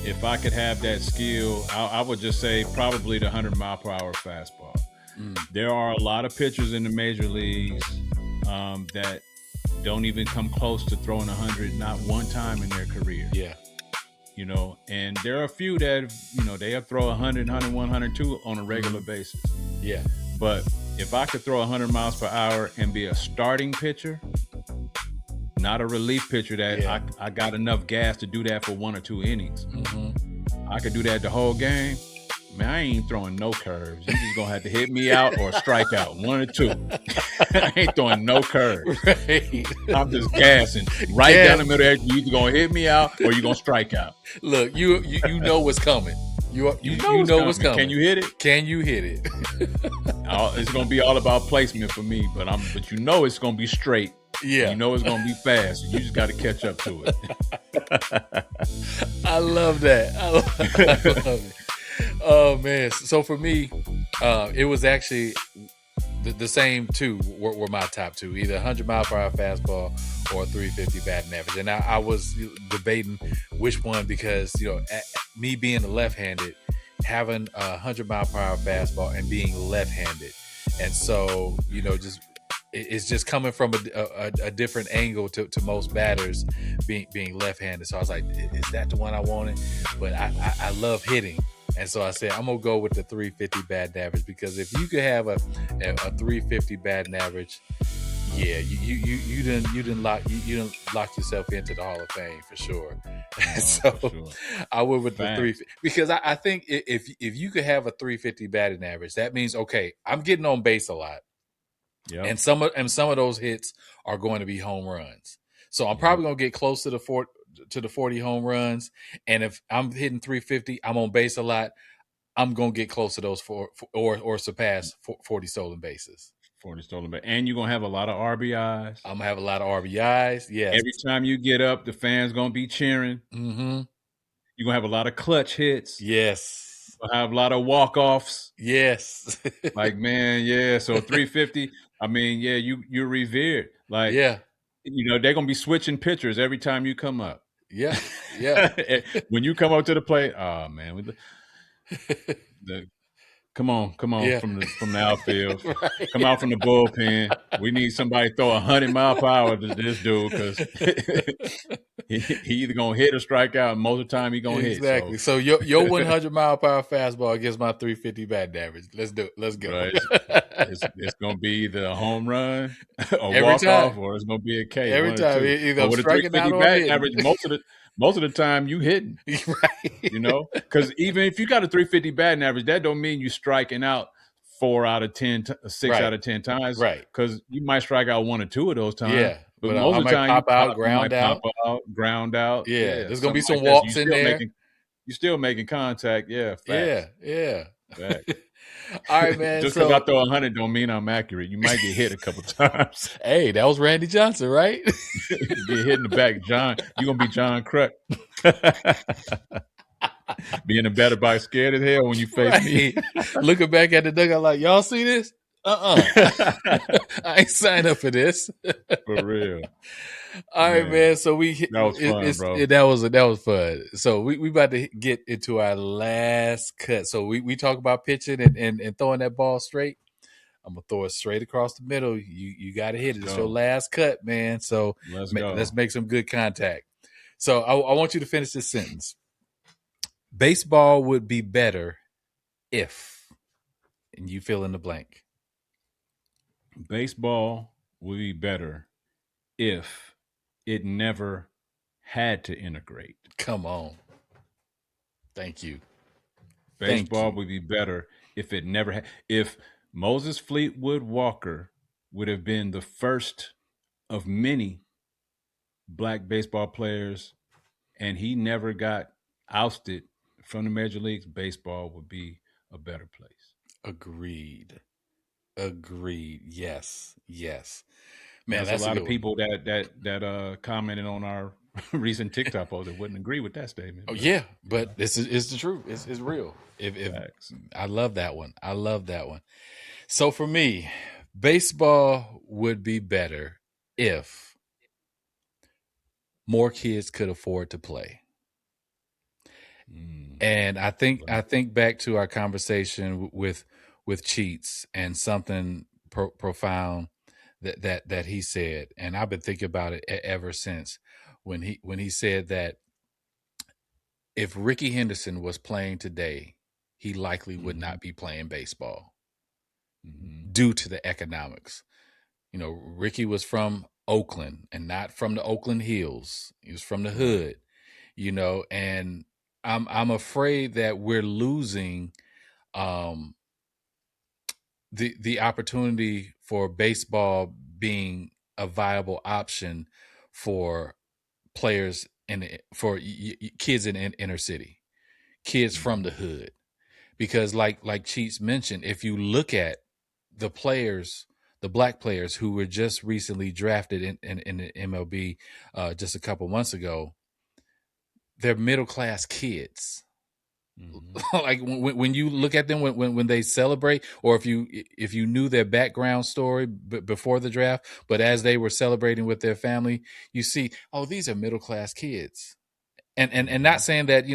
If I could have that skill, I would just say probably the 100-mile-per-hour fastball. There are a lot of pitchers in the major leagues that don't even come close to throwing 100 not one time in their career. Yeah. And there are a few that, they'll throw 100, 101, 102 on a regular basis. Yeah. But if I could throw 100 miles per hour and be a starting pitcher, not a relief pitcher that I got enough gas to do that for 1 or 2 innings. I could do that the whole game. Man, I ain't throwing no curves. You just gonna have to hit me out or strike out, 1 or 2. I ain't throwing no curves. Right. I'm just gassing down the middle. You either gonna hit me out or you gonna strike out. Look, you know what's coming. You know what's coming. Can you hit it? Can you hit it? It's gonna be all about placement for me, but it's gonna be straight. Yeah. It's gonna be fast. You just got to catch up to it. I love that. I love it. Oh man! So for me, it was actually the same 2 were my top 2, either 100-mile-per-hour fastball or 350 batting average. And I was debating which one because me being a left-handed, having a 100-mile-per-hour fastball and being left-handed. And so, it's just coming from a different angle to most batters being left-handed. So I was like, is that the one I wanted? But I love hitting. And so I said, I'm going to go with the 350 batting average, because if you could have a 350 batting average, yeah, you didn't lock yourself into the Hall of Fame for sure. So for sure. I went with the 350, because I think if you could have a 350 batting average, that means, okay, I'm getting on base a lot. Yep. And some of those hits are going to be home runs. So I'm probably going to get close to the 40 home runs. And if I'm hitting 350, I'm on base a lot, I'm going to get close to those or surpass 40 stolen bases. 40 stolen bases. And you're going to have a lot of RBIs. I'm going to have a lot of RBIs. Yes. Every time you get up, the fans going to be cheering. Mm-hmm. You're going to have a lot of clutch hits. Yes. You'll have a lot of walk-offs. Yes. Like, man, yeah. So 350, I mean, yeah, you're revered. Like, yeah. They're going to be switching pitchers every time you come up. Yeah. Yeah. When you come up to the plate, oh, man. Come on yeah. from the outfield. Right. Come out from the bullpen. We need somebody to throw 100 mile per hour to this dude, because he either gonna hit or strike out. And most of the time he gonna hit. Exactly. So your 100 mile per hour fastball against my 350 batting average. Let's do it. Let's go. Right. It's gonna be either a home run, a walk off, or it's gonna be a K. Every time, either with a 350 batting average, most of the time you hitting, right? Because even if you got a 350 batting average, that don't mean you striking out 4 out of 10, 6 right. out of 10 times, right? Because you might strike out 1 or 2 of those times, yeah. But most of the time, pop out, ground out, ground out. Yeah, there's gonna be some walks in there. You're still making contact. Yeah, facts. Yeah. Facts. All right, man. Just because I throw 100 don't mean I'm accurate. You might get hit a couple times. Hey, that was Randy Johnson, right? Get hit in the back, John. You're gonna be John Kruk. Being a batter box, scared as hell when you face me. Looking back at the dugout like, y'all see this? I ain't signed up for this. For real. All right, man. So that was fun, bro. That was fun. So we about to get into our last cut. So we talk about pitching and throwing that ball straight. I'm gonna throw it straight across the middle. You got to hit it. It's your last cut, man. So let's make some good contact. So I want you to finish this sentence. Baseball would be better if, and you fill in the blank. Baseball would be better if it never had to integrate. Come on. Thank you. Baseball would be better if it never had. If Moses Fleetwood Walker would have been the first of many black baseball players and he never got ousted from the major leagues, baseball would be a better place. Agreed. Yes. Man, there's a lot of people that commented on our recent TikTok post that wouldn't agree with that statement. Oh yeah, but this is the truth. It's real. If I love that one. So for me, baseball would be better if more kids could afford to play. And I think back to our conversation with Cheats and something profound that he said, and I've been thinking about it ever since when he said that if Ricky Henderson was playing today, he likely would not be playing baseball due to the economics. Ricky was from Oakland and not from the Oakland Hills. He was from the hood, and I'm afraid that we're losing the opportunity for baseball being a viable option for players for kids in inner city, kids from the hood, because like Cheats mentioned, if you look at the players, the black players who were just recently drafted in the MLB just a couple months ago, they're middle class kids. Like when you look at them when they celebrate, or if you knew their background story before the draft, but as they were celebrating with their family, you see, oh, these are middle class kids, and not saying that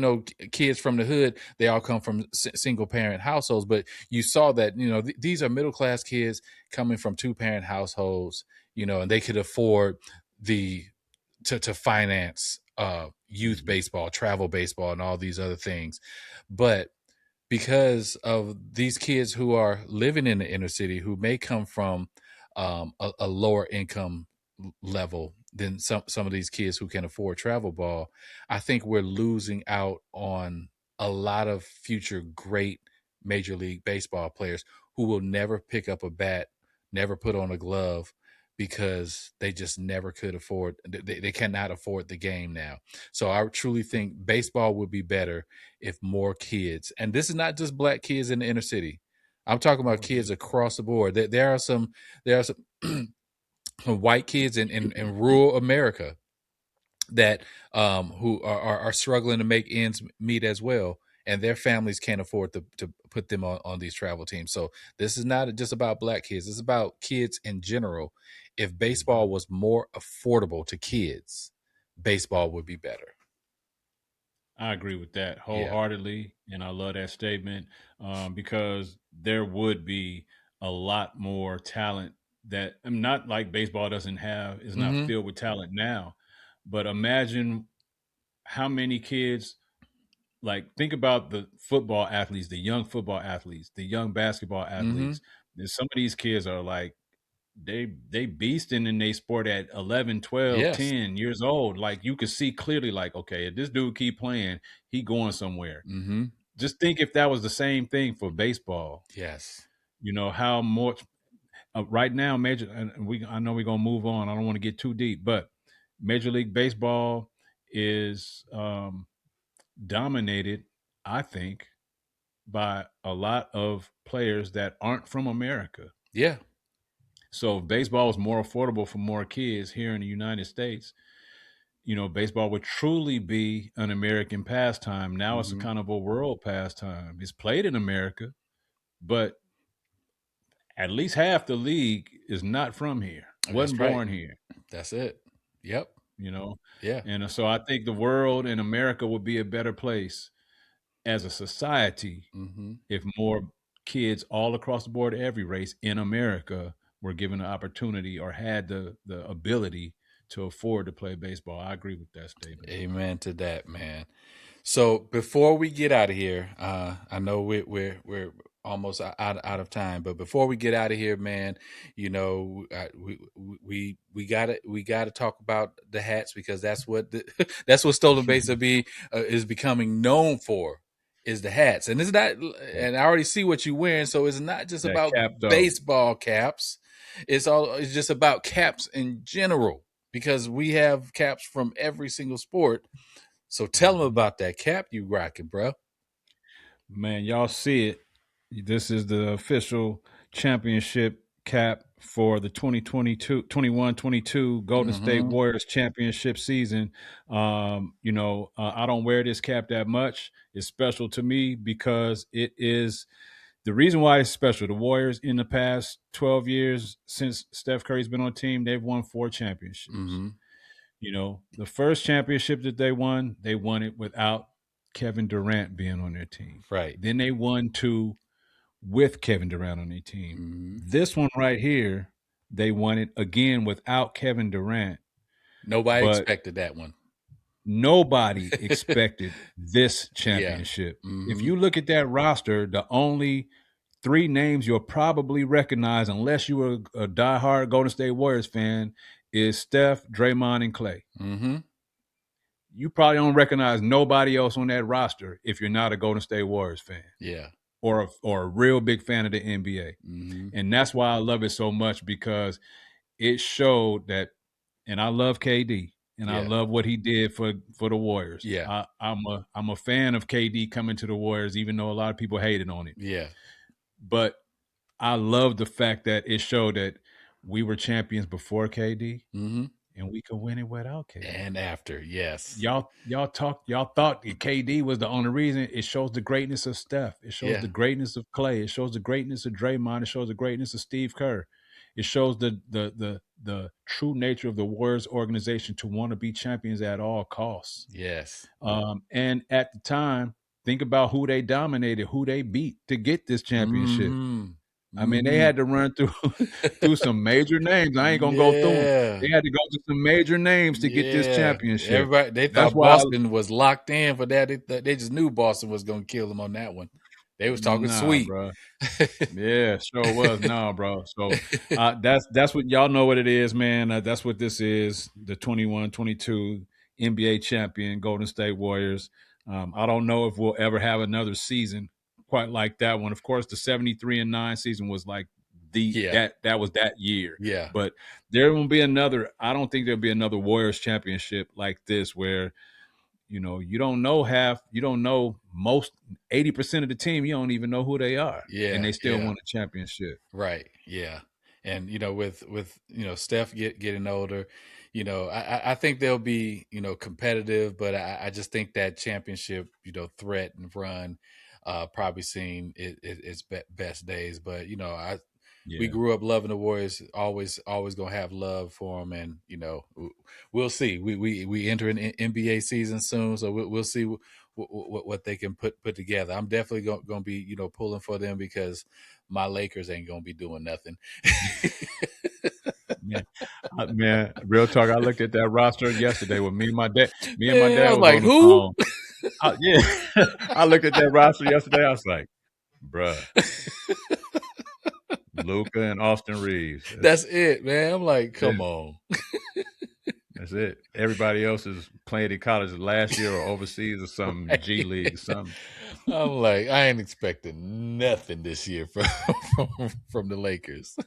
kids from the hood, they all come from single parent households, but you saw that these are middle class kids coming from 2-parent households, and they could afford the to finance youth baseball, travel baseball, and all these other things. But because of these kids who are living in the inner city, who may come from a lower income level than some of these kids who can afford travel ball, I think we're losing out on a lot of future great Major League Baseball players who will never pick up a bat, never put on a glove, because they just never could afford, they cannot afford the game now. So I truly think baseball would be better if more kids, and this is not just black kids in the inner city, I'm talking about kids across the board. There are some white kids in rural America that who are struggling to make ends meet as well, and their families can't afford to put them on these travel teams. So this is not just about black kids, it's about kids in general. If baseball was more affordable to kids, baseball would be better. I agree with that Yeah. wholeheartedly, and I love that statement because there would be a lot more talent that not like baseball doesn't have, is not filled with talent now, but imagine how many kids, like think about the football athletes, the young football athletes, the young basketball athletes. Some of these kids are like they beasting in their sport at 11, 12, Yes. 10 years old. Like you could see clearly, like, okay, if this dude keep playing, he going somewhere. Just think if that was the same thing for baseball. Yes. How much right now, I know we're gonna move on. I don't want to get too deep, but Major League Baseball is dominated, I think, by a lot of players that aren't from America. Yeah. So if baseball is more affordable for more kids here in the United States, baseball would truly be an American pastime. Now it's a kind of a world pastime. It's played in America, but at least half the league is not from here. Wasn't born here. That's it. Yep. Yeah. And so I think the world and America would be a better place as a society if more kids all across the board, every race in America, were given an opportunity or had the ability to afford to play baseball. I agree with that statement. Amen to that, man. So before we get out of here, I know we're almost out of time, but before we get out of here, man, we gotta talk about the hats, because that's what that's what Stolen Base is becoming known for, is the hats. And it's not, and I already see what you're wearing, so it's not just That about cap, baseball caps. It's just about caps in general, because we have caps from every single sport. So tell them about that cap you rocking, bro. Man, y'all see it. This is the official championship cap for the 2022 Golden State Warriors championship season. I don't wear this cap that much. It's special to me because it is the reason why it's special. The Warriors, in the past 12 years since Steph Curry's been on the team, they've won 4 championships. The first championship that they won it without Kevin Durant being on their team. Right. Then they won 2 with Kevin Durant on their team. This one right here, they won it again without Kevin Durant. Nobody expected that one. Nobody expected this championship. Yeah. If you look at that roster, the only 3 names you'll probably recognize, unless you were a diehard Golden State Warriors fan, is Steph, Draymond, and Clay. You probably don't recognize nobody else on that roster if you're not a Golden State Warriors fan. Yeah. Or a real big fan of the NBA. And that's why I love it so much, because it showed that, and I love KD, and I love what he did for the Warriors. Yeah. I'm a fan of KD coming to the Warriors, even though a lot of people hated on it. Yeah. But I love the fact that it showed that we were champions before KD, and we could win it without KD. And after, yes. Y'all thought that KD was the only reason. It shows the greatness of Steph. It shows the greatness of Clay. It shows the greatness of Draymond. It shows the greatness of Steve Kerr. It shows the true nature of the Warriors organization to want to be champions at all costs. Yes. And at the time, think about who they dominated, who they beat to get this championship. I mean, they had to run through some major names. I ain't gonna go through them. They had to go through some major names to get this championship. Everybody, they thought Boston was locked in for that. They just knew Boston was gonna kill them on that one. They was talking sweet, bro. Yeah, sure was. No, bro. So that's what y'all know what it is, man. That's what this is. The 21-22 NBA champion Golden State Warriors. I don't know if we'll ever have another season quite like that one. Of course, the 73-9 season was like that was that year. Yeah. But there won't be another. I don't think there'll be another Warriors championship like this where, you know, you don't know most 80% of the team. You don't even know who they are. Yeah. And they still won a championship. Right. Yeah. And, you know, with you know, Steph getting older, you know, I think they'll be, you know, competitive, but I just think that championship, you know, threat and run probably seen its best days. But, you know, we grew up loving the Warriors, always gonna have love for them, and you know, we'll see. We enter an NBA season soon, so we'll see what they can put together. I'm definitely gonna be, you know, pulling for them because my Lakers ain't gonna be doing nothing. Man, real talk. I looked at that roster yesterday with me and my dad. Me and my dad I was was like, on the who? phone. I looked at that roster yesterday. I was like, bruh. Luka and Austin Reeves. That's it, man. I'm like, come on. That's it. Everybody else is playing in college last year or overseas or something, right. G League or something. I'm like, I ain't expecting nothing this year from the Lakers.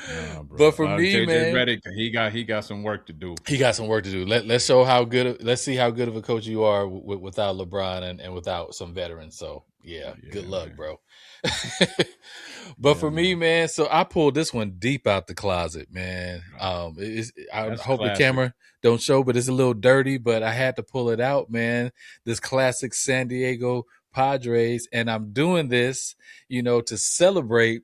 Nah, bro. But for me, JJ man, Redick, he got some work to do. He got some work to do. Let's show how good. Let's see how good of a coach you are without LeBron and without some veterans. So yeah good luck, man. Bro. But for me, man, so I pulled this one deep out the closet, man. I hope classic. The camera don't show, but it's a little dirty. But I had to pull it out, man. This classic San Diego Padres, and I'm doing this, you know, to celebrate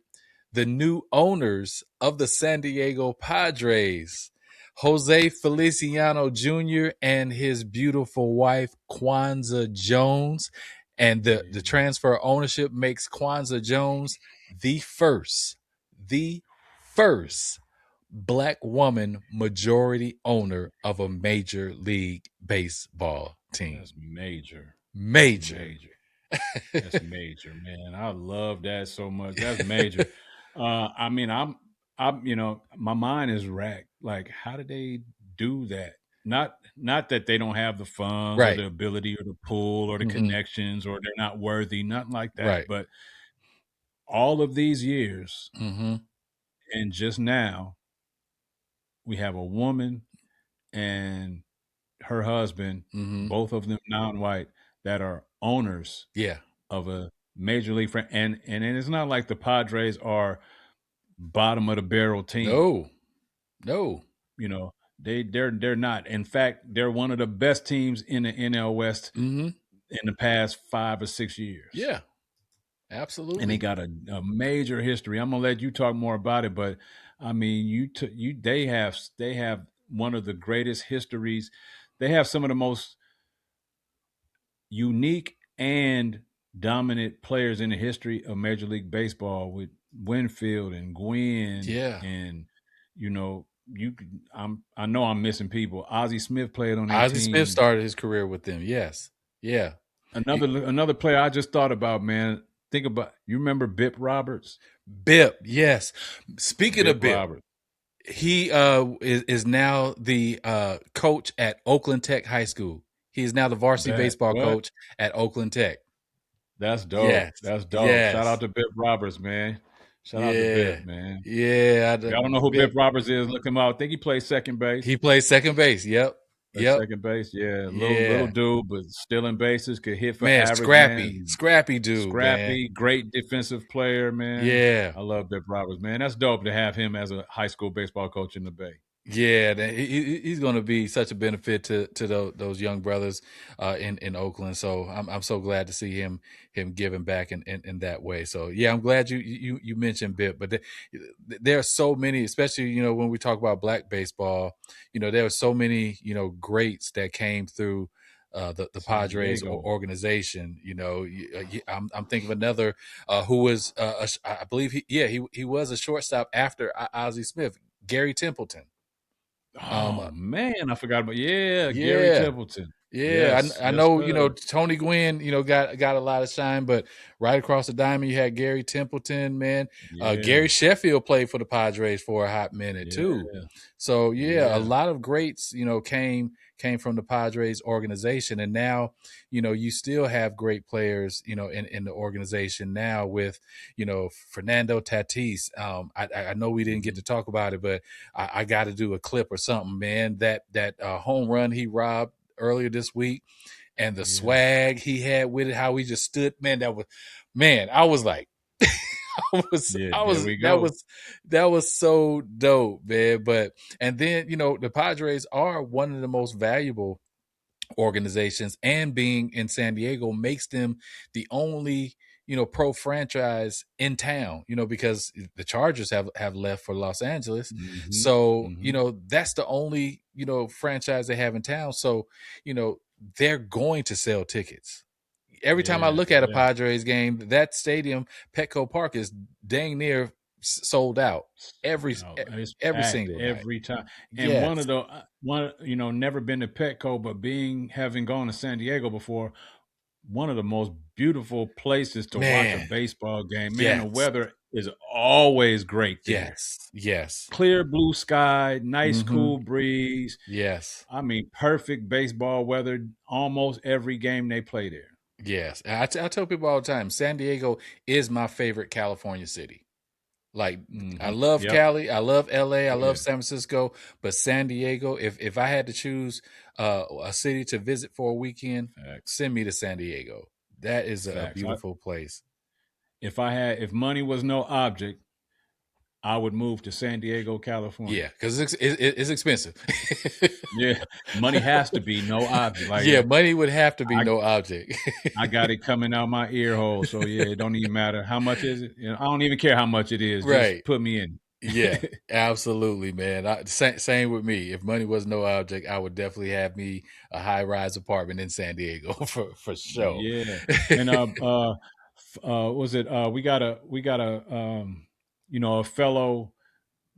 the new owners of the San Diego Padres, Jose Feliciano Jr. and his beautiful wife, Kwanzaa Jones. And the transfer ownership makes Kwanzaa Jones the first Black woman majority owner of a Major League Baseball team. That's major. That's major, man. I love that so much. That's major. I mean, I'm, you know, my mind is racked. Like, how did they do that? Not that they don't have the funds or the ability or the pull or the connections or they're not worthy, nothing like that. Right. But all of these years, and just now, we have a woman and her husband, both of them non-white, that are owners of a major league and it's not like the Padres are bottom of the barrel team. No. You know, they're not. In fact, they're one of the best teams in the NL West in the past 5 or 6 years. Yeah, absolutely. And they got a major history. I'm gonna let you talk more about it, but I mean, they have one of the greatest histories. They have some of the most unique and dominant players in the history of Major League Baseball with Winfield and Gwynn. And you know, I know I'm missing people. Ozzie Smith played on that team. Ozzie Smith started his career with them. Yes. Yeah. Another player I just thought about, man. Think about, you remember Bip Roberts? Bip, yes. Speaking of Bip Roberts, he is now the coach at Oakland Tech High School. He is now the varsity baseball coach at Oakland Tech. That's dope. Yes. That's dope. Yes. Shout out to Bip Roberts, man. Shout out to Bip, man. Yeah. I don't know who Bip Roberts is. Look him out. I think he plays second base. He plays second base. Yep. Second base. Yeah. Little dude, but still in bases. Could hit for average. Scrappy dude. Scrappy. Man. Great defensive player, man. Yeah. I love Bip Roberts, man. That's dope to have him as a high school baseball coach in the Bay. Yeah, he's going to be such a benefit to those young brothers in Oakland. So I'm so glad to see him giving back in that way. So yeah, I'm glad you mentioned Bip, but there are so many, especially when we talk about black baseball, there are so many greats that came through the San Padres Diego. organization. I'm thinking of another who was I believe he was a shortstop after Ozzie Smith, Gary Templeton. Oh man, I forgot about Gary Yeah, Templeton. yeah, Yes, I yes, know. sir. Tony Gwynn. Got a lot of shine, but right across the diamond, you had Gary Templeton. Man, Gary Yeah, Sheffield played for the Padres for a hot minute yeah, too. So yeah, a yeah. lot of greats, came from the Padres organization, and now, you still have great players, in the organization now with, Fernando Tatis. I know we didn't get Mhm. to talk about it, but I got to do a clip or something, man. That home run he robbed earlier this week, and the Yeah, swag he had with it, how he just stood, man. I was like, yeah. There we that go. was so dope, man. But and then the Padres are one of the most valuable organizations, and being in San Diego makes them the only pro franchise in town, because the Chargers have left for Los Angeles. Hmm. So Hmm. that's the only franchise they have in town. So they're going to sell tickets. Every time I Yeah, look at a yeah. Padres game, that stadium, Petco Park, is dang near sold out No, it's every packed single night. every time. And Yes, never been to Petco, but having gone to San Diego before, one of the most beautiful places to watch a man. baseball game. Man, the Yes, weather is always great there. yes, yes. Clear blue sky, nice Mm-hmm. cool breeze. Yes, I mean, perfect baseball weather almost every game they play there. yes. And I tell people all the time, San Diego is my favorite California city. Like, I Hmm. love Yep. Cali, I love LA, I Yeah. love San Francisco, but San Diego, if I had to choose a city to visit for a weekend, Facts. send me to San Diego. That is a Facts. beautiful place. If money was no object, I would move to San Diego, Yeah, California. because it's expensive. Yeah, money has to be no object. Like Yeah, money would have to be I, no object. I got it coming out my ear hole. So yeah, it don't even matter how much is it. I don't even care how much it is. Just Right. put me in. Yeah, absolutely, man. Same with me. If money was no object, I would definitely have me a high-rise apartment in San Diego for sure. Yeah, and was it? We got a fellow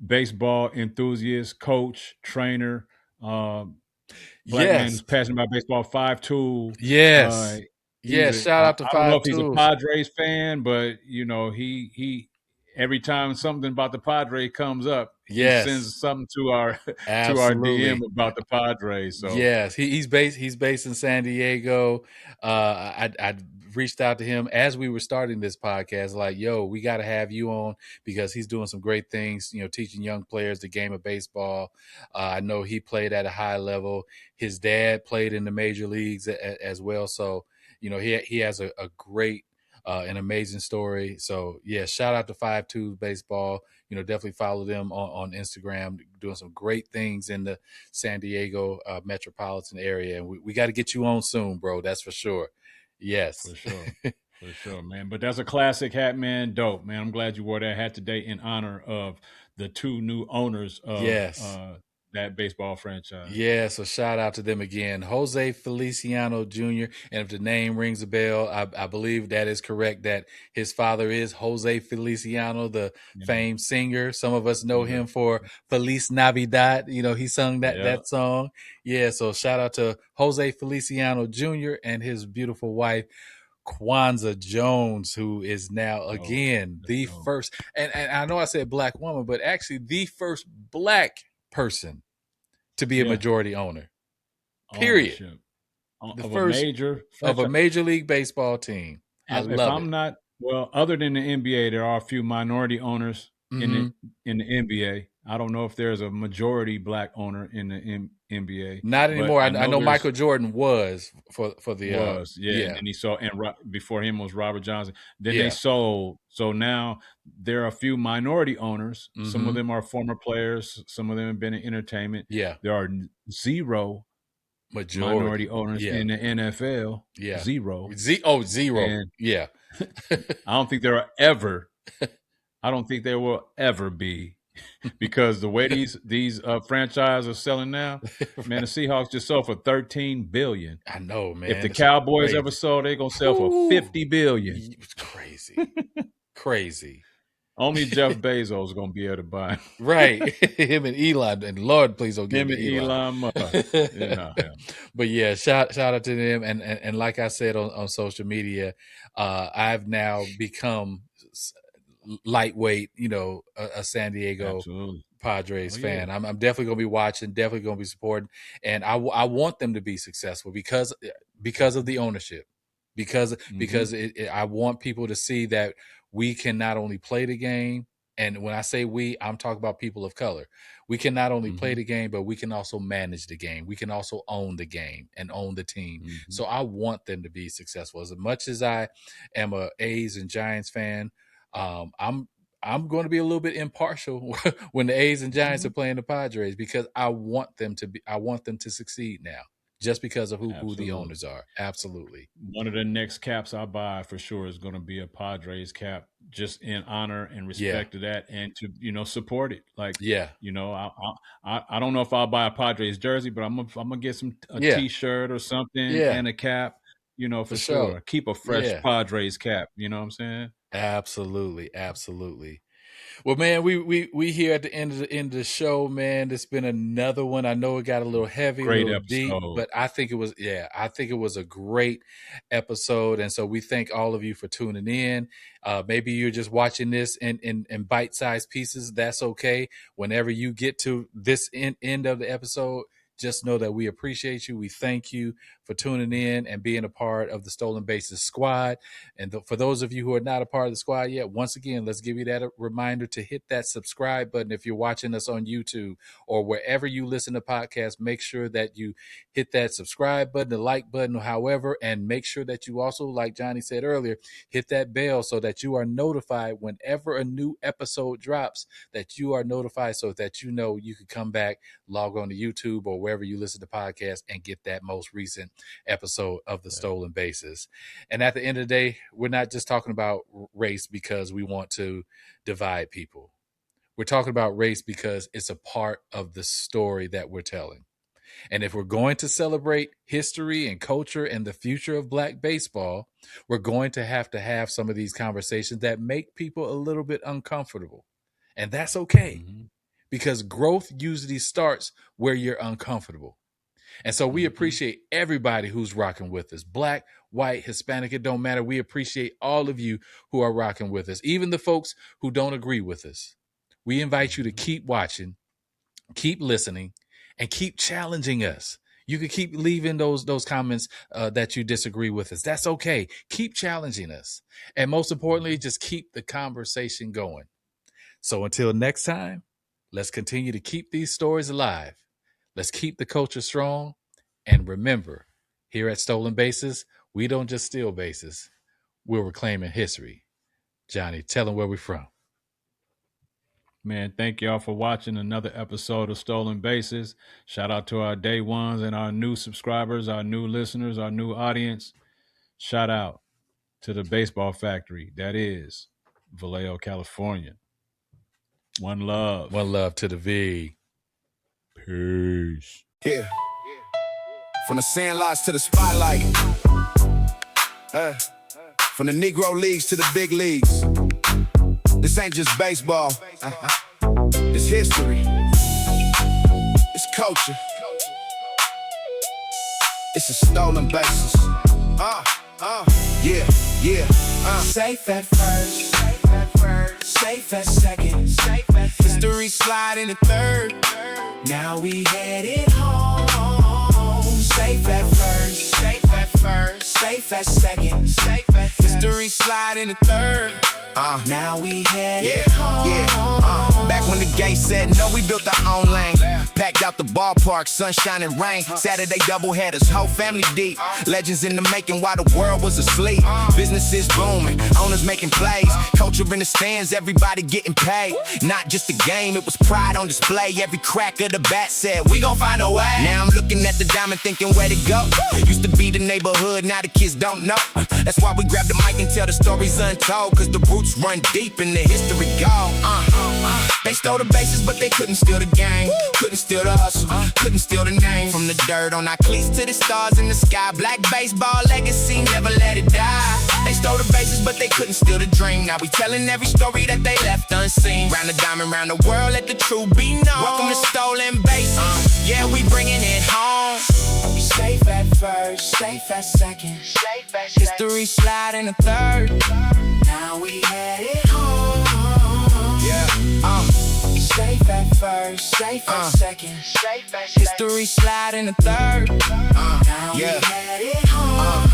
baseball enthusiast, coach, trainer, uh, black man Yes, who's passionate about baseball. 5'2". yes, He's yes. Shout out to I don't know Five if he's a Tools. Padres fan, but he every time something about the Padres comes up, he Yes, sends something to our to our DM absolutely. about the Padres. So Yes, he's based in San Diego. I reached out to him as we were starting this podcast, like, yo, we got to have you on because he's doing some great things, teaching young players the game of baseball. I know he played at a high level. His dad played in the major leagues as well. So, he has a great, an amazing story. So yeah, shout out to 5-2 baseball. Definitely follow them on Instagram, doing some great things in the San Diego metropolitan area. And we got to get you on soon, bro. That's for sure. Yes. for sure. For sure, man. But that's a classic hat, man. Dope, man. I'm glad you wore that hat today in honor of the two new owners of Yes. that baseball franchise. Yeah, so shout out to them again, Jose Feliciano Jr. And if the name rings a bell, I believe that is correct. That his father is Jose Feliciano, the Yeah. famed singer. Some of us know Yeah. him for Feliz Navidad. He sung that Yeah. that song. Yeah, so shout out to Jose Feliciano Jr. and his beautiful wife Kwanzaa Jones, who is now Oh, again let's the go. first, and I know I said black woman, but actually the first black person to be a Yeah. majority owner. Period. Ownership The of a first major of a franchise. major league baseball team. I If love I'm it. not, well, other than the NBA, there are a few minority owners in Mm-hmm. the NBA. I don't know if there's a majority black owner in the NBA. Not anymore. I know there's- Michael Jordan was for the and then he sold, and before him was Robert Johnson. Then Yeah. they sold. So now there are a few minority owners. Some of Mhm. them are former players. Some of them have been in entertainment. Yeah. There are zero minority owners in the NFL. Yeah. Zero. Zero. And yeah. I don't think there are ever. I don't think there will ever be, because the way these franchises are selling now, man, the Seahawks just sold for $13 billion. I know, man. If the It's Cowboys crazy. ever sold, they're gonna sell for $50 billion. It's crazy. Crazy. Only Jeff Bezos is gonna be able to buy him. Right. Him and Elon, and Lord, please don't give Him me and Elon Musk. But yeah, shout out to them. And like I said on social media, I've now become lightweight, a San Diego Absolutely. Padres fan. I'm definitely going to be watching, definitely going to be supporting, and I want them to be successful because of the ownership, because I want people to see that we can not only play the game, and when I say we, I'm talking about people of color. We can not only play the game, but we can also manage the game. We can also own the game and own the team. So I want them to be successful. As much as I am a A's and Giants fan, I'm going to be a little bit impartial when the A's and Giants are playing the Padres, because I want them to succeed now, just because of who the owners are. Absolutely. One of the next caps I buy for sure is going to be a Padres cap, just in honor and respect to that, and to support it. Like, I don't know if I'll buy a Padres jersey, but I'm gonna get a T-shirt or something and a cap. For sure. Keep a fresh Padres cap. You know what I'm saying? Absolutely. Well, man, we here at the end of the show, man. It's been another one. I know it got a little heavy, great a little episode. deep, but I think it was a great episode. And so we thank all of you for tuning in. Maybe you're just watching this in bite-sized pieces. That's okay. Whenever you get to this end of the episode, just know that we appreciate you. We thank you for tuning in and being a part of the Stolen Bases squad. And for those of you who are not a part of the squad yet, once again, let's give you that reminder to hit that subscribe button. If you're watching us on YouTube or wherever you listen to podcasts, make sure that you hit that subscribe button, the like button, however, and make sure that you also, like Johnny said earlier, hit that bell so that you are notified whenever a new episode drops, that you are notified so that you know you can come back, log on to YouTube or wherever you listen to podcasts and get that most recent episode of the Stolen Bases. And at the end of the day, we're not just talking about race because we want to divide people. We're talking about race because it's a part of the story that we're telling. And if we're going to celebrate history and culture and the future of Black baseball, we're going to have some of these conversations that make people a little bit uncomfortable. And that's okay, because growth usually starts where you're uncomfortable. And so we appreciate everybody who's rocking with us. Black, white, Hispanic, it don't matter. We appreciate all of you who are rocking with us, even the folks who don't agree with us. We invite you to keep watching, keep listening, and keep challenging us. You can keep leaving those comments that you disagree with us. That's okay. Keep challenging us. And most importantly, just keep the conversation going. So until next time, let's continue to keep these stories alive. Let's keep the culture strong. And remember, here at Stolen Bases, we don't just steal bases. We're reclaiming history. Johnny, tell them where we're from. Man, thank y'all for watching another episode of Stolen Bases. Shout out to our day ones and our new subscribers, our new listeners, our new audience. Shout out to the baseball factory that is Vallejo, California. One love. One love to the V. Peace. Yeah. From the sandlots to the spotlight. From the Negro leagues to the big leagues. This ain't just baseball. It's history. It's culture. It's a stolen basis. Yeah. Safe at first. Safe at second. History slide in the third. Now we headed home. Safe at first. Safe at second. History slide in the third. Now we headed home. Back when the gate said no, we built our own lane. Packed out the ballpark, sunshine and rain. Saturday doubleheaders, whole family deep. Legends in the making while the world was asleep. Businesses booming, owners making plays. Culture in the stands, everybody getting paid. Not just a game, it was pride on display. Every crack of the bat said, we gon' find a way. Now I'm looking at the diamond thinking where to go. Used to be the neighborhood, now the kids don't know. That's why we grab the mic and tell the stories untold. Cause the roots run deep and the history go. They stole the bases, but they couldn't steal the game. Couldn't steal the hustle, couldn't steal the name. From the dirt on our cleats to the stars in the sky. Black baseball legacy, never let it die. They stole the bases, but they couldn't steal the dream. Now we telling every story that they left unseen. Round the diamond, round the world, let the truth be known. Welcome to stolen bases, yeah, we bringing it home. Safe at first, safe at second, safe at history slide in the third. Now we headed home. Safe at first, safe at second, safe at history slide in the third. Now we headed home.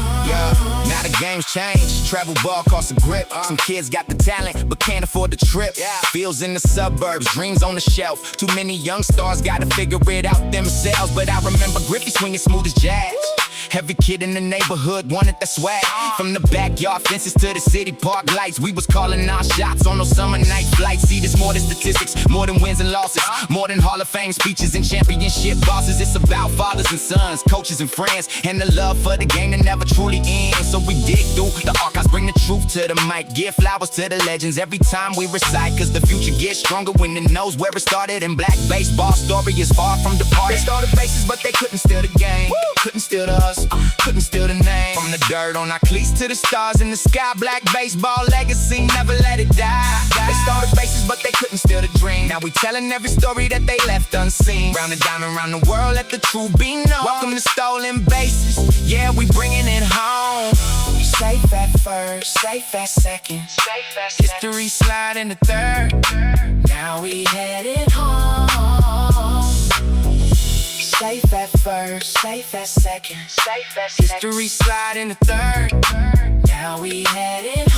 Now the game's changed. Travel ball costs a grip. Some kids got the talent, but can't afford the trip. Fields in the suburbs, dreams on the shelf. Too many young stars gotta figure it out themselves. But I remember Griffey swinging smooth as jazz. Every kid in the neighborhood wanted that swag. From the backyard fences to the city park lights, we was calling our shots on those summer night flights. See, there's more than statistics, more than wins and losses, more than Hall of Fame speeches and championship bosses. It's about fathers and sons, coaches and friends, and the love for the game that never truly ends. So we dig through the archives, bring the truth to the mic, give flowers to the legends every time we recite. Cause the future gets stronger when it knows where it started. And black baseball story is far from departed. They stole the bases, but they couldn't steal the game. Couldn't steal the hustle, couldn't steal the name. From the dirt on our cleats to the stars in the sky. Black baseball legacy, never let it die. They stole the bases, but they couldn't steal the dream. Now we telling every story that they left unseen. Round and diamond, round the world, let the truth be known. Welcome to stolen bases, yeah, we bringing it home. Safe at first, safe at second, safe at history slide in the third. Now we headed home. Safe at first, safe at second, safe at history slide in the third. Now we headed home.